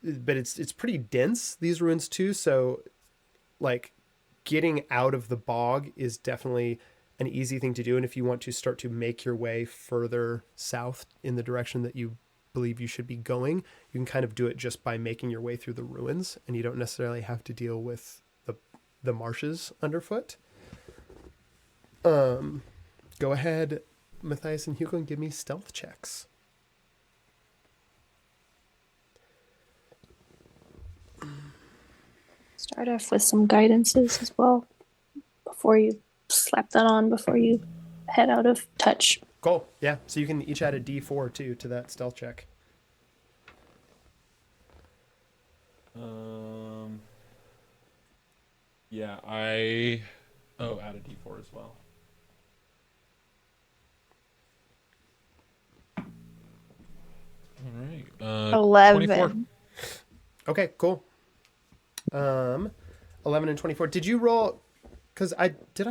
it's pretty dense, these ruins too. So like getting out of the bog is definitely an easy thing to do. And if you want to start to make your way further south in the direction that you believe you should be going, you can kind of do it just by making your way through the ruins, and you don't necessarily have to deal with the marshes underfoot. Go ahead, Matthias and Hugo, and give me stealth checks. Start off with some guidances as well before you slap that on, before you head out of touch. Cool. Yeah. So you can each add a D4 too to that stealth check. Yeah, add a D4 as well. All right. 11. 24. Okay, cool. 11 and 24. Did you roll? Because did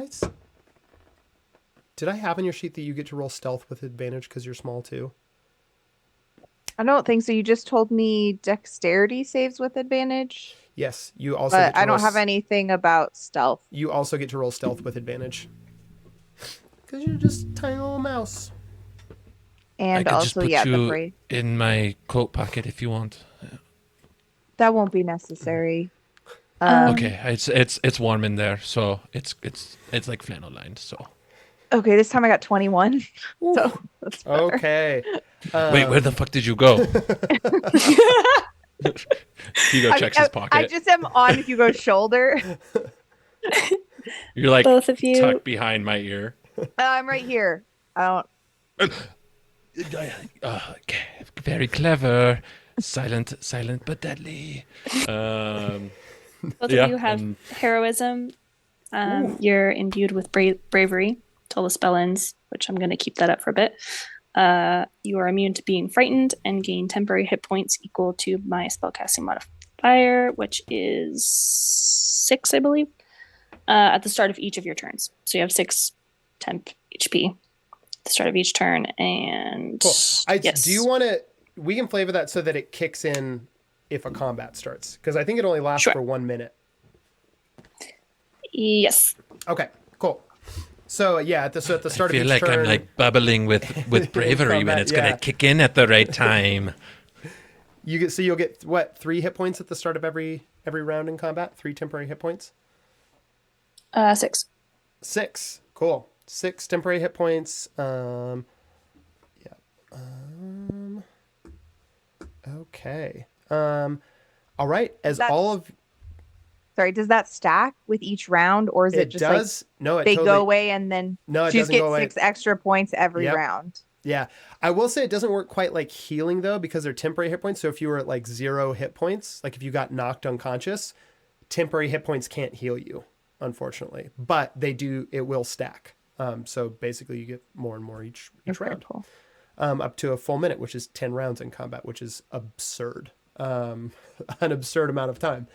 I have on your sheet that you get to roll stealth with advantage because you're small too? I don't think so. You just told me dexterity saves with advantage. Yes, you also. But I don't have anything about stealth. You also get to roll stealth with advantage because you're just a tiny little mouse. And I could also, just put the you braid. in my coat pocket if you want. That won't be necessary. Okay, it's warm in there, so it's like flannel lined. So Okay, this time I got 21. So that's better. Okay. wait, where the fuck did you go? Hugo checks his pocket. I just am on Hugo's shoulder. You're like Both of you. tucked behind my ear. I'm right here. I don't. Okay, very clever. Silent but deadly. Both Yeah, of you have and- heroism. You're imbued with bravery till the spell ends, which I'm going to keep that up for a bit. You are immune to being frightened and gain temporary hit points equal to my spellcasting modifier, which is 6, I believe, at the start of each of your turns. So you have 6 temp HP at the start of each turn. And Cool. yes. Do you want to? We can flavor that so that it kicks in if a combat starts, because I think it only lasts Sure. for 1 minute. Yes. Okay. Cool. So yeah, at the start I of feel each like turn, I'm like bubbling with bravery when Combat, it's yeah. gonna kick in at the right time. you'll get what, 3 hit points at the start of every round in combat. 3 temporary hit points. 6. 6. Cool. 6 temporary hit points. Okay. All right. Sorry, does that stack with each round, or is it just does. No, like it they totally, go away and then No, it you just doesn't get go away. 6 extra points every Yep. round? Yeah. I will say it doesn't work quite like healing though, because they're temporary hit points. So if you were at like 0 hit points, like if you got knocked unconscious, temporary hit points can't heal you, unfortunately. But it will stack. So basically you get more and more each Okay, round. cool. Up to a full minute, which is 10 rounds in combat, which is absurd. An absurd amount of time.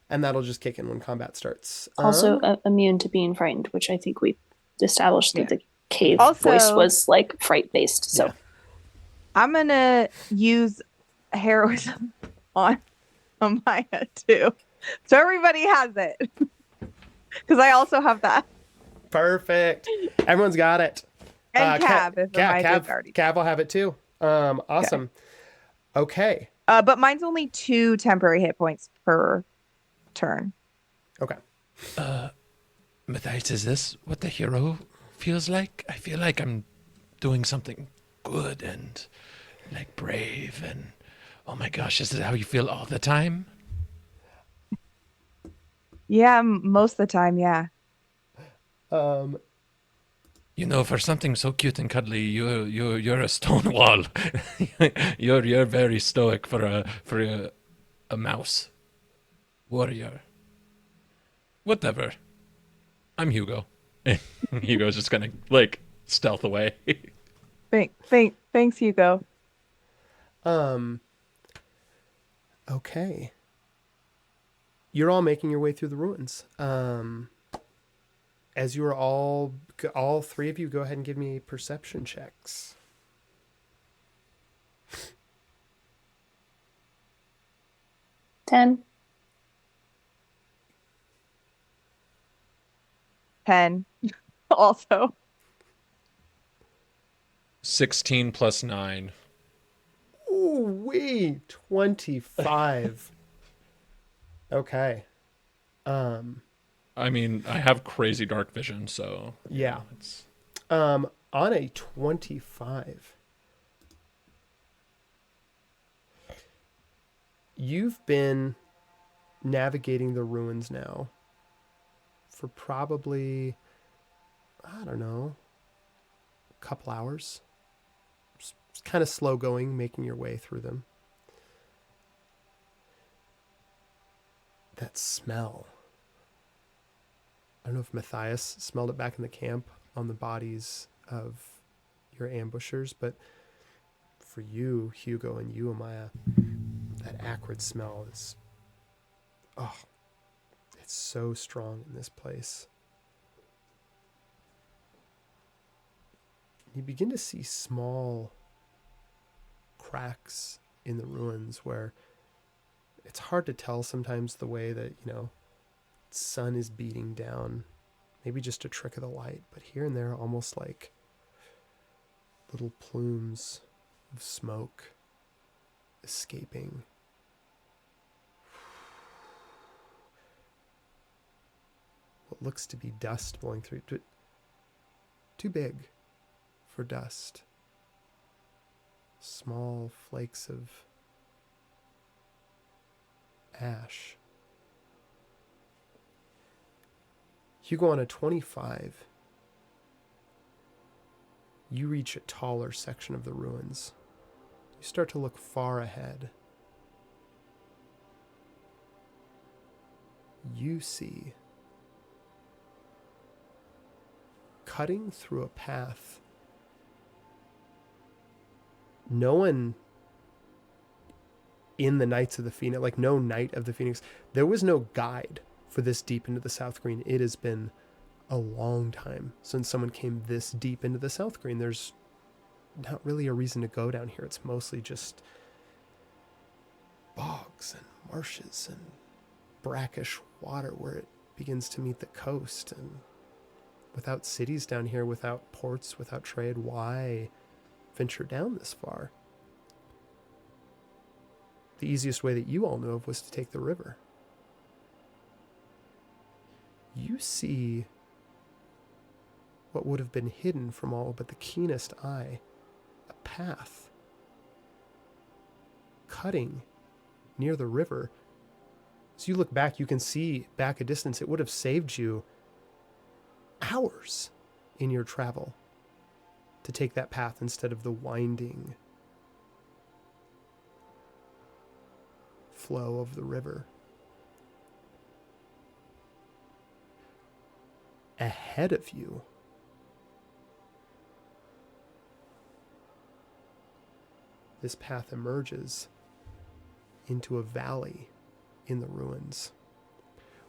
And that'll just kick in when combat starts. Also immune to being frightened, which I think we established that the cave Also- voice was like fright based. So Yeah. I'm gonna use heroism on Maya too, so everybody has it. Because I also have that. Perfect. Everyone's got it. And Cav, if yeah, my did already. Cav will have it too. Awesome. Okay. But mine's only 2 temporary hit points per turn. Okay. Matthias, is this what the hero feels like? I feel like I'm doing something good and like brave and oh my gosh, is this how you feel all the time? Yeah, most of the time, yeah. Um, You know, for something so cute and cuddly, you're a stone wall. you're very stoic for a mouse warrior. Whatever. I'm Hugo. Hugo's just gonna like stealth away. Thanks, Hugo. okay. You're all making your way through the ruins. As you are all 3 of you, go ahead and give me perception checks. 10. 10. Also. 16 plus 9. Ooh, wee, 25. Okay. I mean, I have crazy dark vision, so Yeah. it's On a 25, you've been navigating the ruins now for probably, I don't know, a couple hours. It's kind of slow going, making your way through them. That smell. I don't know if Matthias smelled it back in the camp on the bodies of your ambushers, but for you, Hugo, and you, Amaya, that acrid smell is, oh, it's so strong in this place. You begin to see small cracks in the ruins where it's hard to tell sometimes the way that, sun is beating down, maybe just a trick of the light, but here and there almost like little plumes of smoke escaping. What looks to be dust blowing through, too big for dust. Small flakes of ash. Hugo, on a 25, you reach a taller section of the ruins. You start to look far ahead. You see, cutting through a path, no one in the Knights of the Phoenix, like no Knight of the Phoenix, there was no guide for this deep into the Southgreen. It has been a long time since someone came this deep into the Southgreen. There's not really a reason to go down here. It's mostly just bogs and marshes and brackish water where it begins to meet the coast. And without cities down here, without ports, without trade, why venture down this far? The easiest way that you all knew of was to take the river. You see what would have been hidden from all but the keenest eye, a path cutting near the river. As you look back, you can see back a distance. It would have saved you hours in your travel to take that path instead of the winding flow of the river. Ahead of you, this path emerges into a valley in the ruins.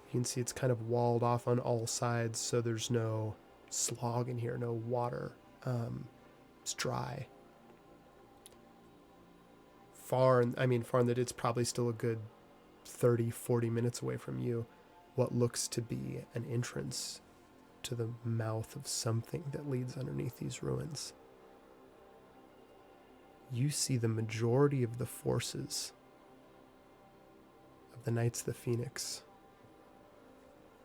You can see it's kind of walled off on all sides, so there's no slog in here, no water. It's dry. Far in that it's probably still a good 30, 40 minutes away from you, what looks to be an entrance to the mouth of something that leads underneath these ruins. You see the majority of the forces of the Knights of the Phoenix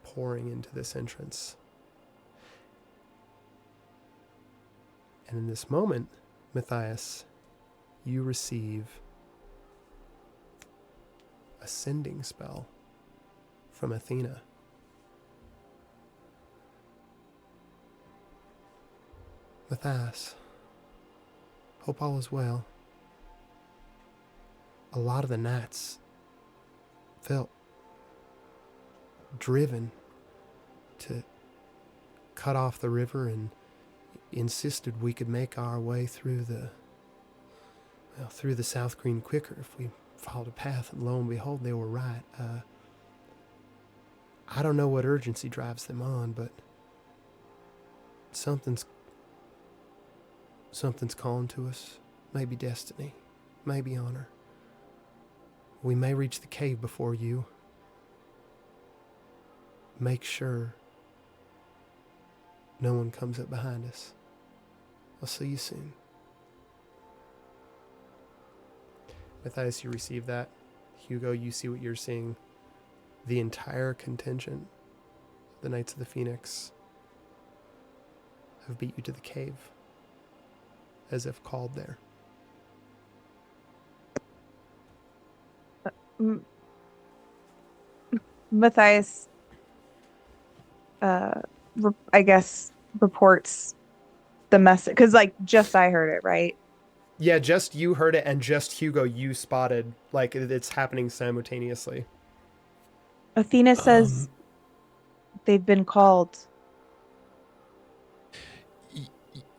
pouring into this entrance. And in this moment, Matthias, you receive a sending spell from Athena. Matthias, hope all is well. A lot of the knights felt driven to cut off the river and insisted we could make our way through the Southgreen quicker if we followed a path, and lo and behold, they were right. I don't know what urgency drives them on, but something's calling to us. Maybe destiny, maybe honor. We may reach the cave before you. Make sure no one comes up behind us. I'll see you soon. Matthias, you receive that. Hugo, you see what you're seeing. The entire contingent, the Knights of the Phoenix, have beat you to the cave, as if called there. Matthias, I guess, reports the message, because just I heard it, right? Yeah, just you heard it, and just Hugo, you spotted, it's happening simultaneously. Athena says they've been called.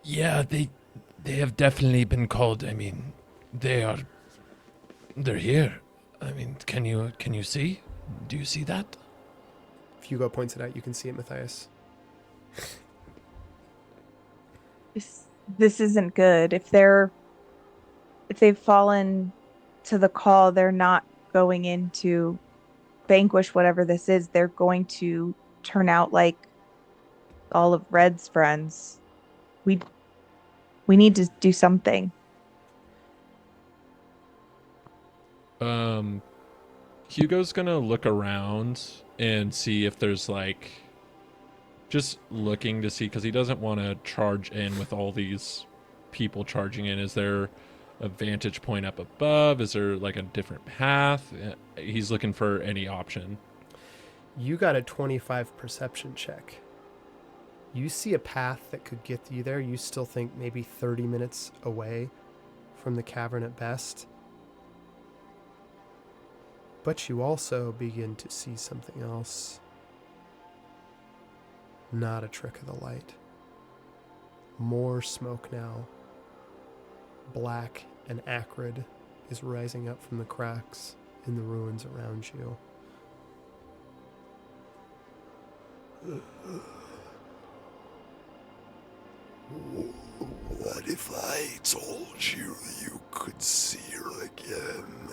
Yeah, they have definitely been called. I mean, they're here. I mean, can you see? Do you see that? If Hugo points it out, you can see it, Matthias. This isn't good. If they've fallen to the call, they're not going in to vanquish whatever this is. They're going to turn out like all of Red's friends. We need to do something. Hugo's gonna look around and see if there's just looking to see, because he doesn't want to charge in with all these people charging in. Is there a vantage point up above? Is there a different path? He's looking for any option. You got a 25 perception check. You see a path that could get you there. You still think maybe 30 minutes away from the cavern at best. But you also begin to see something else. Not a trick of the light. More smoke now. Black and acrid is rising up from the cracks in the ruins around you. What if I told you you could see her again?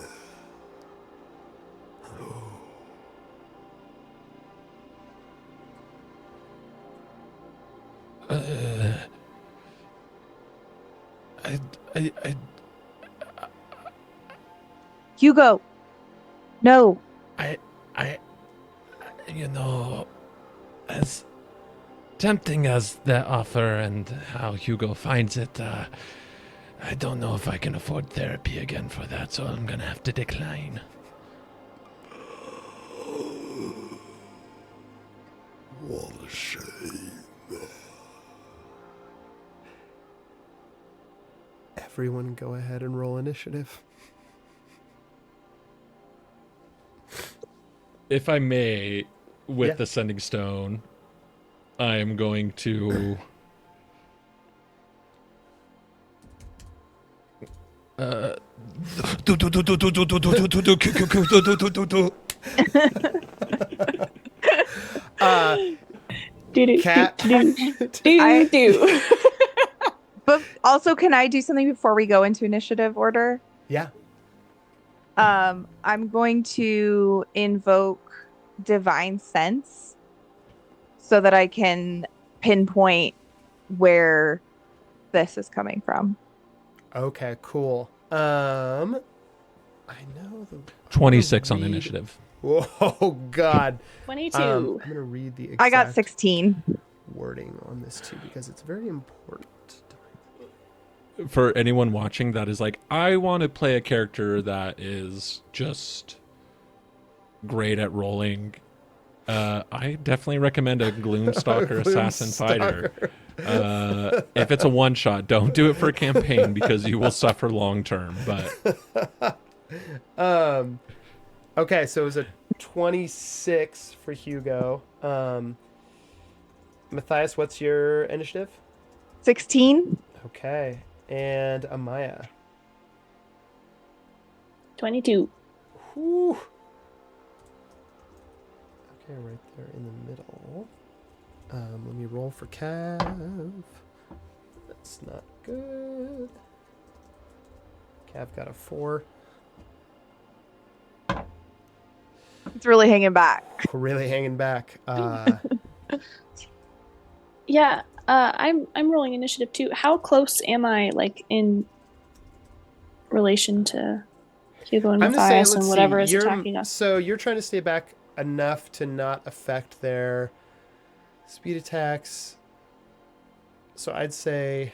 I Hugo, no. As tempting as that offer and how Hugo finds it, I don't know if I can afford therapy again for that, so I'm gonna have to decline. What a shame. Everyone go ahead and roll initiative. If I may, with Yeah. the sending stone, I am going to Cat. Do. But also, can I do something before we go into initiative order? Yeah. I'm going to invoke Divine Sense so that I can pinpoint where this is coming from. Okay, cool. I know the 26 on read- initiative. Whoa, God. 22. I'm gonna read the exact I got 16. wording on this too because it's very important. For anyone watching that is like, I want to play a character that is just great at rolling, I definitely recommend a Gloomstalker Assassin Fighter. If it's a one shot, don't do it for a campaign because you will suffer long term. But Okay, so it was a 26 for Hugo. Matthias, what's your initiative? 16. Okay, and Amaya. 22. Whew. Okay, right there in the middle. Let me roll for Cav. That's not good. Cav got a 4. It's really hanging back. We're really hanging back. Yeah, I'm rolling initiative too. How close am I, like, in relation to Hugo and I'm gonna say, Matthias and whatever is you're, attacking us? so you're trying to stay back enough to not affect their speed attacks. So I'd say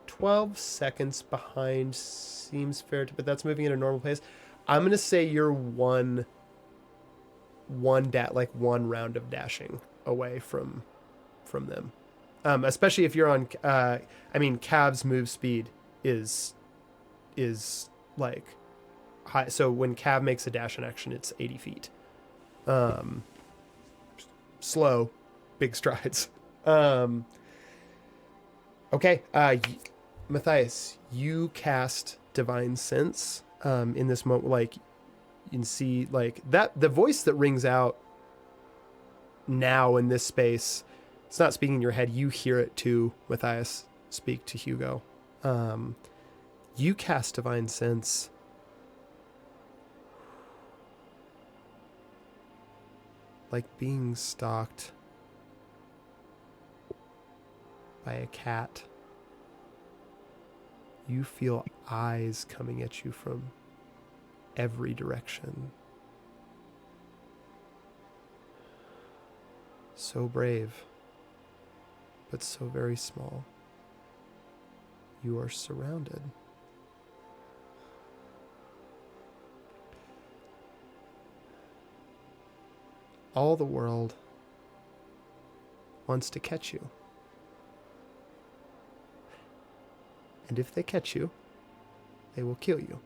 12 seconds behind seems fair, but that's moving at a normal pace. I'm gonna say you're one round of dashing away from them, especially if you're on. Cav's move speed is like high. So when Cav makes a dash in action, it's 80 feet. Slow, big strides. Okay, Matthias, you cast Divine Sense in this moment. Like, you can see, like, that the voice that rings out now in this space, it's not speaking in your head. You hear it too, Matthias, speak to Hugo. You cast Divine Sense. Like being stalked by a cat. You feel eyes coming at you from every direction. So brave, but so very small. You are surrounded. All the world wants to catch you. And if they catch you, they will kill you.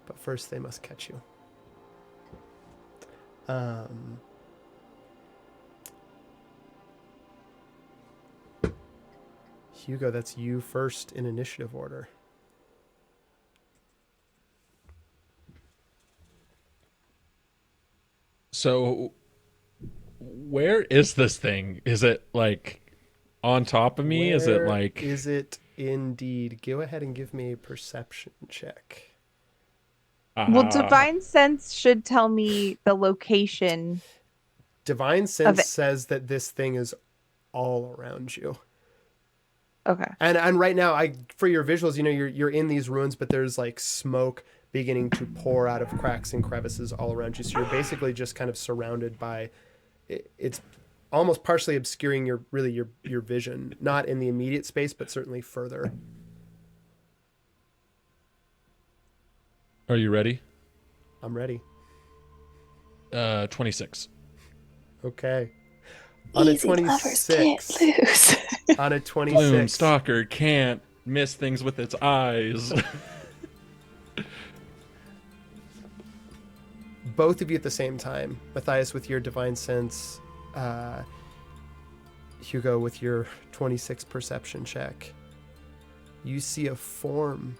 But first they must catch you. Hugo, that's you first in initiative order. so, where is this thing? Is it like on top of me? Is it Where like? is it indeed? Go ahead and give me a perception check. Well, Divine Sense should tell me the location. Divine Of Sense it. says that this thing is all around you. Okay. And right now, for your visuals, you're in these ruins, but there's like smoke beginning to pour out of cracks and crevices all around you. So you're basically just kind of surrounded by. It's almost partially obscuring your vision, not in the immediate space, but certainly further. Are you ready? I'm ready. 26. Okay. On Easy a lovers 26. can't lose. On a 26. Gloomstalker can't miss things with its eyes. Both of you at the same time. Matthias with your Divine Sense. Hugo with your 26 perception check. You see a form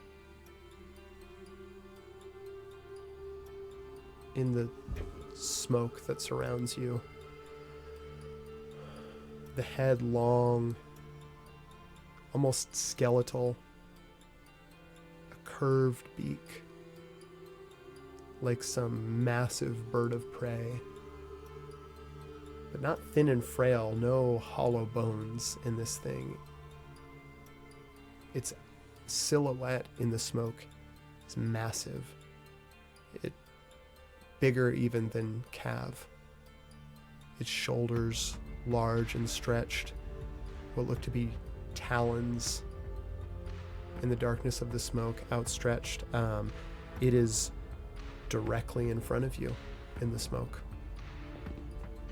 in the smoke that surrounds you. The head long, almost skeletal. A curved beak, like some massive bird of prey. but not thin and frail. No hollow bones in this thing. Its silhouette in the smoke is massive. It bigger even than Cav. Its shoulders large and stretched, what look to be talons in the darkness of the smoke, outstretched. It is directly in front of you in the smoke.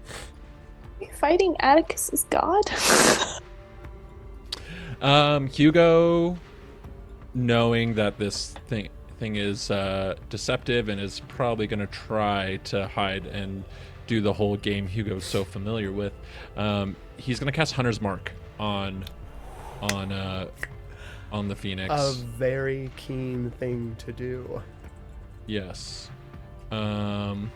Are you fighting Atticus's god? Hugo, knowing that this thing is deceptive and is probably going to try to hide and do the whole game Hugo's so familiar with, he's going to cast Hunter's Mark on the Phoenix. A very keen thing to do. Yes. Am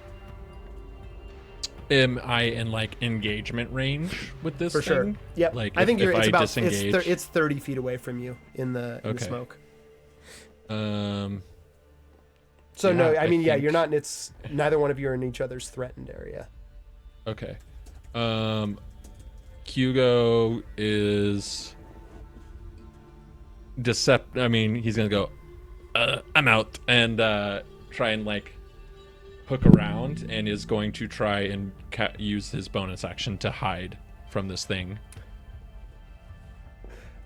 I in like engagement range with this For thing? sure. Yep. Like I think if it's I about disengage. it's 30 feet away from you in the smoke. So Yeah, no, I mean, think- you're not. It's neither one of you are in each other's threatened area. Okay. Hugo is I mean, he's gonna go. I'm out and try and like hook around, and is going to try and use his bonus action to hide from this thing.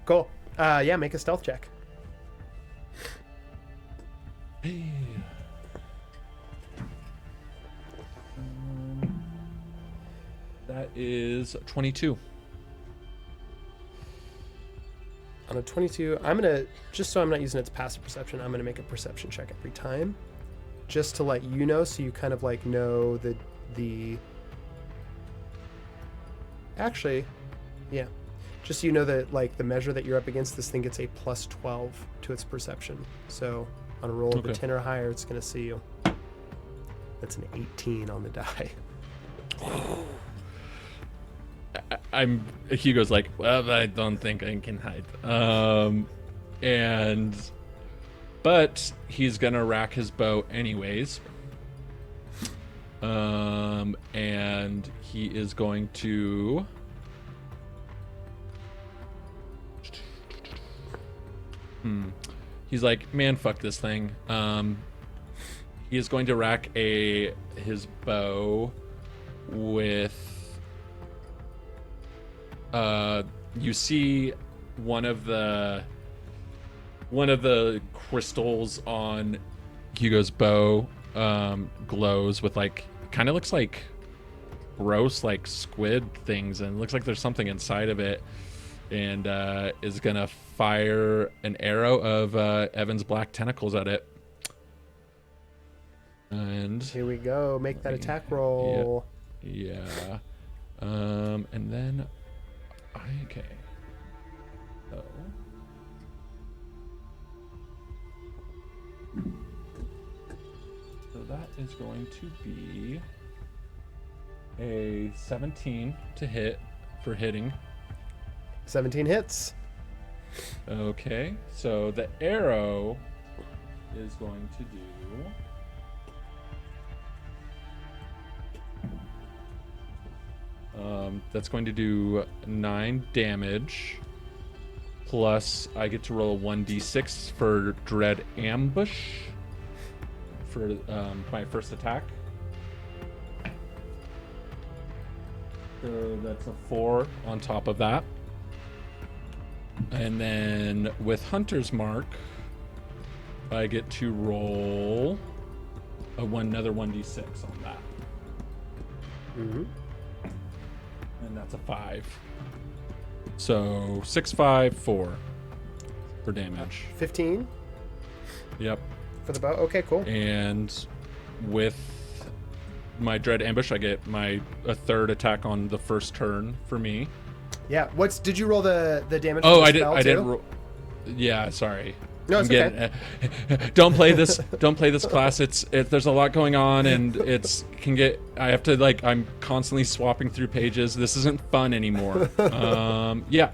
Cool. Yeah, make a stealth check. That is 22. On a 22, I'm gonna, just so I'm not using its passive perception, I'm gonna make a perception check every time, just to let you know, so you kind of like know the. Actually, yeah, just so you know that like the measure that you're up against, this thing gets a plus 12 to its perception. So on a roll of a 10 or higher, it's gonna see you. That's an 18 on the die. Hugo's like, well, I don't think I can hide. But he's gonna rack his bow anyways. And he is going to. He's like, man, fuck this thing. He is going to rack his bow with. You see one of the crystals on Hugo's bow glows with like, kind of looks like gross like squid things, and it looks like there's something inside of it, and is gonna fire an arrow of Evan's black tentacles at it. And Here we go. Make that attack roll. yeah. And then okay. So that is going to be a 17 to hit for hitting. 17 hits. Okay, so the arrow is going to do. That's going to do 9 damage. Plus, I get to roll a 1d6 for Dread Ambush for my first attack. So that's a 4 on top of that. And then with Hunter's Mark, I get to roll another 1d6 on that. Mm-hmm. And that's a 5. So 6, 5, 4 for damage. 15 Yep. for the bow. Okay, cool. And with my Dread Ambush, I get a third attack on the first turn for me. Yeah. Did you roll the damage? Oh, for the I did. spell I did. too? Yeah, sorry. No, it's okay. Don't play this. Don't play this class. There's a lot going on, and I have to like. I'm constantly swapping through pages. This isn't fun anymore. Yeah.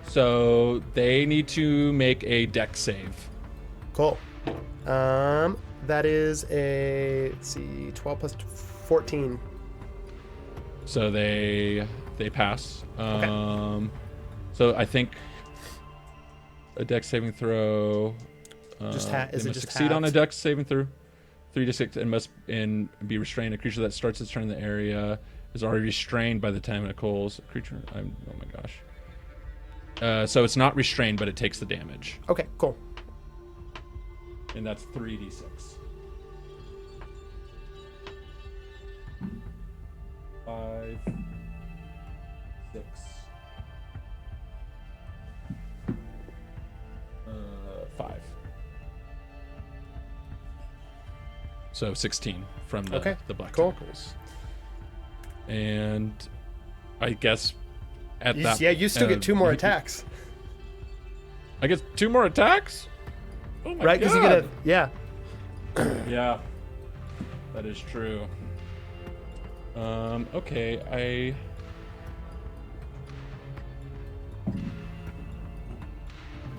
So they need to make a dex save. Cool. That is a, let's see, 12 plus 14. So they pass. Okay. So I think a dex saving throw. Is they it must just succeed on a halved? dex saving throw. 3d6 and must be restrained. A creature that starts its turn in the area is already restrained by the tentacles. Oh my gosh. So it's not restrained, but it takes the damage, Okay, cool. and that's 3d6. 5, 6, 5. So 16 from the black cool. tentacles. And I guess at You, that yeah, you still get 2 more attacks. I get 2 more attacks? Oh my Right, because you get a yeah. Yeah. That is true. Okay,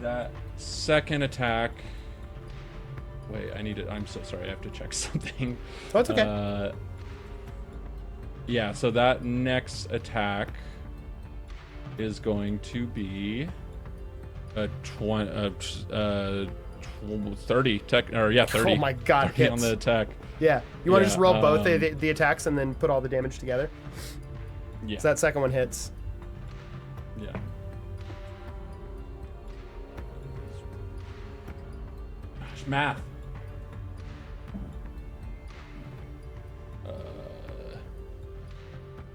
that second attack. Wait, I'm so sorry, I have to check something. Oh, it's okay. Yeah, so that next attack is going to be a 30 tech, or yeah, 30. Oh my god, 30 on hits. the attack. Yeah. You want to Yeah, just roll both the attacks and then put all the damage together? Yeah. So that second one hits. Yeah. Gosh, math.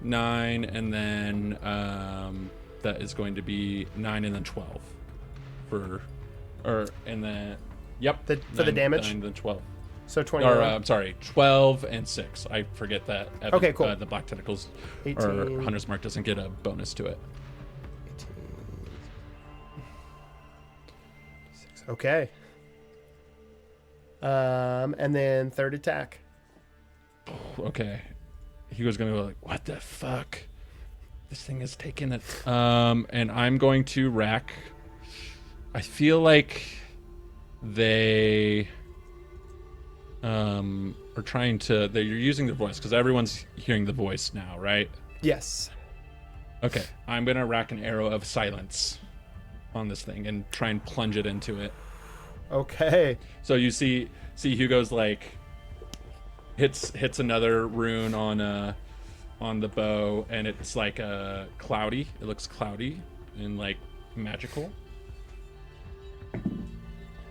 9, and then that is going to be 9 and then 12 and then yep. For the damage? 9 and then 12. So 20. Or I'm sorry, 12 and 6. I forget that. Okay, cool. The black tentacles 18. or Hunter's Mark doesn't get a bonus to it. 18. Okay. And then third attack. Okay. Hugo's gonna go like, what the fuck? This thing is taking it. And I'm going to rack. I feel like they are trying to. You're using the voice because everyone's hearing the voice now, right? Yes. Okay. I'm gonna rack an arrow of silence on this thing and try and plunge it into it. Okay. So you see Hugo's like hits another rune on the bow, and it's like cloudy. It looks cloudy and like magical.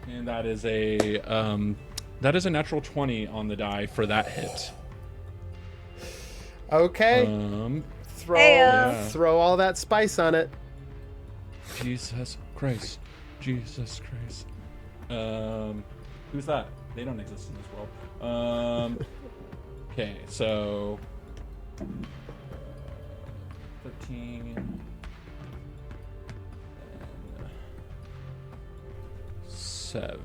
And that is a natural 20 on the die for that hit. Okay. Throw all that spice on it. Jesus Christ. Who's that? They don't exist in this world. Okay, so 13 and 7.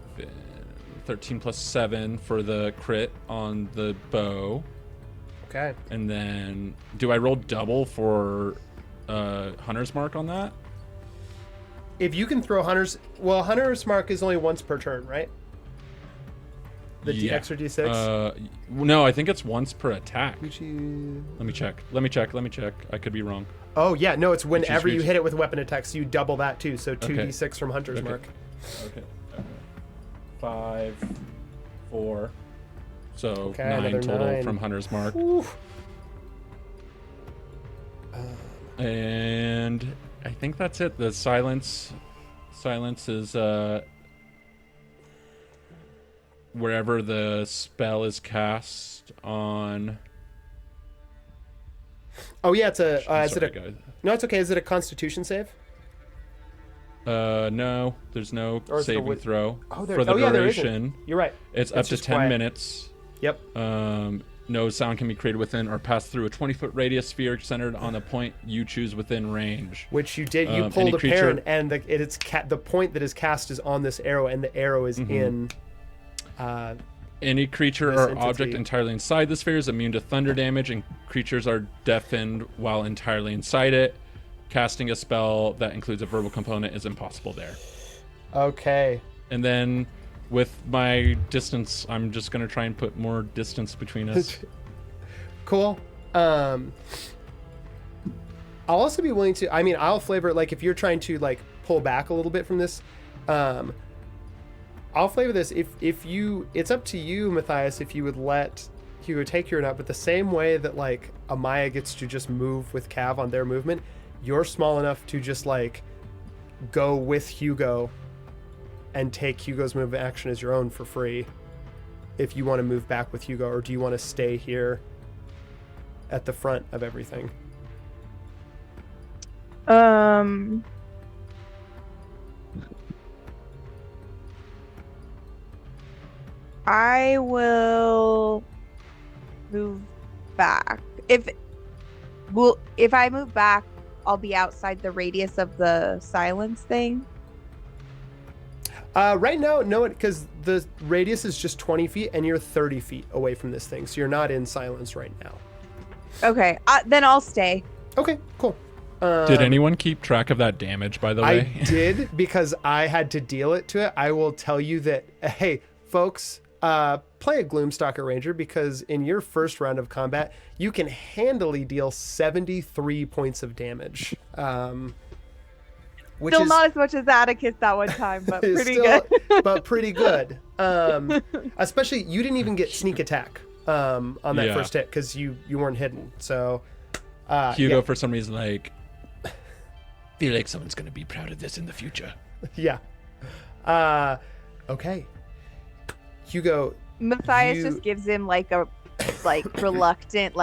13 plus 7 for the crit on the bow. Okay. And then do I roll double for Hunter's Mark on that? If you can throw Hunter's Mark is only once per turn, right? The DX or D6? No, I think it's once per attack. Let Let me check. I could be wrong. Oh, yeah. No, it's whenever you reach. hit it with weapon attacks, you double that too. So 2d6 from Hunter's Okay. Mark. Okay. 5, 4. So Okay, 9 another total 9. from Hunter's Mark. Oof. And I think that's it. The silence is wherever the spell is cast on. Oh, yeah. It's a. Sorry, guys. No, it's okay. Is it a Constitution save? No, there's no Or is it a saving throw Oh, for the yeah, there duration. isn't. You're right. It's up to just 10 quiet. minutes. Yep. No sound can be created within or pass through a 20-foot radius sphere centered on a point you choose within range. Which you did. You Any pulled a creature- parent, and the point that is cast is on this arrow, and the arrow is in. Any creature This or entity. object entirely inside the sphere is immune to thunder damage, and creatures are deafened while entirely inside it. Casting a spell that includes a verbal component is impossible there. Okay. And then with my distance, I'm just going to try and put more distance between us. Cool. I'll also be willing to. I mean, I'll flavor it like if you're trying to like pull back a little bit from this. I'll flavor this if you. It's up to you, Matthias, if you would let Hugo take you or not. But the same way that like Amaya gets to just move with Cav on their movement, you're small enough to just like go with Hugo and take Hugo's move action as your own for free. If you want to move back with Hugo, or do you want to stay here at the front of everything? I will move back. If I move back, I'll be outside the radius of the silence thing. Right now, no, because the radius is just 20 feet and you're 30 feet away from this thing, so you're not in silence right now. Okay, then I'll stay. Okay, cool. Did anyone keep track of that damage, by the way? I did, because I had to deal it to it. I will tell you that, hey, folks, play a Gloomstalker Ranger, because in your first round of combat, you can handily deal 73 points of damage. Which Still is not as much as Atticus that one time, but pretty still, good. but pretty good. Especially, you didn't even get sneak attack on that first hit, because you weren't hidden. So Hugo, for some reason, like, Feel like someone's gonna be proud of this in the future. Yeah. Okay. Hugo. Matthias just gives him like a reluctant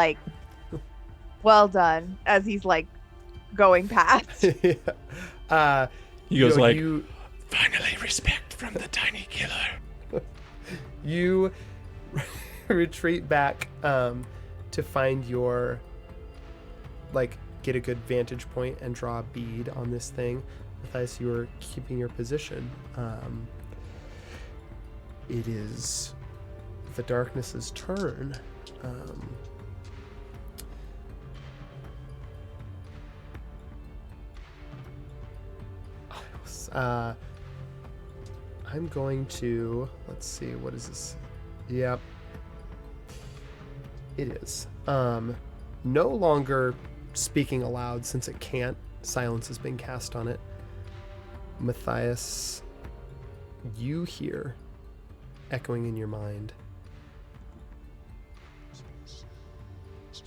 well done as he's like going past. Yeah. He goes like, finally respect from the tiny killer. You retreat back to find your, get a good vantage point and draw a bead on this thing. Matthias, you are keeping your position. It is the darkness's turn. I'm going to, let's see, what is this? Yep. It is. No longer speaking aloud, since it can't. Silence has been cast on it. Matthias, you hear, echoing in your mind,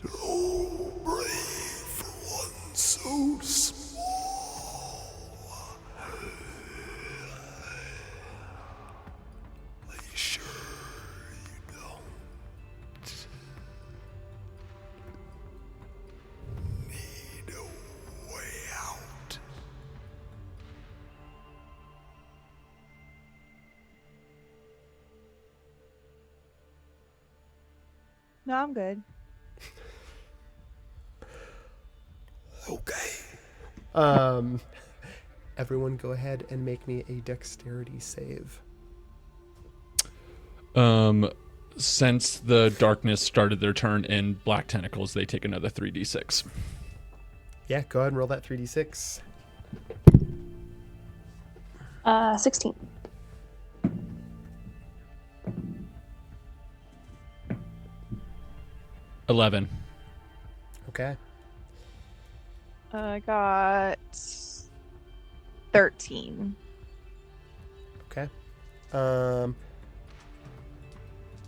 So brave for one so small. Are you sure you don't need a way out? No, I'm good. Okay. Everyone go ahead and make me a dexterity save. Since the darkness started their turn in black tentacles, they take another 3d6. Yeah, go ahead and roll that 3d6. 16. $11. Okay. I got 13. Okay.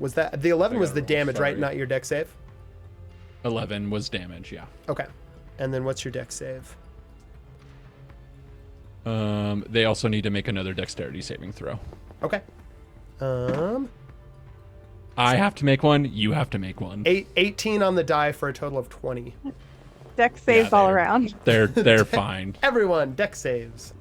Was that the 11 was the damage, right? Not your dex save? 11 was damage, yeah. Okay. And then what's your dex save? They also need to make another dexterity saving throw. Okay. I have to make one. You have to make one. 18 on the die for a total of 20. Dex saves all around. They're fine. Everyone, dex saves.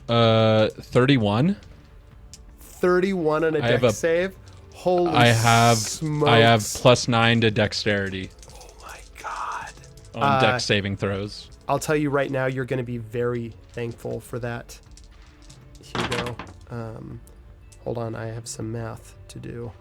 Uh, 31. 31 on a dex save. Holy I have smokes. +9 to dexterity Oh my god. on dex saving throws. I'll tell you right now, you're going to be very thankful for that, Hugo. Hold on, I have some math to do.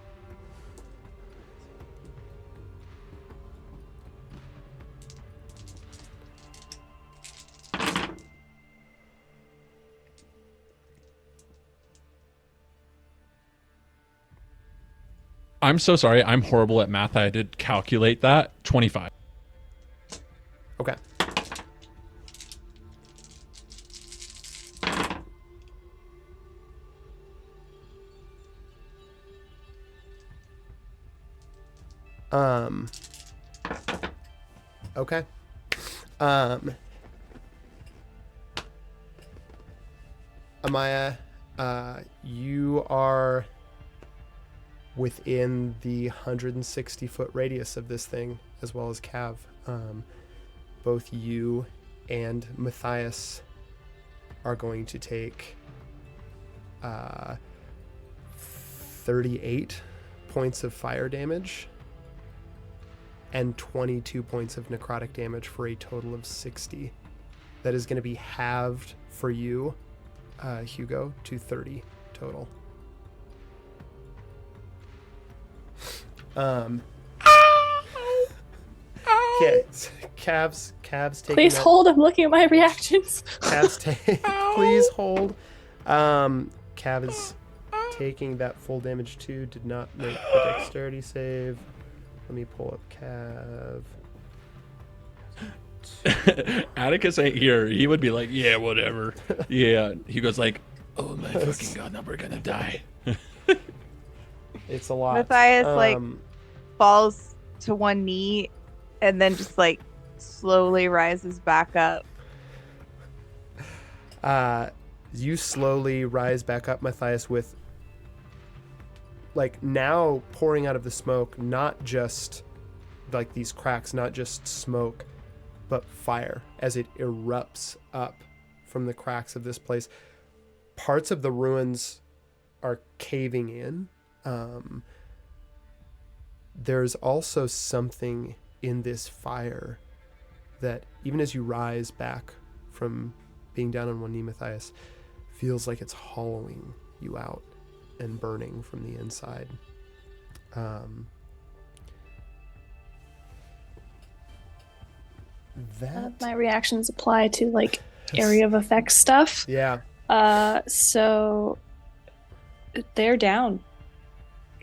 I'm so sorry. I'm horrible at math. I did calculate that. 25. Okay. Okay. Amaya, you are within the 160-foot radius of this thing, as well as Cav. Both you and Matthias are going to take 38 points of fire damage and 22 points of necrotic damage for a total of 60. That is going to be halved for you, Hugo, to 30 total. Okay, Cavs taking Please that. hold. I'm looking at my reactions. Cavs please hold. Cav is taking that full damage too. Did not make the dexterity save. Let me pull up Cav. Atticus ain't here. He would be like, yeah, whatever. Yeah. He goes like, oh my fucking god, now we're gonna die. It's a lot. Matthias falls to one knee and then just slowly rises back up. You slowly rise back up, Matthias, with now pouring out of the smoke, not just these cracks, not just smoke, but fire as it erupts up from the cracks of this place. Parts of the ruins are caving in. There's also something in this fire that, even as you rise back from being down on one knee, Matthias, feels like it's hollowing you out and burning from the inside. My reactions apply to area of effect stuff. Yeah. So they're down.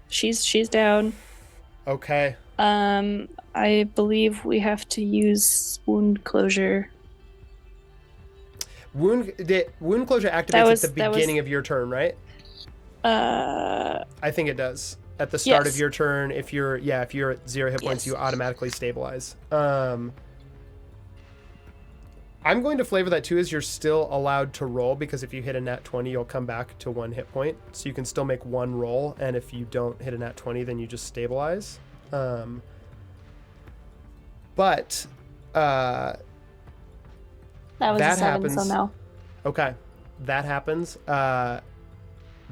She's down. Okay. I believe we have to use wound closure. Wound closure activates at the beginning of your turn, right? I think it does. At the start of your turn, if you're at 0 hit points, you automatically stabilize. I'm going to flavor that too, as you're still allowed to roll, because if you hit a nat 20, you'll come back to 1 hit point. So you can still make one roll, and if you don't hit a nat 20, then you just stabilize. But that was a 7, happens. so no. Okay, that happens. That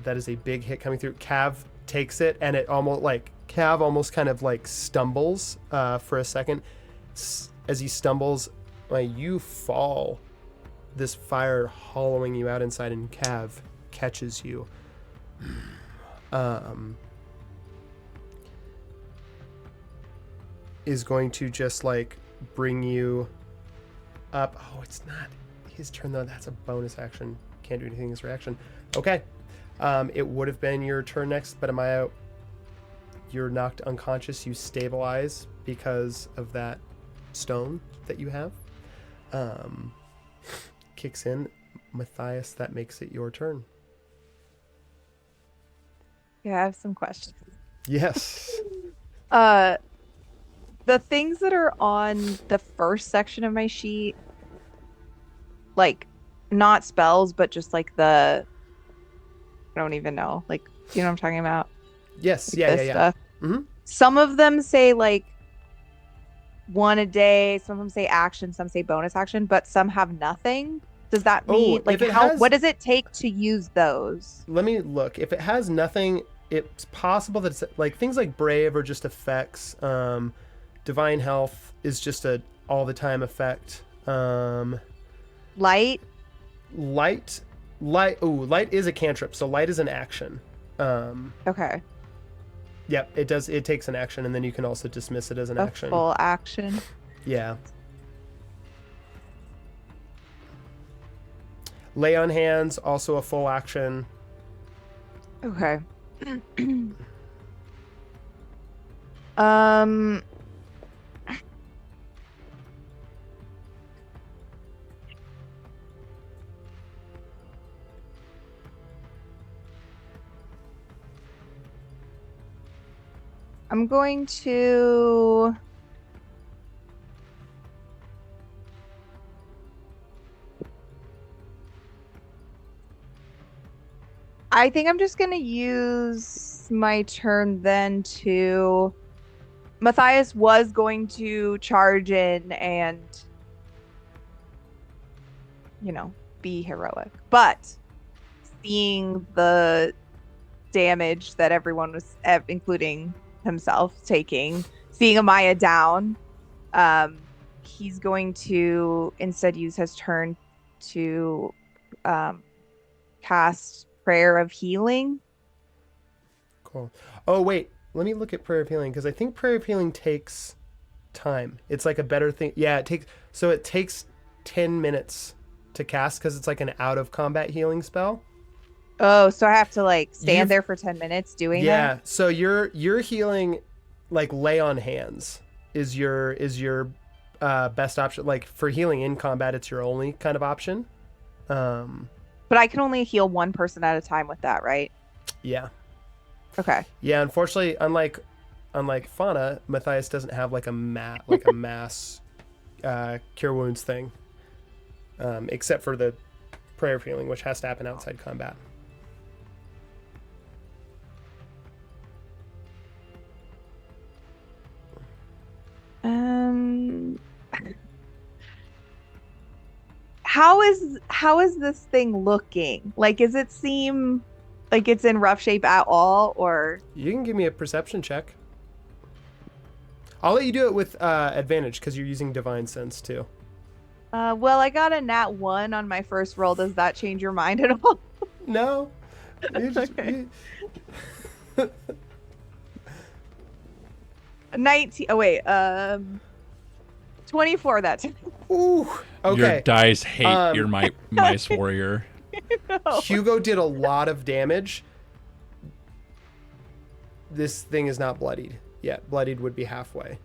is a big hit coming through. Cav takes it, and it Cav almost kind of stumbles for a second. As he stumbles, you fall, this fire hollowing you out inside, and Cav catches you. Is going to just bring you up. Oh, it's not his turn though. That's a bonus action. Can't do anything as reaction. Okay. It would have been your turn next, but Amaya, you're knocked unconscious. You stabilize because of that stone that you have. Kicks in. Matthias, that makes it your turn. Yeah, I have some questions. Yes. The things that are on the first section of my sheet, not spells, but just I don't even know. Do you know what I'm talking about? Yes. Yeah. Stuff. Mm-hmm. Some of them say one a day, some of them say action, some say bonus action, but some have nothing. Does that mean what does it take to use those? Let me look. If it has nothing, it's possible that it's things like brave are just effects. Divine health is just a all the time effect. Light is a cantrip, so light is an action. Okay. Yep, it does. It takes an action, and then you can also dismiss it as an action. Full action. Yeah. Lay on hands, also a full action. Okay. Um, I'm going to. I think I'm just gonna use my turn then to. Matthias was going to charge in and, be heroic, but seeing the damage that everyone was, including himself, taking, seeing Amaya down, he's going to instead use his turn to um, cast Prayer of Healing. Cool. Oh, wait. Let me look at Prayer of Healing because I think Prayer of Healing takes time. It's like a better thing. Yeah, it takes 10 minutes to cast because it's like an out of combat healing spell. Oh, so I have to like stand there for 10 minutes doing that? Yeah, so you're healing, like lay on hands is your best option. Like for healing in combat, it's your only kind of option. But I can only heal one person at a time with that, right? Yeah. Okay. Yeah, unfortunately, unlike Fauna, Matthias doesn't have like a mass cure wounds thing, except for the prayer of healing, which has to happen outside combat. How is this thing looking? Like, does it seem like it's in rough shape at all, or? You can give me a perception check. I'll let you do it with advantage because you're using divine sense too. Well, I got a nat 1 on my first roll. Does that change your mind at all? No. Okay. 19. Oh wait. 24 that time. Ooh. Okay. Your dice hate your mice warrior. No. Hugo did a lot of damage. This thing is not bloodied yet. Bloodied would be halfway.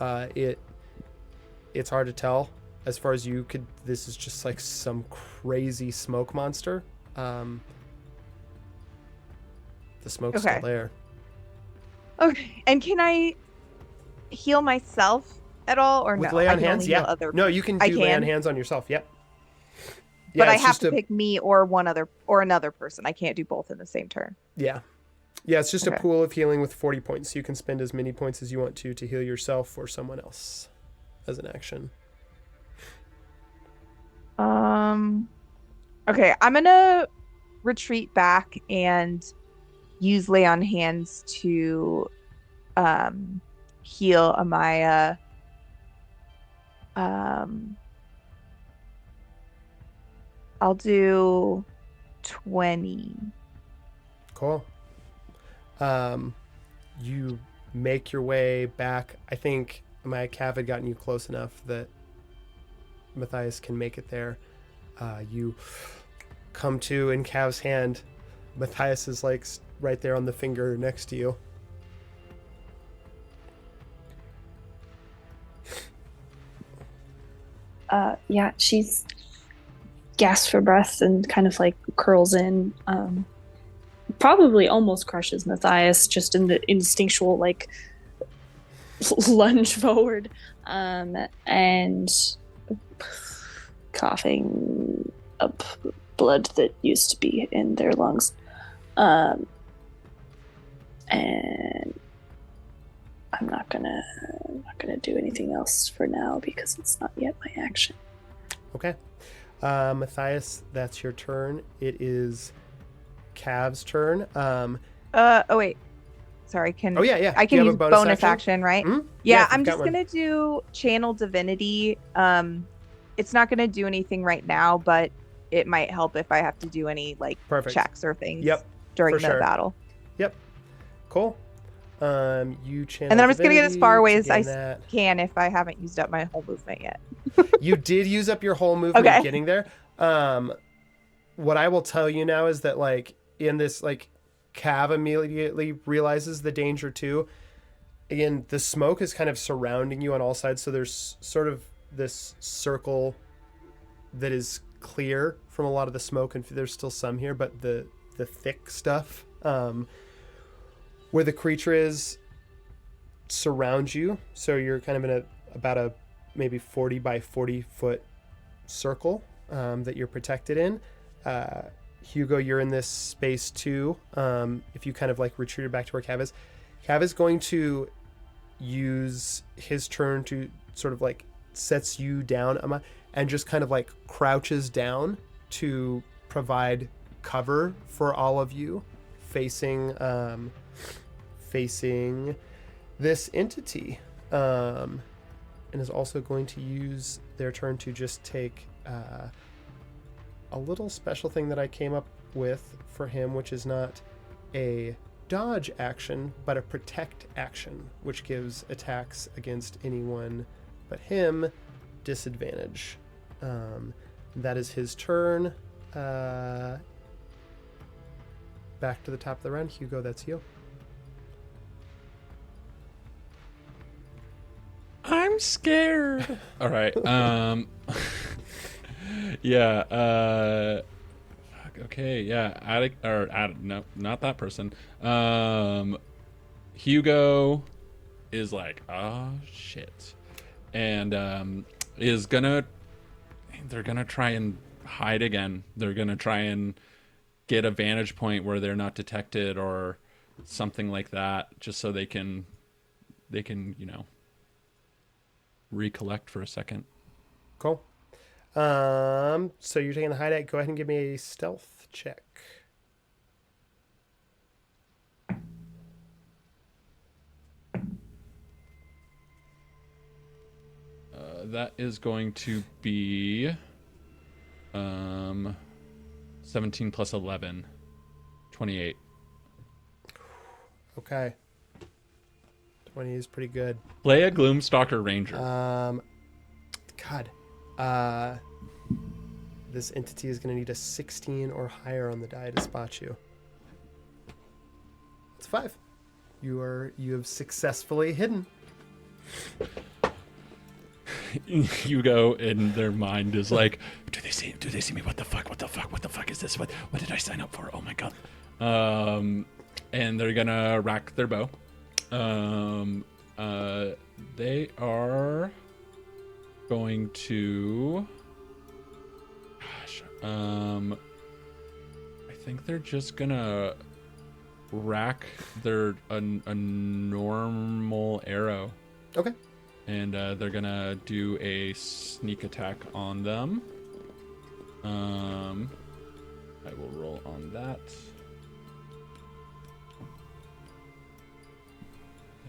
It's hard to tell. As far as you could, this is just like some crazy smoke monster. The smoke's still there. Okay. And can I heal myself at all, or With no? lay I on can hands, only yeah. heal other No, you can do lay on hands on yourself. Yep. Yeah, but I have to pick me or another person. I can't do both in the same turn. Yeah. Yeah, it's just a Okay. pool of healing with 40 points. So you can spend as many points as you want to heal yourself or someone else as an action. Okay, I'm gonna retreat back and use lay on hands to heal Amaya. I'll do 20. Cool. You make your way back. I think my Cav had gotten you close enough that Matthias can make it there. You come to in Cav's hand. Matthias is like right there on the finger next to you. Yeah, she's gasps for breath and kind of like curls in. Probably almost crushes Matthias just in the instinctual like lunge forward, and coughing up blood that used to be in their lungs. And I'm not gonna do anything else for now because it's not yet my action. Okay. Matthias, that's your turn. It is Cav's turn. Oh wait. Sorry, Oh yeah. I Do you can have use a bonus action, right? Mm-hmm. Yeah, if I'm you've got just one. gonna do channel divinity. It's not gonna do anything right now, but it might help if I have to do any like Perfect. checks or things for during the sure. battle. Yep. Cool. You channel. And then I'm just gonna get as far away as I that. can if I haven't used up my whole movement yet. You did use up your whole movement Okay. getting there. What I will tell you now is that like in this like Cav immediately realizes the danger too. again, the smoke is kind of surrounding you on all sides, so there's sort of this circle that is clear from a lot of the smoke, and there's still some here, but the thick stuff where the creature is surrounds you, so you're kind of in about a maybe 40 by 40 foot circle that you're protected in. Hugo, you're in this space too. If you kind of like retreated back to where Cav is going to use his turn to sort of like sets you down and just kind of like crouches down to provide cover for all of you facing this entity, and is also going to use their turn to just take a little special thing that I came up with for him, which is not a dodge action, but a protect action, which gives attacks against anyone but him disadvantage. That is his turn. Back to the top of the round. Hugo, that's you. I'm scared. All right. Yeah. Okay. Yeah. No, not that person. Hugo is like, oh shit, and is gonna. They're gonna try and hide again. They're gonna try and get a vantage point where they're not detected or something like that, just so they can, recollect for a second. Cool. So you're taking the hideout. Go ahead and give me a stealth check. That is going to be 17 plus 11, 28. Okay. 20 is pretty good. Play a Gloomstalker Ranger. God. This entity is going to need a 16 or higher on the die to spot you. It's 5. You have successfully hidden. Hugo in their mind is like, do they see me? What the fuck is this? What did I sign up for? Oh my god. And they're gonna rack their bow. They are going to I think they're just gonna rack their a normal arrow. Okay. And they're gonna do a sneak attack on them. I will roll on that.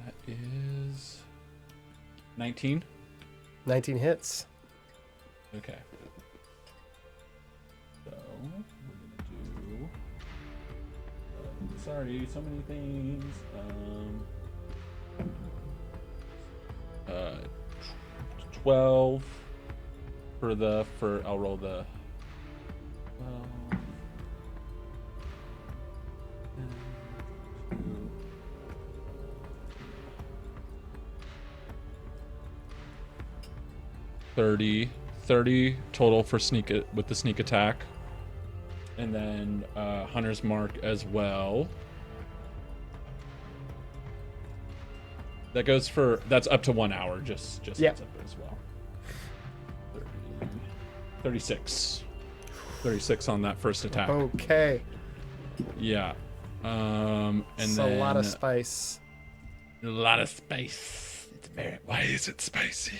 That is 19. 19 hits. Okay. So we're gonna do. Sorry, so many things. 12 for I'll roll the 30 total for sneak with the sneak attack, and then Hunter's Mark as well. That's up to 1 hour, just yeah. Heads up as well. 36 on that first attack. Okay. Yeah. And it's then a lot of spice. A lot of spice. Why is it spicy?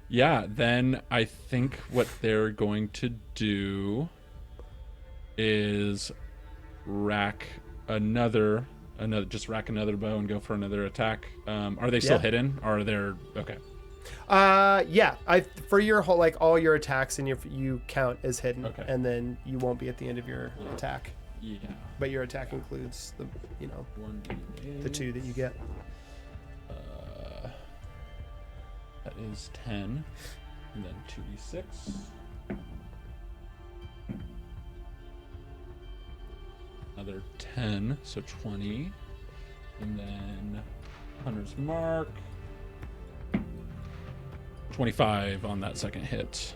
Yeah, then I think what they're going to do is rack another bow and go for another attack. Are they still hidden? Or are they okay? Yeah. For your whole, like, all your attacks and you count as hidden, okay. And then you won't be at the end of your attack. Yeah. But your attack includes the 2 that you get. That is 10, and then 2d6. Another 10, so 20. And then Hunter's Mark. 25 on that second hit.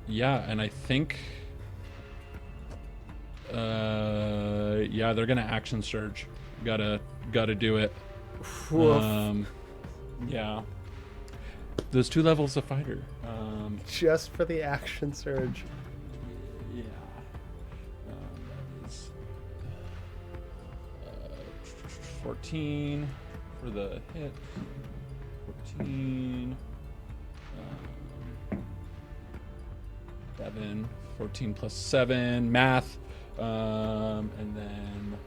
Yeah, and I think yeah, they're gonna action surge. Gotta do it. Yeah. Those 2 levels of fighter. Just for the action surge. Yeah. That is 14 for the hit. 14. 7. 14 plus 7. Math. And then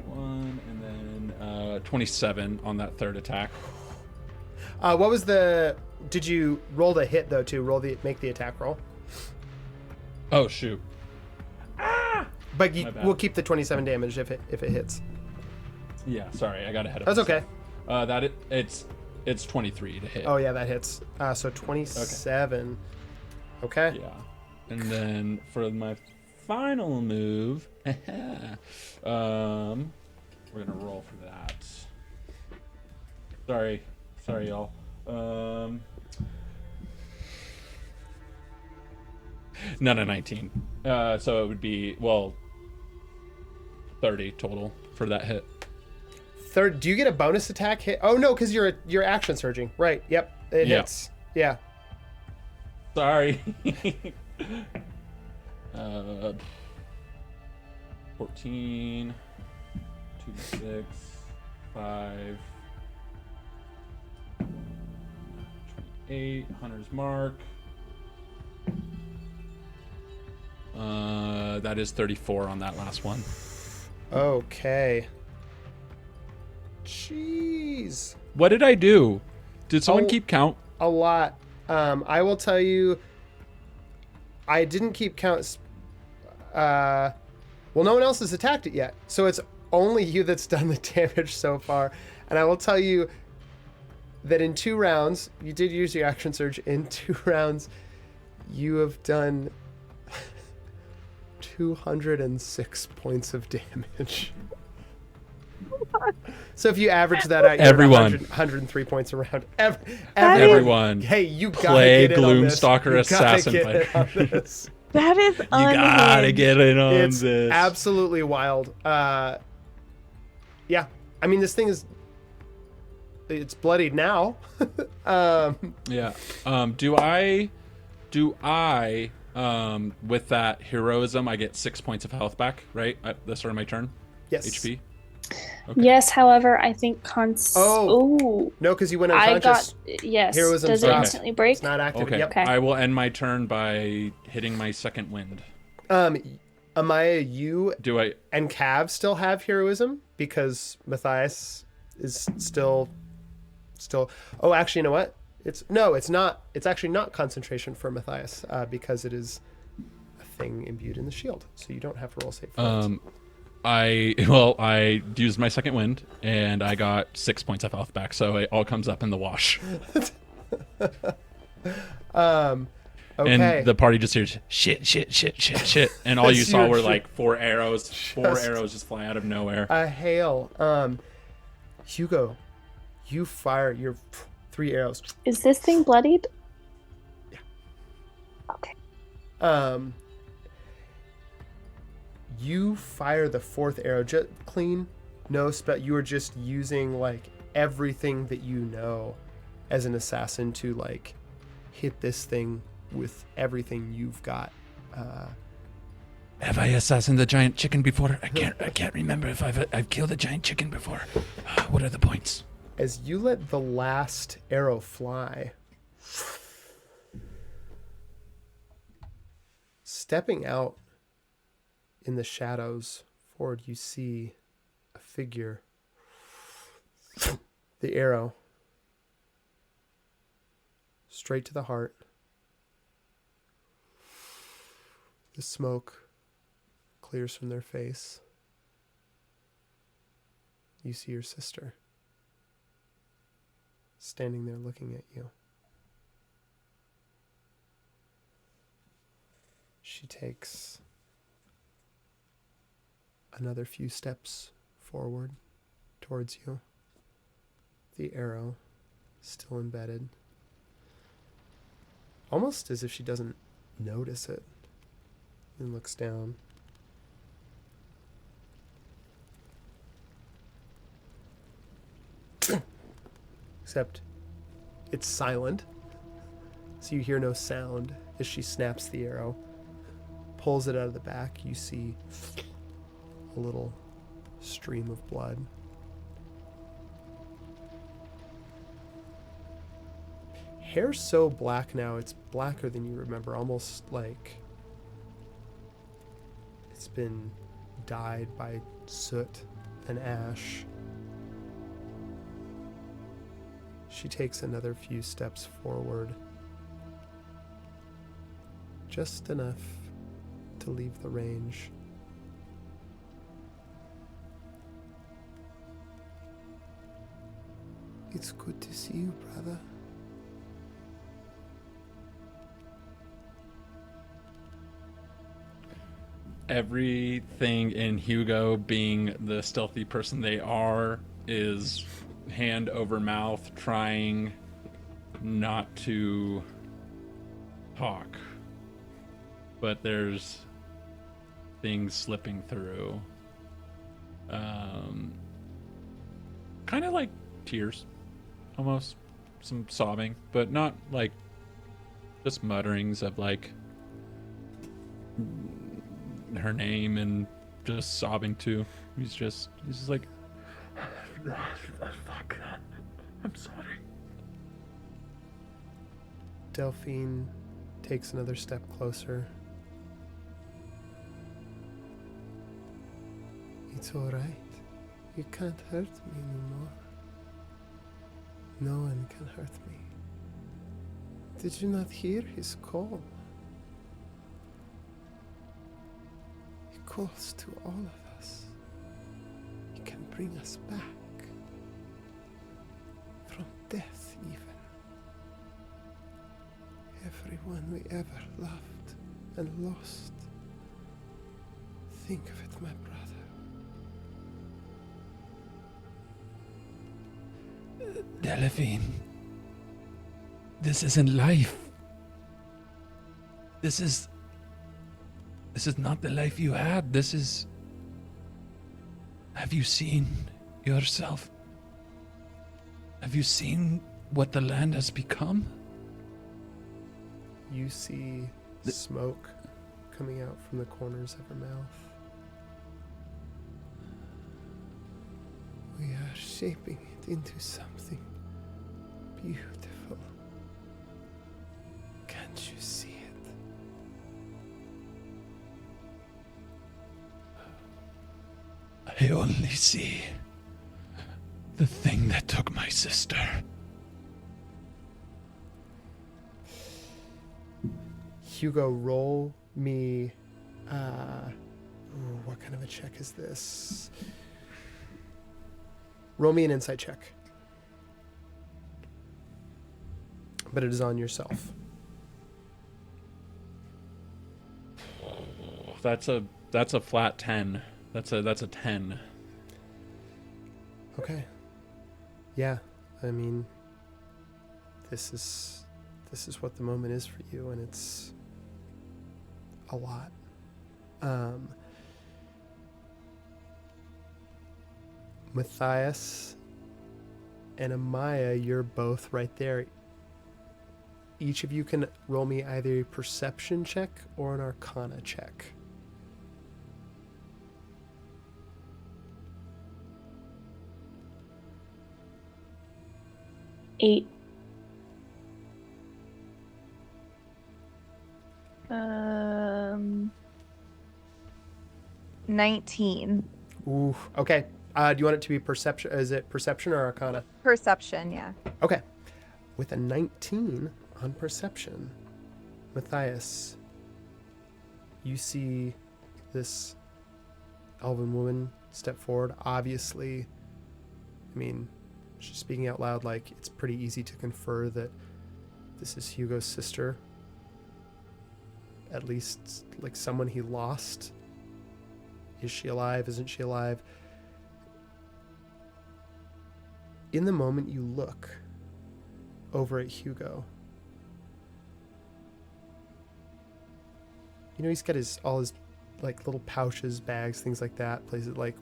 1. And then 27 on that third attack. What was the... Did you roll the hit, though, too? Make the attack roll? Oh, shoot. But My bad. we'll keep the 27 damage if it hits. Yeah, sorry, I got ahead of That's myself. okay. It's 23 to hit. Oh, yeah, that hits. So 27. Okay. Yeah. And then for my final move, we're gonna roll for that. Sorry, y'all. Not a 19. So it would be 30 total for that hit. Third, do you get a bonus attack hit? Oh no, because you're action surging. Right. Yep. It Yeah. hits. Yeah. Sorry. 14, 2, 6, 5, 28, Hunter's Mark. That is 34 on that last one. Okay. Jeez. What did I do? Did someone keep count? A lot. I will tell you, I didn't keep count. Well, no one else has attacked it yet, so it's only you that's done the damage so far. And I will tell you that in 2 rounds, you did use your action surge. In 2 rounds, you have done 206 points of damage. So if you average that out, you're at Everyone. 103 points a round. Everyone. Hey, you gotta Play get in on this. Gloomstalker You gotta Assassin get in on Fighter. this. That is You gotta get in on It's this. absolutely wild. Yeah, I mean, this thing is, it's bloodied now. Yeah. Do I with that heroism, I get 6 points of health back, right? At the start of my turn? Yes. HP? Yes, however, I think Oh. Ooh. No, because you went I unconscious. got... Yes. Heroism's Does it dropped. instantly break? It's not active. Okay. Yep. Okay. I will end my turn by hitting my second wind. Amaya, you Do I? and Cav still have heroism because Matthias is still. Oh, actually, you know what? It's not. It's actually not concentration for Matthias because it is a thing imbued in the shield, so you don't have to roll save for it. I used my second wind and I got 6 points of health back, so it all comes up in the wash. Okay. And the party just hears shit, and all you saw were like 4 arrows just fly out of nowhere. A hail. Hugo, you fire your 3 arrows. Is this thing bloodied? Yeah. Okay. You fire the 4th arrow just clean, no spell. You are just using like everything that you know as an assassin to like hit this thing with everything you've got. Have I assassinated the giant chicken before? I can't remember if I've killed a giant chicken before. What are the points? As you let the last arrow fly, stepping out in the shadows forward, you see a figure. The arrow straight to the heart. The smoke clears from their face. You see your sister standing there looking at you. She takes another few steps forward towards you. The arrow still embedded. Almost as if she doesn't notice it. And looks down. Except it's silent. So you hear no sound as she snaps the arrow. Pulls it out of the back. You see a little stream of blood. Hair's so black now, it's blacker than you remember, almost like it's been dyed by soot and ash. She takes another few steps forward, just enough to leave the range. It's good to see you, brother. Everything in Hugo, being the stealthy person they are, is hand over mouth, trying not to talk. But there's things slipping through. Kind of like tears, almost. Some sobbing, but not like just mutterings of like her name and just sobbing too. He's just like, fuck that. I'm sorry. Delphine takes another step closer. It's all right. You can't hurt me anymore. No one can hurt me. Did you not hear his call? He calls to all of us. He can bring us back. From death, even. Everyone we ever loved and lost. Think of it, my brother. Delphine, this isn't life. This is not the life you had. This is... Have you seen yourself? Have you seen what the land has become? You see smoke coming out from the corners of her mouth. We are shaping it into something beautiful. Can't you see it? I only see the thing that took my sister. Hugo, roll me. What kind of a check is this? Roll me an insight check. But it is on yourself. That's a flat 10. That's a 10. Okay. Yeah, I mean, this is what the moment is for you, and it's a lot. Matthias and Amaya, you're both right there. Each of you can roll me either a perception check or an arcana check. Eight. 19. Ooh, okay. Do you want it to be perception? Is it perception or arcana? Perception, yeah. Okay. With a 19 on perception, Matthias, you see this elven woman step forward. Obviously, I mean, she's speaking out loud, like it's pretty easy to confer that this is Hugo's sister. At least, like someone he lost. Is she alive? Isn't she alive? In the moment you look over at Hugo, you know, he's got all his like little pouches, bags, things like that, places like,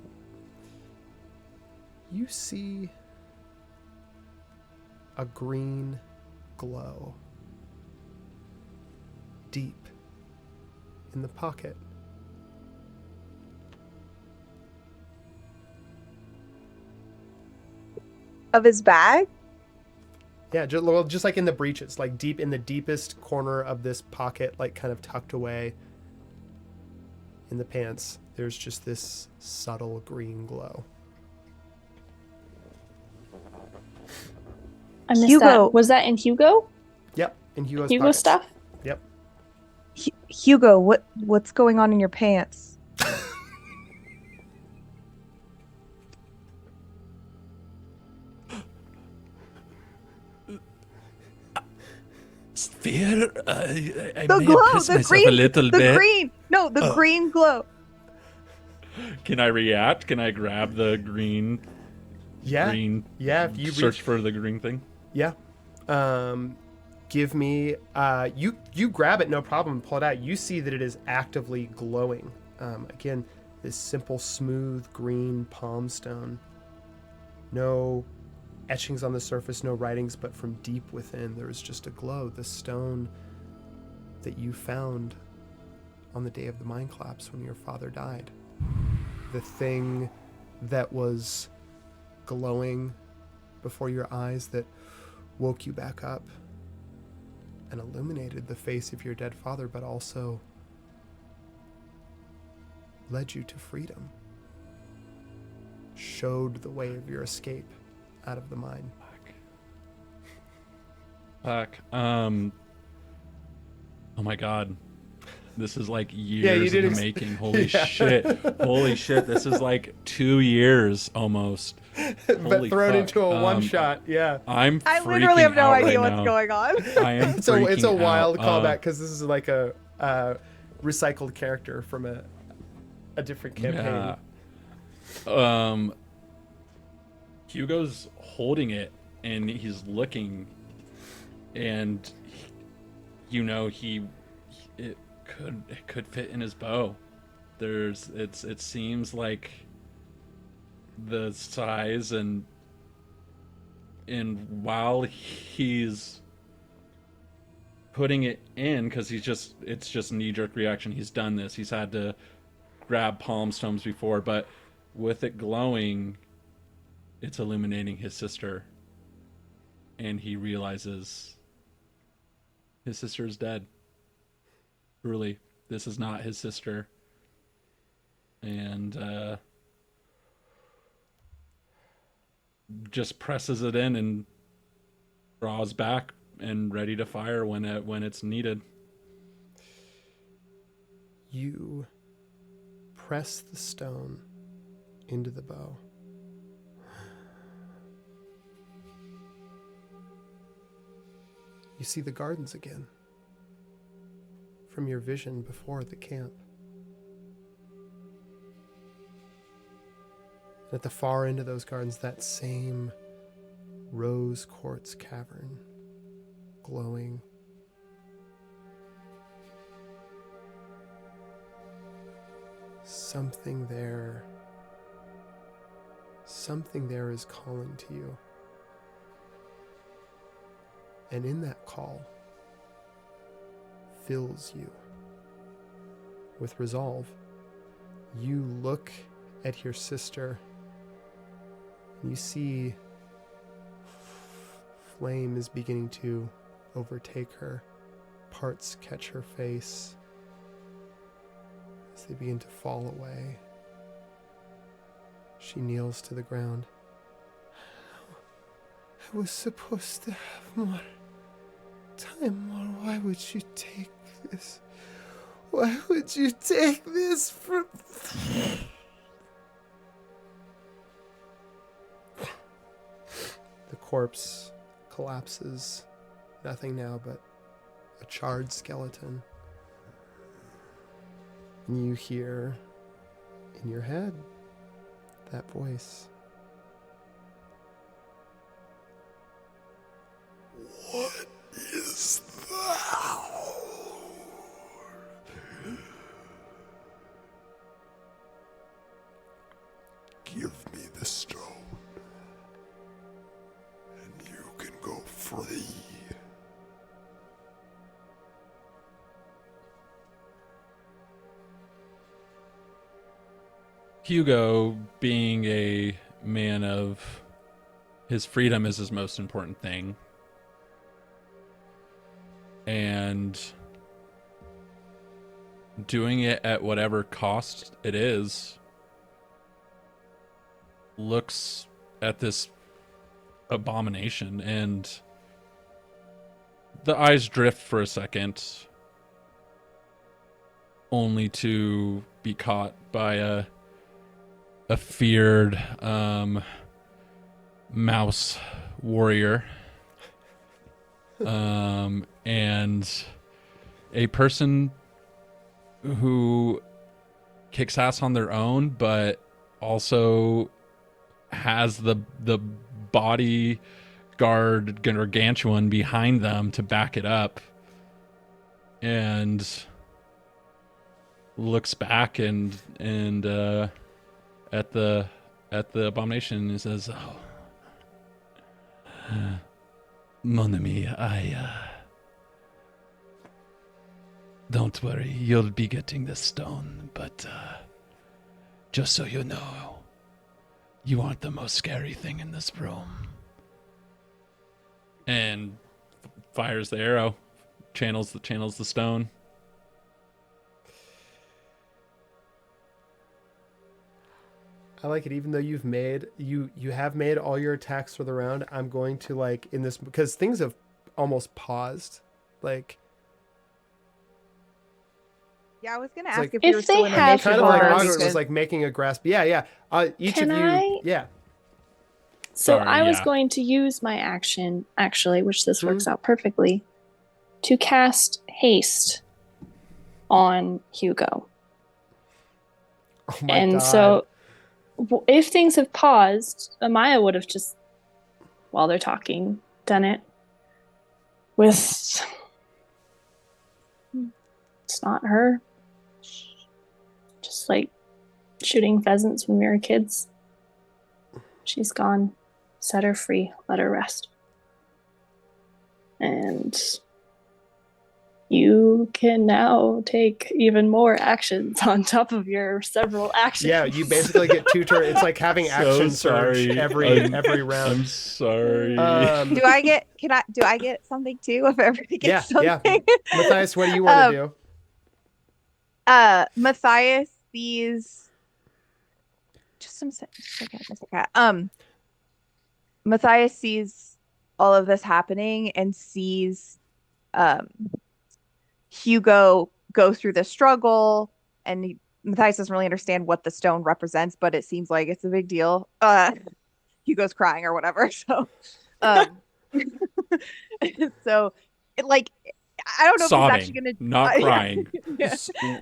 you see a green glow deep in the pocket. Of his bag? Yeah, just like in the breeches, like deep in the deepest corner of this pocket, like kind of tucked away in the pants, there's just this subtle green glow. I missed Hugo. that. Was that in Hugo? Yep, in Hugo's Hugo pockets. stuff? Yep. Hugo, what's going on in your pants? Fear? I The may glow, have pissed the myself green, a little the bit. green. No, the green glow. Can I react? Can I grab the green? Yeah. Green. Yeah. If you Search for the green thing. Yeah. Give me. You grab it, no problem. Pull it out. You see that it is actively glowing. Again, this simple, smooth green palm stone. No etchings on the surface, no writings, but from deep within, there is just a glow. The stone that you found on the day of the mine collapse when your father died. The thing that was glowing before your eyes that woke you back up and illuminated the face of your dead father, but also led you to freedom, showed the way of your escape out of the mine. Fuck. Oh my god. This is like years in the making. Holy shit. Holy shit. This is like 2 years almost. But thrown into a one shot, yeah. I literally have no idea what's now. going on. I am It's a wild out. callback because this is like a recycled character from a different campaign. Yeah. Hugo's holding it and he's looking, and you know it could fit in his bow. It seems like the size, and while he's putting it in, because it's just knee-jerk reaction, he's done this, he's had to grab palm stones before, but with it glowing, it's illuminating his sister, and he realizes his sister is dead. Truly, this is not his sister. And just presses it in and draws back and ready to fire when it's needed. You press the stone into the bow. You see the gardens again from your vision before the camp. At the far end of those gardens, that same rose quartz cavern, glowing. Something there is calling to you. And in that call fills you with resolve. You look at your sister and you see flame is beginning to overtake her. Parts catch her face as they begin to fall away. She kneels to the ground. I was supposed to have more time, or why would you take this? Why would you take this from... The corpse collapses. Nothing now but a charred skeleton. And you hear in your head, that voice. What is thou? Give me the stone, and you can go free. Hugo, being a man of his freedom is his most important thing. And doing it at whatever cost it is, looks at this abomination, and the eyes drift for a second, only to be caught by a feared mouse warrior, and a person who kicks ass on their own, but also has the bodyguard gargantuan behind them to back it up, and looks back and at the abomination and says, "Oh, Mon ami, don't worry, you'll be getting the stone, but just so you know, you aren't the most scary thing in this room." and fires the arrow, channels the stone. I like it. Even though you have made all your attacks for the round, I'm going to, like, in this, because things have almost paused. Like, Yeah, I was gonna It's ask like- if we If were still they in have initiative kind of like Sure. order Margaret because was like making a grasp. Yeah. Each Can of you. I- Yeah. So Sorry, I was yeah. going to use my action, actually, which this Hmm. works out perfectly, to cast haste on Hugo. Oh my And god. so if things have paused, Amaya would have just, while they're talking, done it with. It's not her. Just like shooting pheasants when we were kids. She's gone. Set her free. Let her rest. And you can now take even more actions on top of your several actions. Yeah, you basically get two turns. It's like having action surge every round. I'm sorry. do I get something too if everybody Yeah, gets something? Matthias, what do you want to do? Matthias sees just a second. Matthias sees all of this happening and sees Hugo go through the struggle, and Matthias doesn't really understand what the stone represents, but it seems like it's a big deal. Hugo's crying or whatever. So so like I don't know if Sobbing, it's actually gonna not crying, Yeah.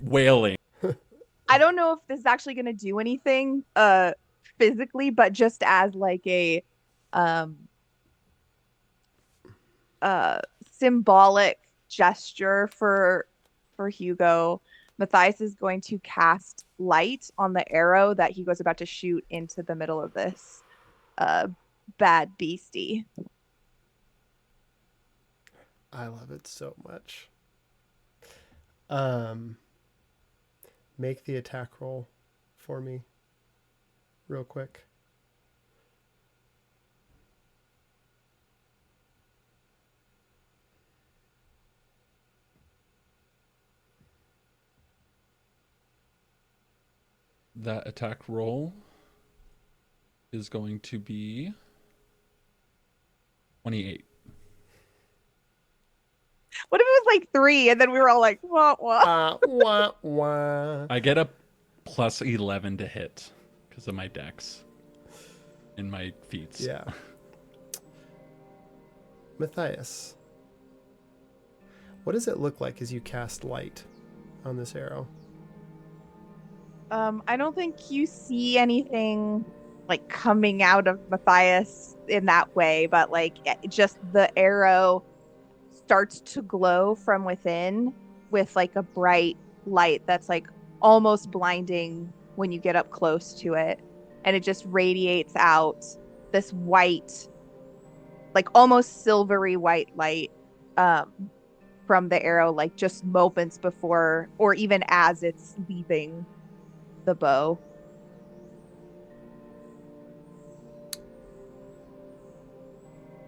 wailing. I don't know if this is actually gonna do anything physically, but just as like a symbolic gesture for Hugo, Matthias is going to cast light on the arrow that Hugo's about to shoot into the middle of this bad beastie. I love it so much. Make the attack roll for me real quick. That attack roll is going to be 28. What if it was like 3 and then we were all like, wah, wah. Wah, wah. I get a plus 11 to hit because of my dex and my feats. Yeah. Matthias, what does it look like as you cast light on this arrow? I don't think you see anything like coming out of Matthias in that way, but like just the arrow starts to glow from within with like a bright light that's like almost blinding when you get up close to it. And it just radiates out this white, like almost silvery white light um, from the arrow, like just moments before or even as it's leaving the bow.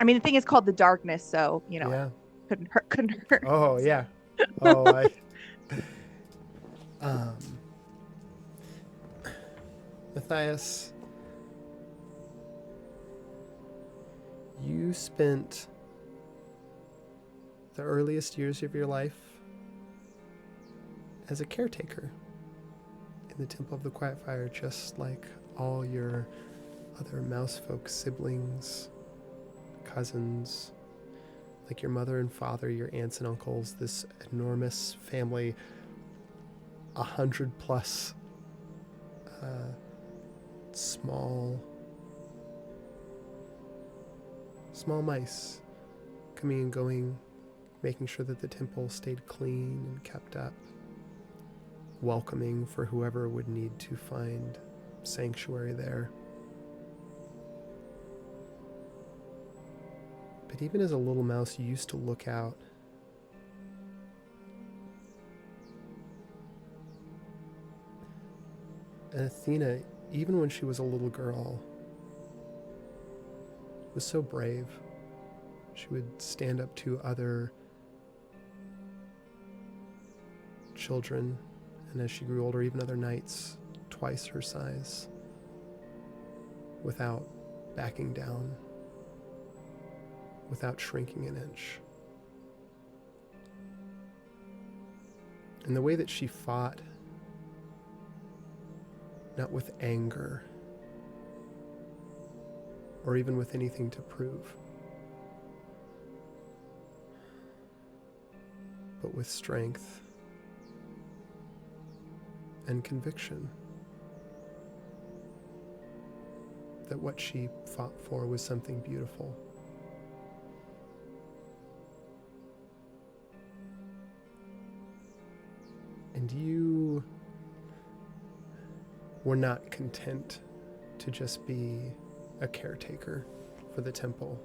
I mean, the thing is called the darkness, so it Yeah. couldn't hurt. Couldn't hurt. Oh, yeah. Oh, I. Um, Matthias, you spent the earliest years of your life as a caretaker in the Temple of the Quiet Fire, just like all your other mouse folk siblings, cousins, like your mother and father, your aunts and uncles, this enormous family, 100 plus small mice coming and going, making sure that the temple stayed clean and kept up, welcoming for whoever would need to find sanctuary there. But even as a little mouse, you used to look out and Athena, even when she was a little girl, was so brave. She would stand up to other children, and as she grew older, even other knights twice her size, without backing down, without shrinking an inch. And the way that she fought, not with anger or even with anything to prove, but with strength and conviction that what she fought for was something beautiful. And you were not content to just be a caretaker for the temple.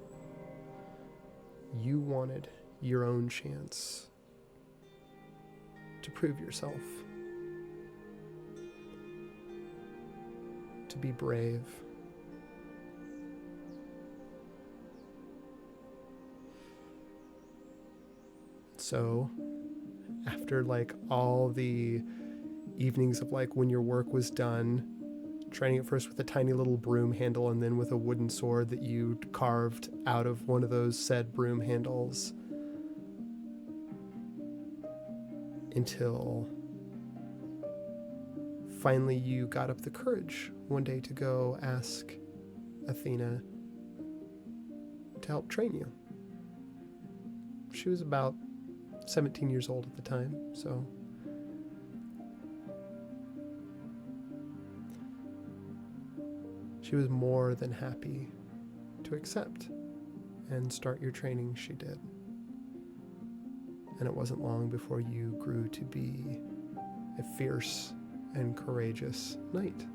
You wanted your own chance to prove yourself, to be brave, so after like all the evenings of like when your work was done, training at first with a tiny little broom handle and then with a wooden sword that you carved out of one of those said broom handles, until finally you got up the courage one day to go ask Athena to help train you. She was about 17 years old at the time, so she was more than happy to accept and start your training. She did. And it wasn't long before you grew to be a fierce and courageous knight.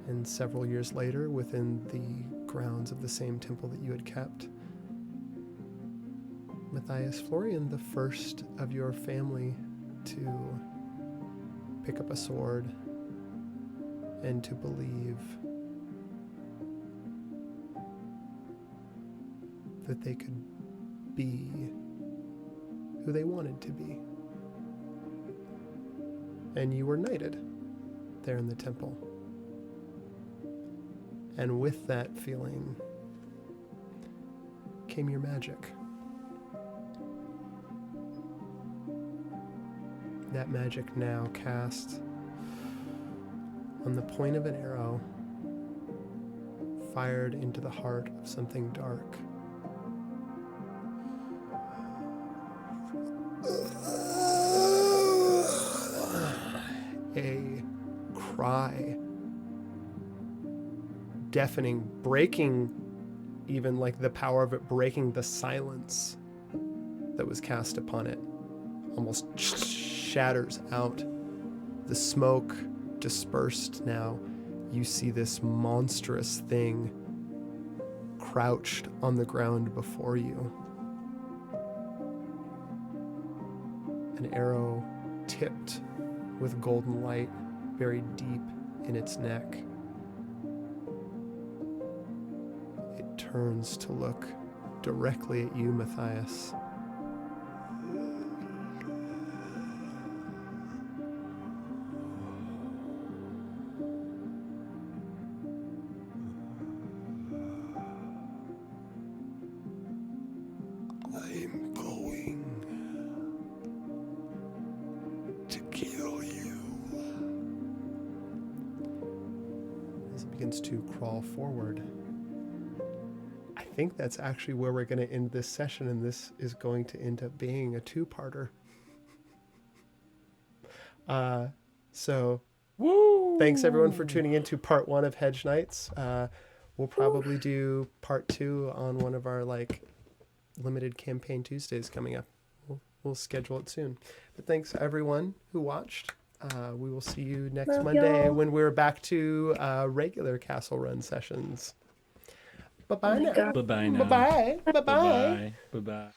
And several years later, within the grounds of the same temple that you had kept, Matthias Florian, the first of your family to pick up a sword and to believe that they could be who they wanted to be. And you were knighted there in the temple. And with that feeling came your magic. That magic now cast on the point of an arrow fired into the heart of something dark. cry, deafening, breaking even like the power of it, breaking the silence that was cast upon it. Almost shatters out. The smoke dispersed now. You see this monstrous thing crouched on the ground before you. An arrow tipped with golden light buried deep in its neck. It turns to look directly at you, Matthias. I'm going to kill you. As it begins to crawl forward. I think that's actually where we're going to end this session, and this is going to end up being a two-parter. So thanks everyone for tuning in to part 1 of Hedge Knights. We'll probably do part 2 on one of our limited campaign Tuesdays coming up. We'll schedule it soon. But thanks everyone who watched. We will see you next Monday y'all. when we're back to regular Castle Run sessions. Bye-bye now. Bye bye now. Bye-bye. Bye-bye. Bye bye.